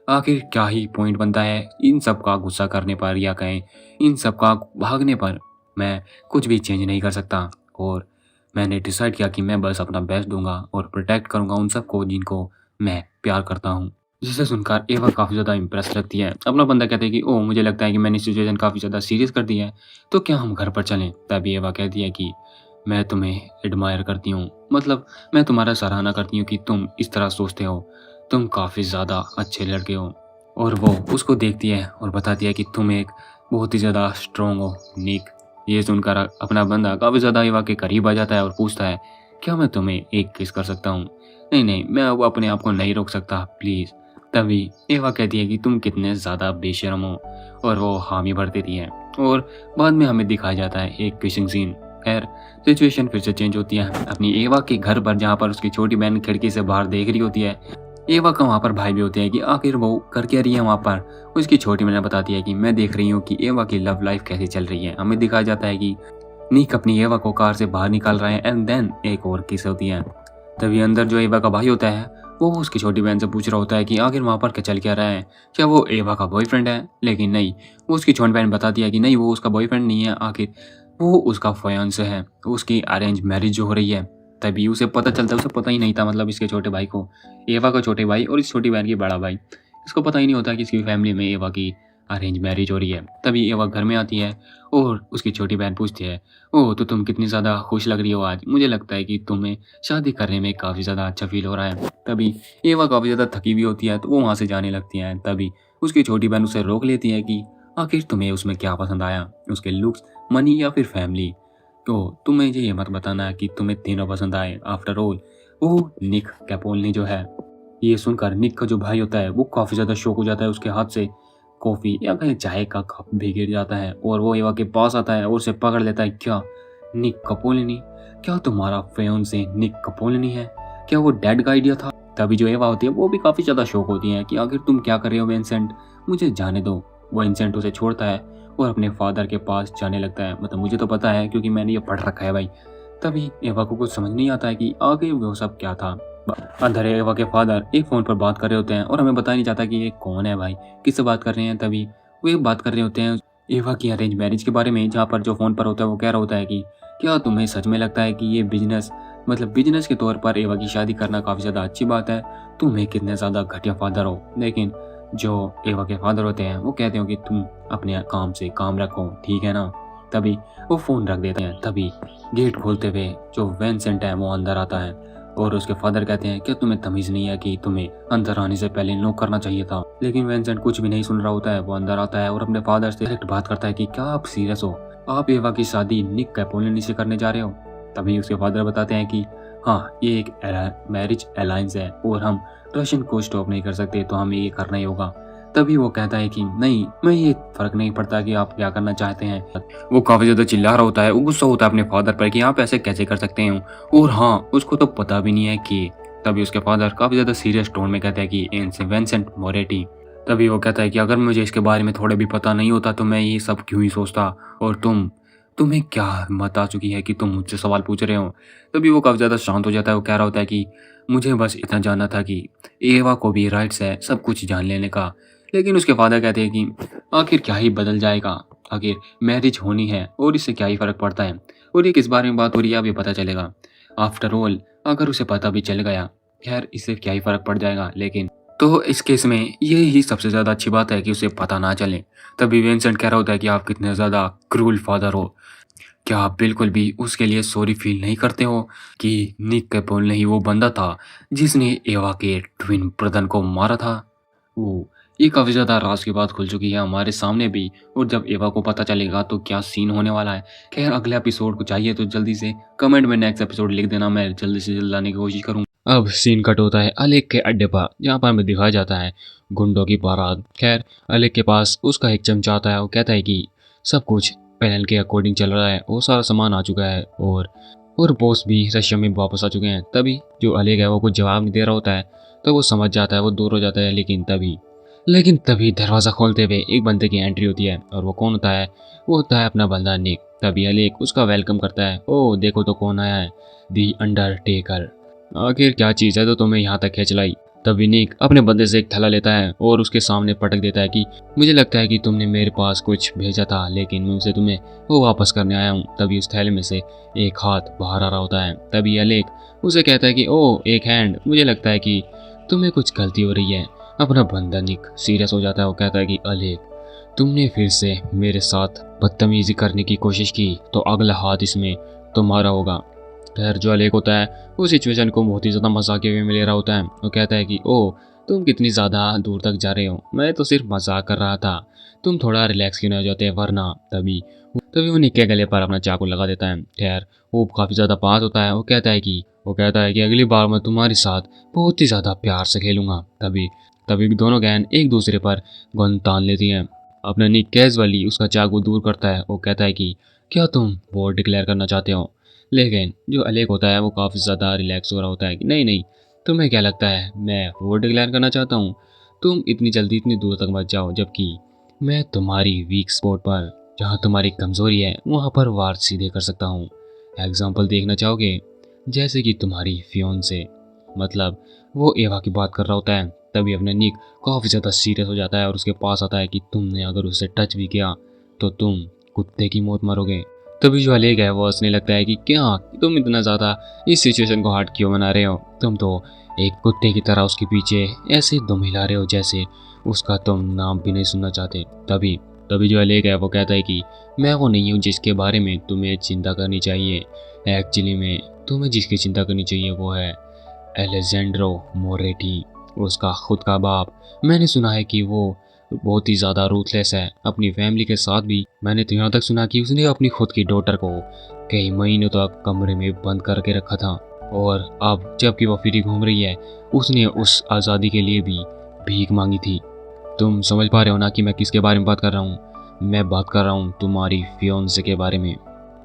आखिर क्या ही पॉइंट बनता है इन सब का गुस्सा करने पर या कहें इन सब का भागने पर, मैं कुछ भी चेंज नहीं कर सकता। और मैंने डिसाइड किया कि मैं बस अपना बेस्ट दूंगा और प्रोटेक्ट करूंगा उन सबको जिनको मैं प्यार करता हूँ। जिसे सुनकर एवा काफ़ी ज़्यादा इम्प्रेस लगती है। अपना बंदा कहते हैं कि ओह मुझे लगता है कि मैंने सिचुएशन काफ़ी ज़्यादा सीरियस कर दी है, तो क्या हम घर पर चलें? तभी एवा कहती है कि मैं तुम्हें एडमायर करती हूँ, मतलब मैं तुम्हारा सराहना करती हूँ कि तुम इस तरह सोचते हो, तुम काफ़ी ज़्यादा अच्छे लड़के हो। और वो उसको देखती है और बताती है कि तुम एक बहुत ही ज़्यादा स्ट्रॉन्ग हो निक। ये सुनकर अपना बंदा काफ़ी ज़्यादा एवा के करीब आ जाता है और पूछता है क्या मैं तुम्हें एक किस कर सकता हूँ? नहीं नहीं, मैं अब अपने आप को नहीं रोक सकता, प्लीज़। तभी एवा कहती है कि तुम कितने ज़्यादा बेशर्म हो, और वो हामी भर देती है। और बाद में हमें दिखाया जाता है एक किसिंग सीन। खैर सिचुएशन फिर से चेंज होती है अपनी एवा के घर पर, जहाँ पर उसकी छोटी बहन खिड़की से बाहर देख रही होती है। एवा का वहाँ पर भाई भी होते हैं कि आखिर वो कर क्या रही है वहाँ पर। उसकी छोटी बहन बताती है कि मैं देख रही हूँ कि एवा की लव लाइफ कैसे चल रही है। हमें दिखाया जाता है कि निक अपनी एवा को कार से बाहर निकाल रहा है एंड देन एक और किस होती है। तभी अंदर जो एवा का भाई होता है वो उसकी छोटी बहन से पूछ रहा होता है कि आखिर वहाँ पर क्या चल क्या रहा है, क्या वो एवा का बॉयफ्रेंड है? लेकिन नहीं, वो उसकी छोटी बहन बताती है कि नहीं वो उसका बॉयफ्रेंड नहीं है, आखिर वो उसका फियांसे है, उसकी अरेंज मैरिज जो हो रही है। तभी उसे पता चलता है, उसे पता ही नहीं था, मतलब इसके छोटे भाई को, एवा का छोटे भाई और इस छोटी बहन की बड़ा भाई, इसको पता ही नहीं होता कि इसकी फैमिली में एवा की अरेंज मैरिज हो रही है। तभी एवा घर में आती है और उसकी छोटी बहन पूछती है ओह तो तुम कितनी ज़्यादा खुश लग रही हो आज, मुझे लगता है कि तुम्हें शादी करने में काफ़ी ज़्यादा अच्छा फील हो रहा है। तभी एवा काफ़ी ज़्यादा थकी हुई होती है तो वो वहाँ से जाने लगती है। तभी उसकी छोटी बहन उसे रोक लेती है कि आखिर तुम्हें उसमें क्या पसंद आया, उसके लुक्स, मनी या फिर फैमिली? तो तुम्हें ये मत बताना कि तुम्हें तीनों पसंद आए, आफ्टर ऑल वो निक कैपोलनी जो है। ये सुनकर निक का जो भाई होता है वो काफ़ी ज़्यादा शॉक हो जाता है, उसके हाथ से कॉफ़ी या कहीं चाय का कप भी गिर जाता है और वो एवा के पास आता है और उसे पकड़ लेता है। क्या निक कैपोलनी, क्या तुम्हारा फियांसे निक कैपोलनी है? क्या वो डेड का आइडिया था? तभी जो एवा होती है वो भी काफ़ी ज़्यादा शॉक होती है कि आखिर तुम क्या कर रहे हो विंसेंट, मुझे जाने दो। वो विंसेंट उसे छोड़ता है और अपने फादर के पास जाने लगता है, मतलब मुझे तो पता है क्योंकि मैंने ये पढ़ रखा है भाई। तभी एवा को कुछ समझ नहीं आता है कि आखिर वो सब क्या था। अंदर एवा के फादर एक फ़ोन पर बात कर रहे होते हैं और हमें बताया नहीं जाता कि ये कौन है भाई, किससे बात कर रहे हैं। तभी वो एक बात कर रहे होते हैं एवा की अरेंज मैरिज के बारे में, जहाँ पर जो फ़ोन पर होता है वो कह रहा होता है कि क्या तुम्हें सच में लगता है कि ये बिजनेस, मतलब बिजनेस के तौर पर एवा की शादी करना काफ़ी ज़्यादा अच्छी बात है? तुम्हें कितने ज़्यादा घटिया फादर हो। लेकिन जो एवा के फादर होते हैं वो कहते हो कि तुम अपने काम से काम रखो, ठीक है ना? तभी वो फ़ोन रख देते हैं। तभी गेट खोलते हुए जो विंसेंट है वो अंदर आता है और उसके फादर कहते हैं कि तुम्हें तमीज़ नहीं है कि तुम्हें अंदर आने से पहले नॉक करना चाहिए था। लेकिन विंसेंट कुछ भी नहीं सुन रहा होता है। वो अंदर आता है और अपने फादर से डायरेक्ट बात करता है कि क्या आप सीरियस हो, आप एवा की शादी निक कैपोलिनी से करने जा रहे हो। तभी उसके फादर बताते हैं कि हाँ, ये एक मैरिज अलायंस है और हम रशियन को स्टॉप नहीं कर सकते, तो हमें ये करना ही होगा। तभी वो कहता है कि नहीं, मैं ये फर्क नहीं पड़ता कि आप क्या करना चाहते हैं। वो काफी ज्यादा चिल्ला रहा होता है, वो गुस्सा होता है अपने फादर पर कि आप ऐसे कैसे कर सकते हैं, और हाँ, उसको तो पता भी नहीं है कि। तभी उसके फादर काफी ज्यादा सीरियस टोन में कहते हैं कि इनसे विंसेंट मोरेटी। तभी वो कहता है कि अगर मुझे इसके बारे में थोड़ा भी पता नहीं होता तो मैं ये सब क्यों ही सोचता, और तुम्हें क्या हिम्मत आ चुकी है कि तुम मुझसे सवाल पूछ रहे हो। तभी वो काफी ज्यादा शांत हो जाता है। वो कह रहा होता है कि मुझे बस इतना जानना था कि एवा को भी राइट्स है सब कुछ जान लेने का। लेकिन उसके फादर कहते हैं कि आखिर क्या ही बदल जाएगा, आखिर मैरिज होनी है और इससे क्या ही फर्क पड़ता है, और ये किस बारे में बात हो रही है अभी पता चलेगा। आफ्टर ऑल अगर उसे पता भी चल गया, खैर इससे क्या ही फर्क पड़ जाएगा। लेकिन तो इस केस में ये ही सबसे ज्यादा अच्छी बात है कि उसे पता ना चले। तभी विंसेंट कह रहा होता है कि आप कितने ज्यादा क्रूल फादर हो, क्या आप बिल्कुल भी उसके लिए सॉरी फील नहीं करते हो कि निक कैपोल नहीं वो बंदा था जिसने एवा के ट्विन ब्रदर को मारा था। वो ये काफी ज्यादा राज की बात खुल चुकी है हमारे सामने भी, और जब एवा को पता चलेगा तो क्या सीन होने वाला है। खैर अगले एपिसोड को चाहिए तो जल्दी से कमेंट में नेक्स्ट एपिसोड लिख देना, मैं जल्दी से जल्द लाने की कोशिश करूँ। अब सीन कट होता है अलेक के अड्डे पर, जहाँ पर हमें दिखाया जाता है गुंडों की बारात। खैर अलेक के पास उसका एक चमचा आता है, वो कहता है कि सब कुछ प्लान के अकॉर्डिंग चल रहा है, वो सारा सामान आ चुका है और बॉस भी रशिया में वापस आ चुके हैं। तभी जो अलेक है वो कुछ जवाब नहीं दे रहा होता है, तो वो समझ जाता है, वो दूर हो जाता है। लेकिन तभी दरवाज़ा खोलते हुए एक बंदे की एंट्री होती है, और वो कौन होता है, वो होता है अपना बंदा निक। तभी अलेक उसका वेलकम करता है, ओ देखो तो कौन आया है, दी अंडरटेकर। आखिर क्या चीज़ है तो तुम्हें यहाँ तक खींच लाई। तभी निक अपने बंदे से एक थैला लेता है और उसके सामने पटक देता है कि मुझे लगता है कि तुमने मेरे पास कुछ भेजा था, लेकिन मैं उसे तुम्हें वो वापस करने आया हूँ। तभी उस थैले में से एक हाथ बाहर आ रहा होता है। तभी अलेक उसे कहता है कि ओ एक हैंड, मुझे लगता है कि तुम्हें कुछ गलती हो रही है। अपना बंदा निक सीरियस हो जाता है, वो कहता है कि अलेक तुमने फिर से मेरे साथ बदतमीजी करने की कोशिश की तो अगला हाथ इसमें तुम्हारा होगा। खैर जो अलेक होता है वो सिचुएशन को बहुत ही ज़्यादा मजाकिया वे में ले रहा होता है। वो कहता है कि ओ तुम कितनी ज़्यादा दूर तक जा रहे हो, मैं तो सिर्फ मजाक कर रहा था, तुम थोड़ा रिलैक्स क्यों नहीं हो जाते, वरना। तभी वो निक के गले पर अपना चाकू लगा देता है। खैर वो काफ़ी ज़्यादा पास होता है। वो कहता है कि अगली बार मैं तुम्हारे साथ बहुत ही ज़्यादा प्यार से खेलूंगा। तभी दोनों गैंग एक दूसरे पर गन तान लेती हैं। अपना निक कैजुअली उसका चाकू दूर करता है। वो कहता है कि क्या तुम वॉर डिक्लेयर करना चाहते हो। लेकिन जो अलेक होता है वो काफ़ी ज़्यादा रिलैक्स हो रहा होता है कि नहीं नहीं, तुम्हें क्या लगता है मैं वॉर डिक्लेयर करना चाहता हूँ, तुम इतनी जल्दी इतनी दूर तक मत जाओ, जबकि मैं तुम्हारी वीक स्पॉट पर, जहाँ तुम्हारी कमज़ोरी है वहाँ पर वार सीधे कर सकता हूँ। एग्जाम्पल देखना चाहोगे, जैसे कि तुम्हारी फियोंसे, मतलब वो एवा की बात कर रहा होता है। तभी अपना निक काफ़ी ज़्यादा सीरियस हो जाता है और उसके पास आता है कि तुमने अगर उसे टच भी किया तो तुम कुत्ते की मौत मरोगे। तभी जो अलेक है वो हंसने लगता है कि क्या तुम इतना ज़्यादा इस सिचुएशन को हार्ड क्यों बना रहे हो, तुम तो एक कुत्ते की तरह उसके पीछे ऐसे दम हिला रहे हो जैसे उसका तुम नाम भी नहीं सुनना चाहते। तभी जो अलेक है वो कहता है कि मैं वो नहीं हूँ जिसके बारे में तुम्हें चिंता करनी चाहिए। एक्चुअली में तुम्हें जिसकी चिंता करनी चाहिए वो है एलेजेंड्रो मोरेटी, उसका खुद का बाप। मैंने सुना है कि वो बहुत ही ज़्यादा रूथलेस है अपनी फैमिली के साथ भी। मैंने तो यहाँ तक सुना कि उसने अपनी खुद की डॉटर को कई महीनों तक कमरे में बंद करके रखा था, और अब जबकि वो फ्री घूम रही है उसने उस आज़ादी के लिए भी भीख मांगी थी। तुम समझ पा रहे हो ना कि मैं किसके बारे में बात कर रहा हूँ, मैं बात कर रहा हूँ तुम्हारी फियोंसे के बारे में।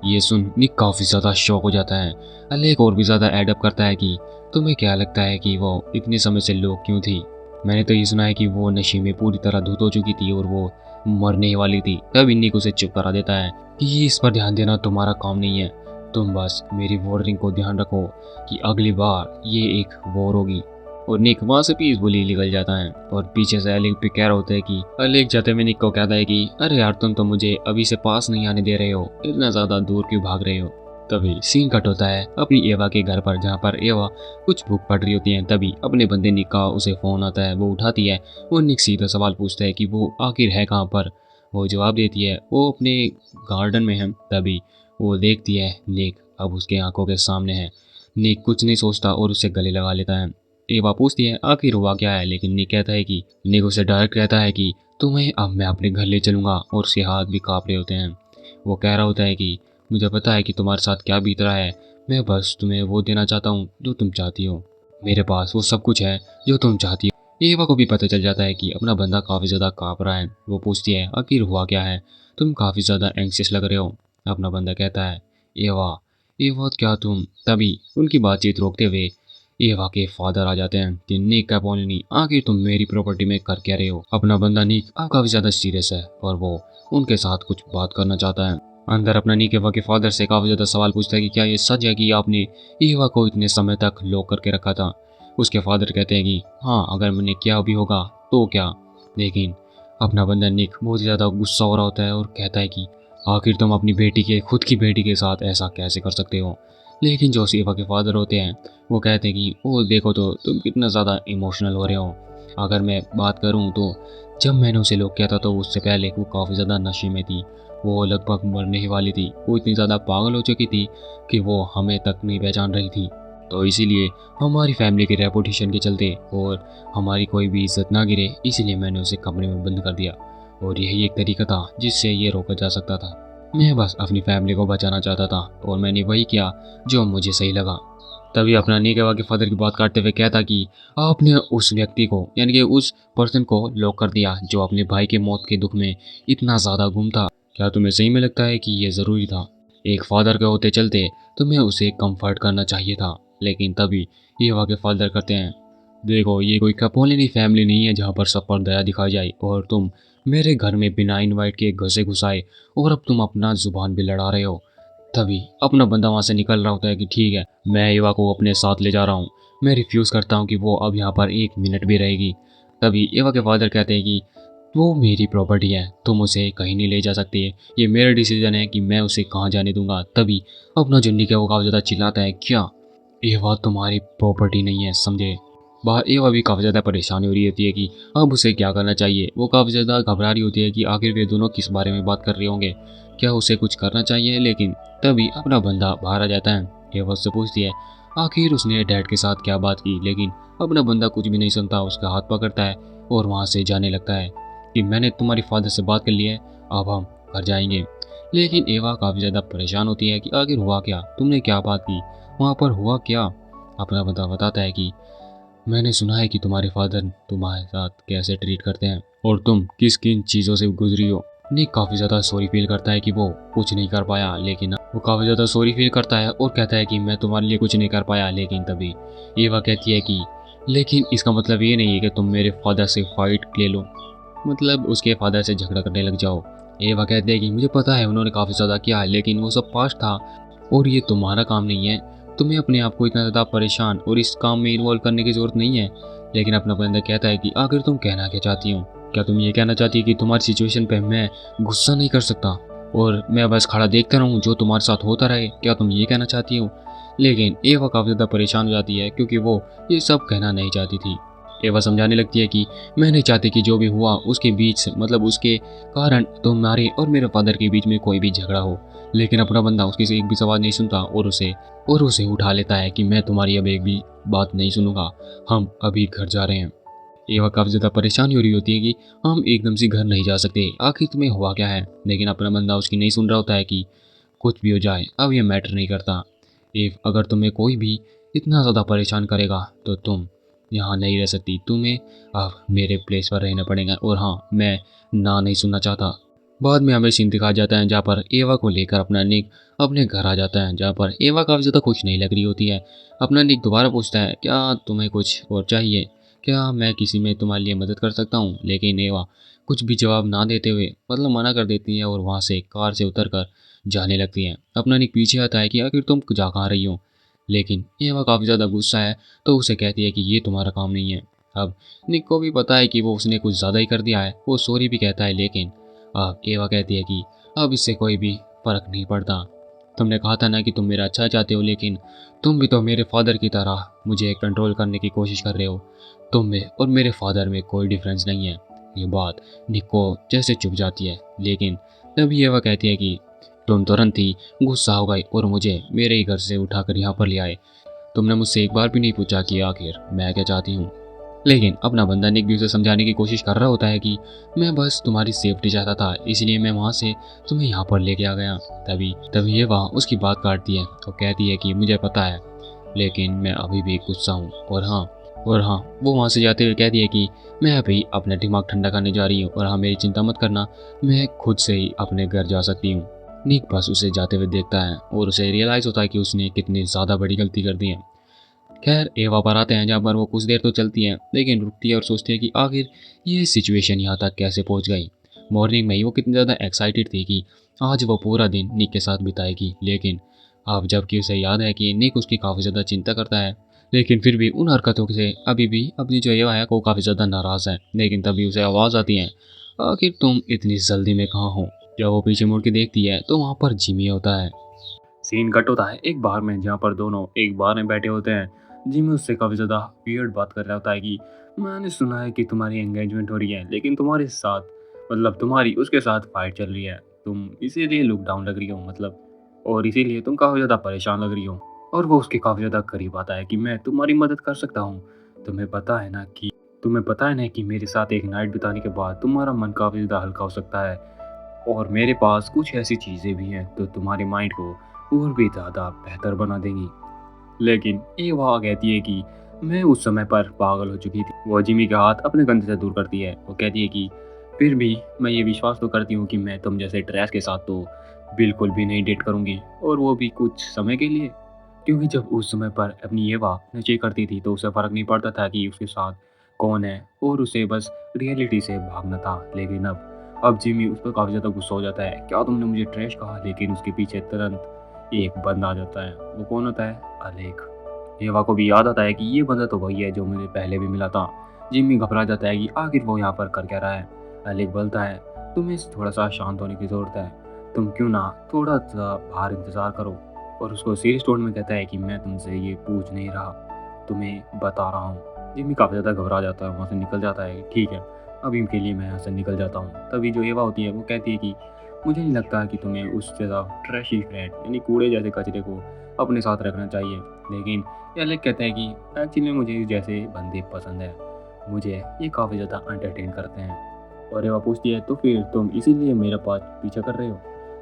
ये सुन निक काफ़ी ज़्यादा शॉक हो जाता है। अलेक और भी ज़्यादा एडअप करता है कि तुम्हें क्या लगता है कि वो इतने समय से लो क्यों थी। मैंने तो ये सुना है कि वो नशे में पूरी तरह धुत हो चुकी थी और वो मरने ही वाली थी। तब निक उसे चुप करा देता है कि इस पर ध्यान देना तुम्हारा काम नहीं है, तुम बस मेरी वार्निंग को ध्यान रखो कि अगली बार ये एक वॉर होगी। और निक वहाँ से पीसफुली निकल जाता है, और पीछे से अलेक पे कह रहा होता है कि अलेक जाते हुए निक को कहता है कि अरे यार तुम तो मुझे अभी से पास नहीं आने दे रहे हो, इतना ज़्यादा दूर क्यों भाग रहे हो। तभी सीन कट होता है अपनी एवा के घर पर, जहाँ पर एवा कुछ बुक पढ़ रही होती है। तभी अपने बंदे निक का उसे फ़ोन आता है, वो उठाती है। वो निक सीधा सवाल पूछता है कि वो आखिर है कहाँ पर। वो जवाब देती है वो अपने गार्डन में है। तभी वो देखती है निक अब उसके आंखों के सामने है। निक कुछ नहीं सोचता और उससे गले लगा लेता है। एवा पूछती है आखिर हुआ क्या है, लेकिन निक कहता है कि निक उसे डायरेक्ट कहता है कि तुम्हें अब मैं अपने घर ले चलूँगा, और उसके हाथ भी काँप रहे होते हैं। वो कह रहा होता है कि मुझे पता है कि तुम्हारे साथ क्या बीत रहा है, मैं बस तुम्हें वो देना चाहता हूँ जो तुम चाहती हो। मेरे पास वो सब कुछ है जो तुम चाहती हो। एवा को भी पता चल जाता है कि अपना बंदा काफ़ी ज़्यादा काँप रहा है। वो पूछती है आखिर हुआ क्या है, तुम काफ़ी ज़्यादा एंग्शियस लग रहे हो। अपना बंदा कहता है एवा, एवा क्या तुम। तभी उनकी बातचीत रोकते हुए एवा के फादर आ जाते हैं कि निक कैपोलिनी आखिर तुम मेरी प्रॉपर्टी में कर क्या रहे हो। अपना बंदा निक अब काफ़ी ज़्यादा सीरियस है और वो उनके साथ कुछ बात करना चाहता है। अंदर अपना निक एवा के फादर से काफ़ी ज़्यादा सवाल पूछता है कि क्या ये सच है कि आपने एवा को इतने समय तक लॉक करके रखा था। उसके फादर कहते हैं कि हाँ, अगर मैंने किया भी होगा तो क्या। लेकिन अपना बंदा निक बहुत ही ज़्यादा गुस्सा हो रहा होता है और कहता है कि आखिर तुम अपनी बेटी के खुद की बेटी के साथ ऐसा कैसे कर सकते हो। लेकिन जो एवा के फादर होते हैं वो कहते हैं कि ओ देखो तो तुम कितना ज़्यादा इमोशनल हो रहे हो। अगर मैं बात करूँ तो जब मैंने उसे लॉक किया था तो उससे पहले वो काफ़ी ज़्यादा नशे में थी। वो लगभग मरने ही वाली थी। वो इतनी ज़्यादा पागल हो चुकी थी कि वो हमें तक नहीं पहचान रही थी। तो इसीलिए हमारी फैमिली के रेपुटेशन के चलते और हमारी कोई भी इज्जत ना गिरे, इसीलिए मैंने उसे कमरे में बंद कर दिया। और यही एक तरीका था जिससे ये रोका जा सकता था। मैं बस अपनी फैमिली को बचाना चाहता था और मैंने वही किया जो मुझे सही लगा। तभी अपना निक एवा के फादर की बात काटते हुए कहता कि आपने उस व्यक्ति को यानी कि उस पर्सन को लॉक कर दिया जो अपने भाई के मौत के दुख में इतना ज़्यादा गुम था। क्या तुम्हें सही में लगता है कि ये ज़रूरी था? एक फादर के होते चलते तुम्हें उसे कंफर्ट करना चाहिए था। लेकिन तभी एवा के फादर करते हैं देखो, ये कोई कैपोलिनी फैमिली नहीं है जहाँ पर सब पर दया दिखाई जाए, और तुम मेरे घर में बिना इनवाइट के घुसे घुसाए और अब तुम अपना जुबान भी लड़ा रहे हो। तभी अपना बंदा वहाँ से निकल रहा होता है कि ठीक है, मैं एवा को अपने साथ ले जा रहा हूँ। मैं रिफ्यूज़ करता हूँ कि वो अब यहाँ पर 1 मिनट भी रहेगी। तभी एवा के फादर कहते हैं कि वो मेरी प्रॉपर्टी है, तुम उसे कहीं नहीं ले जा सकते। ये मेरा डिसीजन है कि मैं उसे कहाँ जाने दूंगा। तभी अपना जो निक है वो काफ़ी ज़्यादा चिल्लाता है क्या एवा तुम्हारी प्रॉपर्टी नहीं है, समझे। बाहर एवा भी काफ़ी ज़्यादा परेशानी हो रही होती है कि अब उसे क्या करना चाहिए। वो काफ़ी ज़्यादा घबरा रही होती है कि आखिर वे दोनों किस बारे में बात कर रहे होंगे, क्या उसे कुछ करना चाहिए। लेकिन तभी अपना बंदा बाहर आ जाता है। एवा उससे पूछती है आखिर उसने डैड के साथ क्या बात की, लेकिन अपना बंदा कुछ भी नहीं सुनता। उसका हाथ पकड़ता है और वहाँ से जाने लगता है कि मैंने तुम्हारी फादर से बात कर ली है, अब हम घर जाएंगे। लेकिन एवा काफ़ी ज़्यादा परेशान होती है कि आखिर हुआ क्या, तुमने क्या बात की, वहाँ पर हुआ क्या। अपना बंदा बताता है कि मैंने सुना है कि तुम्हारे फादर तुम्हारे साथ कैसे ट्रीट करते हैं और तुम किस किन चीज़ों से गुजरी हो। निक काफ़ी ज़्यादा सॉरी फील करता है कि वो कुछ नहीं कर पाया, लेकिन वो काफ़ी ज़्यादा सॉरी फील करता है और कहता है कि मैं तुम्हारे लिए कुछ नहीं कर पाया। लेकिन तभी एवा कहती है कि लेकिन इसका मतलब ये नहीं है कि तुम मेरे फादर से फाइट ले लो, मतलब उसके फादर से झगड़ा करने लग जाओ। एवा कहते हैं कि मुझे पता है उन्होंने काफ़ी ज़्यादा किया है, लेकिन वो सब पास्ट था और ये तुम्हारा काम नहीं है। तुम्हें अपने आप को इतना ज़्यादा परेशान और इस काम में इन्वॉल्व करने की ज़रूरत नहीं है। लेकिन अपना बंदा कहता है कि आखिर तुम कहना क्या चाहती हो। क्या तुम ये कहना चाहती है कि तुम्हारी सिचुएशन पे मैं गुस्सा नहीं कर सकता और मैं बस खड़ा देखता रहूँ जो तुम्हारे साथ होता रहे, क्या तुम ये कहना चाहती हो। लेकिन एवा काफ़ी ज़्यादा परेशान हो जाती है क्योंकि वो ये सब कहना नहीं चाहती थी। एवा समझाने लगती है कि मैं नहीं चाहती कि जो भी हुआ उसके बीच से, मतलब उसके कारण तुम्हारे और मेरे फादर के बीच में कोई भी झगड़ा हो। लेकिन अपना बंदा उसकी से एक भी सवाल नहीं सुनता और उसे उठा लेता है कि मैं तुम्हारी अब एक भी बात नहीं सुनूंगा, हम अभी घर जा रहे हैं। एवा काफ़ी ज़्यादा परेशानी हो रही होती है कि हम एकदम से घर नहीं जा सकते, आखिर तुम्हें हुआ क्या है। लेकिन अपना बंदा उसकी नहीं सुन रहा होता है कि कुछ भी हो जाए अब ये मैटर नहीं करता। इफ़ अगर तुम्हें कोई भी इतना ज़्यादा परेशान करेगा तो तुम यहाँ नहीं रह सकती, तुम्हें अब मेरे प्लेस पर रहना पड़ेगा। और हाँ, मैं ना नहीं सुनना चाहता। बाद में हमें सीन दिखाया जाता है जहाँ पर एवा को लेकर अपना निक अपने घर आ जाता है, जहाँ पर एवा काफ़ी ज़्यादा खुश नहीं लग रही होती है। अपना निक दोबारा पूछता है क्या तुम्हें कुछ और चाहिए, क्या मैं किसी में तुम्हारे लिए मदद कर सकता हूँ। लेकिन एवा कुछ भी जवाब ना देते हुए मतलब मना कर देती है और वहाँ से कार से उतर कर जाने लगती हैं। अपना निक पीछे आता है कि आखिर तुम जा कहाँ रही हो। लेकिन एवा काफ़ी ज़्यादा गुस्सा है तो उसे कहती है कि ये तुम्हारा काम नहीं है। अब निक को भी पता है कि वो उसने कुछ ज़्यादा ही कर दिया है, वो सॉरी भी कहता है। लेकिन अब एवा कहती है कि अब इससे कोई भी फ़र्क नहीं पड़ता। तुमने कहा था ना कि तुम मेरा अच्छा चाहते हो, लेकिन तुम भी तो मेरे फादर की तरह मुझे कंट्रोल करने की कोशिश कर रहे हो। तुम में और मेरे फादर में कोई डिफरेंस नहीं है। ये बात निक को जैसे चुभ जाती है, लेकिन तभी एवा कहती है कि तुम तुरंत ही गुस्सा हो गई और मुझे मेरे ही घर से उठाकर यहाँ पर ले आए। तुमने मुझसे एक बार भी नहीं पूछा कि आखिर मैं क्या चाहती हूँ। लेकिन अपना बंदा निक भी उसे समझाने की कोशिश कर रहा होता है कि मैं बस तुम्हारी सेफ्टी चाहता था, इसलिए मैं वहाँ से तुम्हें यहाँ पर लेके आ गया। तभी तभी ये वहाँ उसकी बात काटती है और कहती है कि मुझे पता है, लेकिन मैं अभी भी गुस्सा हूँ। और हाँ, वो वहाँ से जाते हुए कहती है कि मैं अभी अपना दिमाग ठंडा करने जा रही हूँ, और हाँ, मेरी चिंता मत करना, मैं खुद से ही अपने घर जा सकती हूँ। निक बस उसे जाते हुए देखता है और उसे रियलाइज़ होता है कि उसने कितनी ज़्यादा बड़ी गलती कर दी है। खैर एवा पर आते हैं, जहाँ पर वो कुछ देर तो चलती है, लेकिन रुकती है और सोचती है कि आखिर ये सिचुएशन यहाँ तक कैसे पहुँच गई। मॉर्निंग में ही वो कितनी ज़्यादा एक्साइटेड थी कि आज वो पूरा दिन निक के साथ बिताएगी, लेकिन अब जबकि उसे याद है कि निक उसकी काफ़ी ज़्यादा चिंता करता है, लेकिन फिर भी उन हरकतों से अभी भी अपनी जो एवा है वो काफ़ी ज़्यादा नाराज़ है। लेकिन तभी उसे आवाज़ आती है, आखिर तुम इतनी जल्दी में कहाँ हो। जब वो पीछे मुड़ के देखती है तो वहाँ पर जिमी होता है। सीन कट होता है एक बार में, जहाँ पर दोनों एक बार में बैठे होते हैं। जिमी उससे काफ़ी ज़्यादा वियर्ड बात कर रहा होता है कि मैंने सुना है कि तुम्हारी एंगेजमेंट हो रही है, लेकिन तुम्हारे साथ मतलब तुम्हारी उसके साथ फाइट चल रही है, तुम इसीलिए लुक डाउन लग रही हो, मतलब और इसीलिए तुम काफ़ी ज़्यादा परेशान लग रही हो। और वो उसके काफ़ी ज़्यादा करीब आता है कि मैं तुम्हारी मदद कर सकता हूँ। तुम्हें पता है ना कि मेरे साथ एक नाइट बिताने के बाद तुम्हारा मन काफ़ी ज़्यादा हल्का हो सकता है, और मेरे पास कुछ ऐसी चीज़ें भी हैं तो तुम्हारे माइंड को और भी ज़्यादा बेहतर बना देंगी। लेकिन एवा कहती है कि मैं उस समय पर पागल हो चुकी थी। वो जिमी का हाथ अपने कंधे से दूर करती है। वो कहती है कि फिर भी मैं ये विश्वास तो करती हूँ कि मैं तुम जैसे ट्रैश के साथ तो बिल्कुल भी नहीं डेट करूँगी, और वो भी कुछ समय के लिए। क्योंकि जब उस समय पर अपनी एवा नशे करती थी तो उसे फ़र्क नहीं पड़ता था कि उसके साथ कौन है, और उसे बस रियलिटी से भागना था। लेकिन अब जिमी उस पर काफ़ी ज़्यादा गुस्सा हो जाता है, क्या तुमने मुझे ट्रैश कहा। लेकिन उसके पीछे तुरंत एक बंदा आ जाता है। वो कौन होता है? अलेख। एवा को भी याद आता है कि ये बंदा तो वही है जो मुझे पहले भी मिला था। जिम्मी घबरा जाता है कि आखिर वो यहाँ पर कर क्या रहा है। अलेख बोलता है, तुम्हें थोड़ा सा शांत होने की ज़रूरत है, तुम क्यों ना थोड़ा सा बाहर इंतज़ार करो। और उसको सीरियस टोन में कहता है कि मैं तुमसे ये पूछ नहीं रहा, तुम्हें बता रहा हूँ। जिम्मी काफ़ी ज़्यादा घबरा जाता है, वहाँ से निकल जाता है। ठीक है, अभी के लिए मैं यहाँ से निकल जाता हूँ। तभी जो एवा होती है वो कहती है कि मुझे नहीं लगता कि तुम्हें उस जैसा ट्रैशी फ्रेंड यानी कूड़े जैसे कचरे को अपने साथ रखना चाहिए। लेकिन एलेक्स कहता है कि एक्चुअली मुझे इस जैसे बंदे पसंद है, मुझे ये काफ़ी ज़्यादा एंटरटेन करते हैं। और एवा पूछती है, तो फिर तुम इसीलिए मेरा पास पीछा कर रहे हो।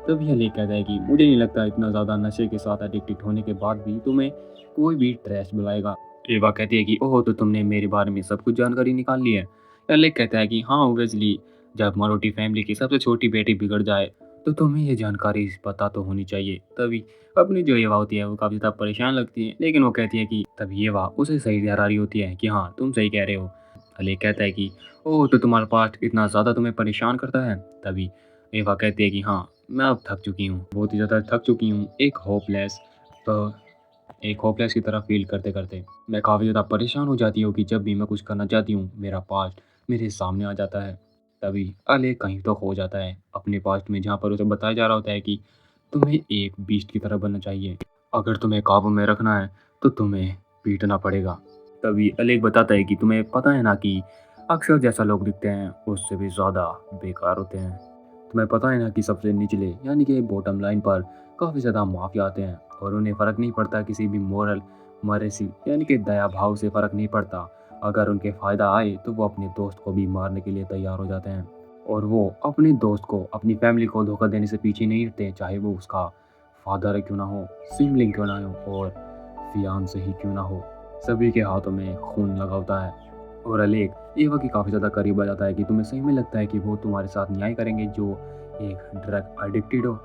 तभी एलेक्स कहता है कि मुझे नहीं लगता इतना ज़्यादा नशे के साथ एडिक्टेड होने के बाद भी तुम्हें कोई भी ट्रैश बुलाएगा। एवा कहती है कि ओह, तो तुमने मेरे बारे में सब कुछ जानकारी निकाल ली है। एलेक्स कहता है कि हाँ, ओब्वियसली जब मरोटी फैमिली की सबसे छोटी बेटी बिगड़ जाए तो तुम्हें ये जानकारी पता तो होनी चाहिए। तभी अपनी जो एवा होती है वो काफ़ी ज़्यादा परेशान लगती है, लेकिन वो कहती है कि तभी एवा उसे सही ठहरा रही होती है कि हाँ, तुम सही कह रहे हो। अलेख कहता है कि ओह, तो तुम्हारा पास्ट इतना ज़्यादा तुम्हें परेशान करता है। तभी एवा कहती है कि हाँ, मैं अब थक चुकी हूँ, बहुत ही ज़्यादा थक चुकी हूँ। एक होपलेस की तरह फील करते करते मैं काफ़ी ज़्यादा परेशान हो जाती हूँ कि जब भी मैं कुछ करना चाहती हूँ मेरा पास्ट मेरे सामने आ जाता है। तभी अलेख कहीं तो खो जाता है अपने पास्ट में, जहाँ पर उसे बताया जा रहा होता है कि तुम्हें एक बीस्ट की तरह बनना चाहिए, अगर तुम्हें काबू में रखना है तो तुम्हें पीटना पड़ेगा। तभी अलेख बताता है कि तुम्हें पता है ना कि अक्सर जैसा लोग दिखते हैं उससे भी ज़्यादा बेकार होते हैं। तुम्हें पता है ना कि सबसे निचले यानी कि बॉटम लाइन पर काफ़ी ज़्यादा माफिया आते हैं, और उन्हें फ़र्क नहीं पड़ता किसी भी मोरल मरेसी यानी कि दया भाव से फ़र्क नहीं पड़ता। अगर उनके फ़ायदा आए तो वो अपने दोस्त को भी मारने के लिए तैयार हो जाते हैं, और वो अपने दोस्त को अपनी फैमिली को धोखा देने से पीछे नहीं हटते, चाहे वो उसका फादर क्यों ना हो, सिबलिंग क्यों ना हो, और फियांसे ही क्यों ना हो। सभी के हाथों में खून लगा होता है। और अलेख एवा की काफ़ी ज़्यादा करीब आ जाता है कि तुम्हें सही में लगता है कि वो तुम्हारे साथ न्याय करेंगे जो एक ड्रग एडिक्टेड हो।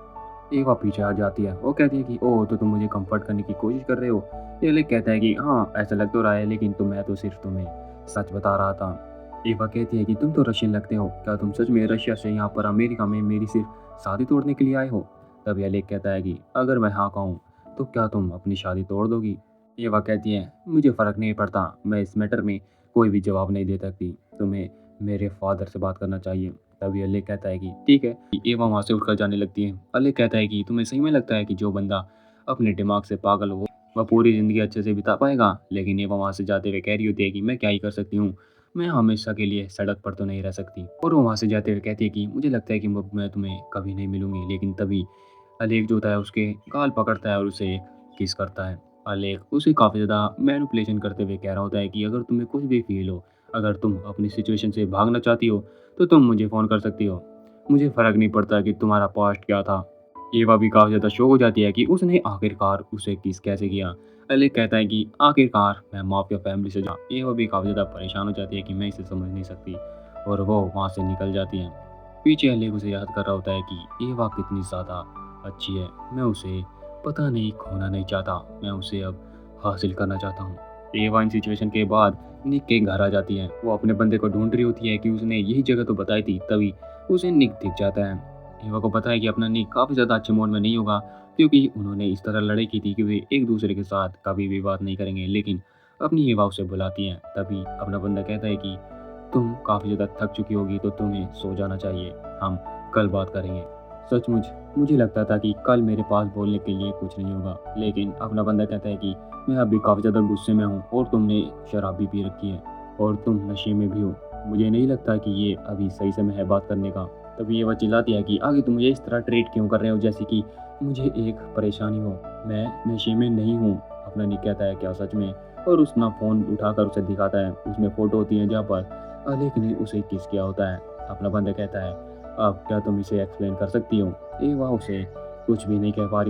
एवा पीछे आ जाती है, वो कहती है कि ओह, तो तुम मुझे कंफर्ट करने की कोशिश कर रहे हो। एलेख कहता है कि हाँ, ऐसा लग तो रहा है, लेकिन मैं तो सिर्फ तुम्हें सच बता रहा था। एवा कहती है कि तुम तो रशियन लगते हो, क्या तुम सच में रशिया से यहाँ पर अमेरिका में मेरी सिर्फ शादी तोड़ने के लिए आए हो। तब एलेख कहता है कि अगर मैं हाँ कहूँ तो क्या तुम अपनी शादी तोड़ दोगी। एवा कहती है, मुझे फ़र्क नहीं पड़ता, मैं इस मैटर में कोई भी जवाब नहीं दे सकती, तुम्हें मेरे फादर से बात करना चाहिए। तभी अलेख कहता है कि ठीक है। एवा वहाँ से उठकर जाने लगती है। अलेख कहता है कि तुम्हें सही में लगता है कि जो बंदा अपने दिमाग से पागल हो वह पूरी ज़िंदगी अच्छे से बिता पाएगा। लेकिन एवा वहाँ से जाते हुए कह रही होती है कि मैं क्या ही कर सकती हूँ, मैं हमेशा के लिए सड़क पर तो नहीं रह सकती। और वो वहाँ से जाते हुए कहती है कि मुझे लगता है कि मैं तुम्हें कभी नहीं मिलूँगी। लेकिन तभी अलेक जो होता है उसके गाल पकड़ता है और उसे किस करता है। अलेक उसे काफ़ी ज़्यादा मैनिपुलेशन करते हुए कह रहा होता है कि अगर तुम्हें कुछ भी फ़ील हो, अगर तुम अपनी सिचुएशन से भागना चाहती हो, तो तुम मुझे फ़ोन कर सकती हो। मुझे फ़र्क नहीं पड़ता कि तुम्हारा पास्ट क्या था। एवा भी काफ़ी ज़्यादा शॉक हो जाती है कि उसने आखिरकार उसे किस कैसे किया। अलेक कहता है कि आखिरकार मैं माफिया फैमिली से जा। एवा भी काफ़ी ज़्यादा परेशान हो जाती है कि मैं इसे समझ नहीं सकती और वो वहाँ से निकल जाती है। पीछे अलेक उसे याद कर रहा होता है कि एवा कितनी ज़्यादा अच्छी है। मैं उसे पता नहीं खोना नहीं चाहता, मैं उसे अब हासिल करना चाहता हूँ। एवा इन सिचुएशन के बाद निक के घर आ जाती है। वो अपने बंदे को ढूंढ रही होती है कि उसने यही जगह तो बताई थी। तभी उसे निक दिख जाता है। एवा को पता है कि अपना निक काफ़ी ज़्यादा अच्छे मूड में नहीं होगा, क्योंकि उन्होंने इस तरह लड़ाई की थी कि वे एक दूसरे के साथ कभी भी बात नहीं करेंगे। लेकिन अपनी एवा उसे बुलाती है। तभी अपना बंदा कहता है कि तुम काफ़ी ज़्यादा थक चुकी होगी, तो तुम्हें सो जाना चाहिए, हम कल बात करेंगे। सचमुच मुझे लगता था कि कल मेरे पास बोलने के लिए कुछ नहीं होगा। लेकिन अपना बंदा कहता है कि मैं अभी काफ़ी ज़्यादा गुस्से में हूँ और तुमने शराब भी पी रखी है और तुम नशे में भी हो। मुझे नहीं लगता कि ये अभी सही समय है बात करने का। तभी ये वह चिल्लाती है कि आगे तुम ये इस तरह ट्रीट क्यों कर रहे हो, जैसे कि मुझे एक परेशानी हो। मैं नशे में नहीं हूँ। अपना निक कहता है क्या सच में? और उसना फ़ोन उठाकर उसे दिखाता है। उसमें फ़ोटो होती है जहाँ पर अलेक ने उसे किस किया होता है। अपना बंदा कहता है अब क्या तुम इसे एक्सप्लेन कर सकती हो? एवा उसे कुछ भी नहीं कह पा रही।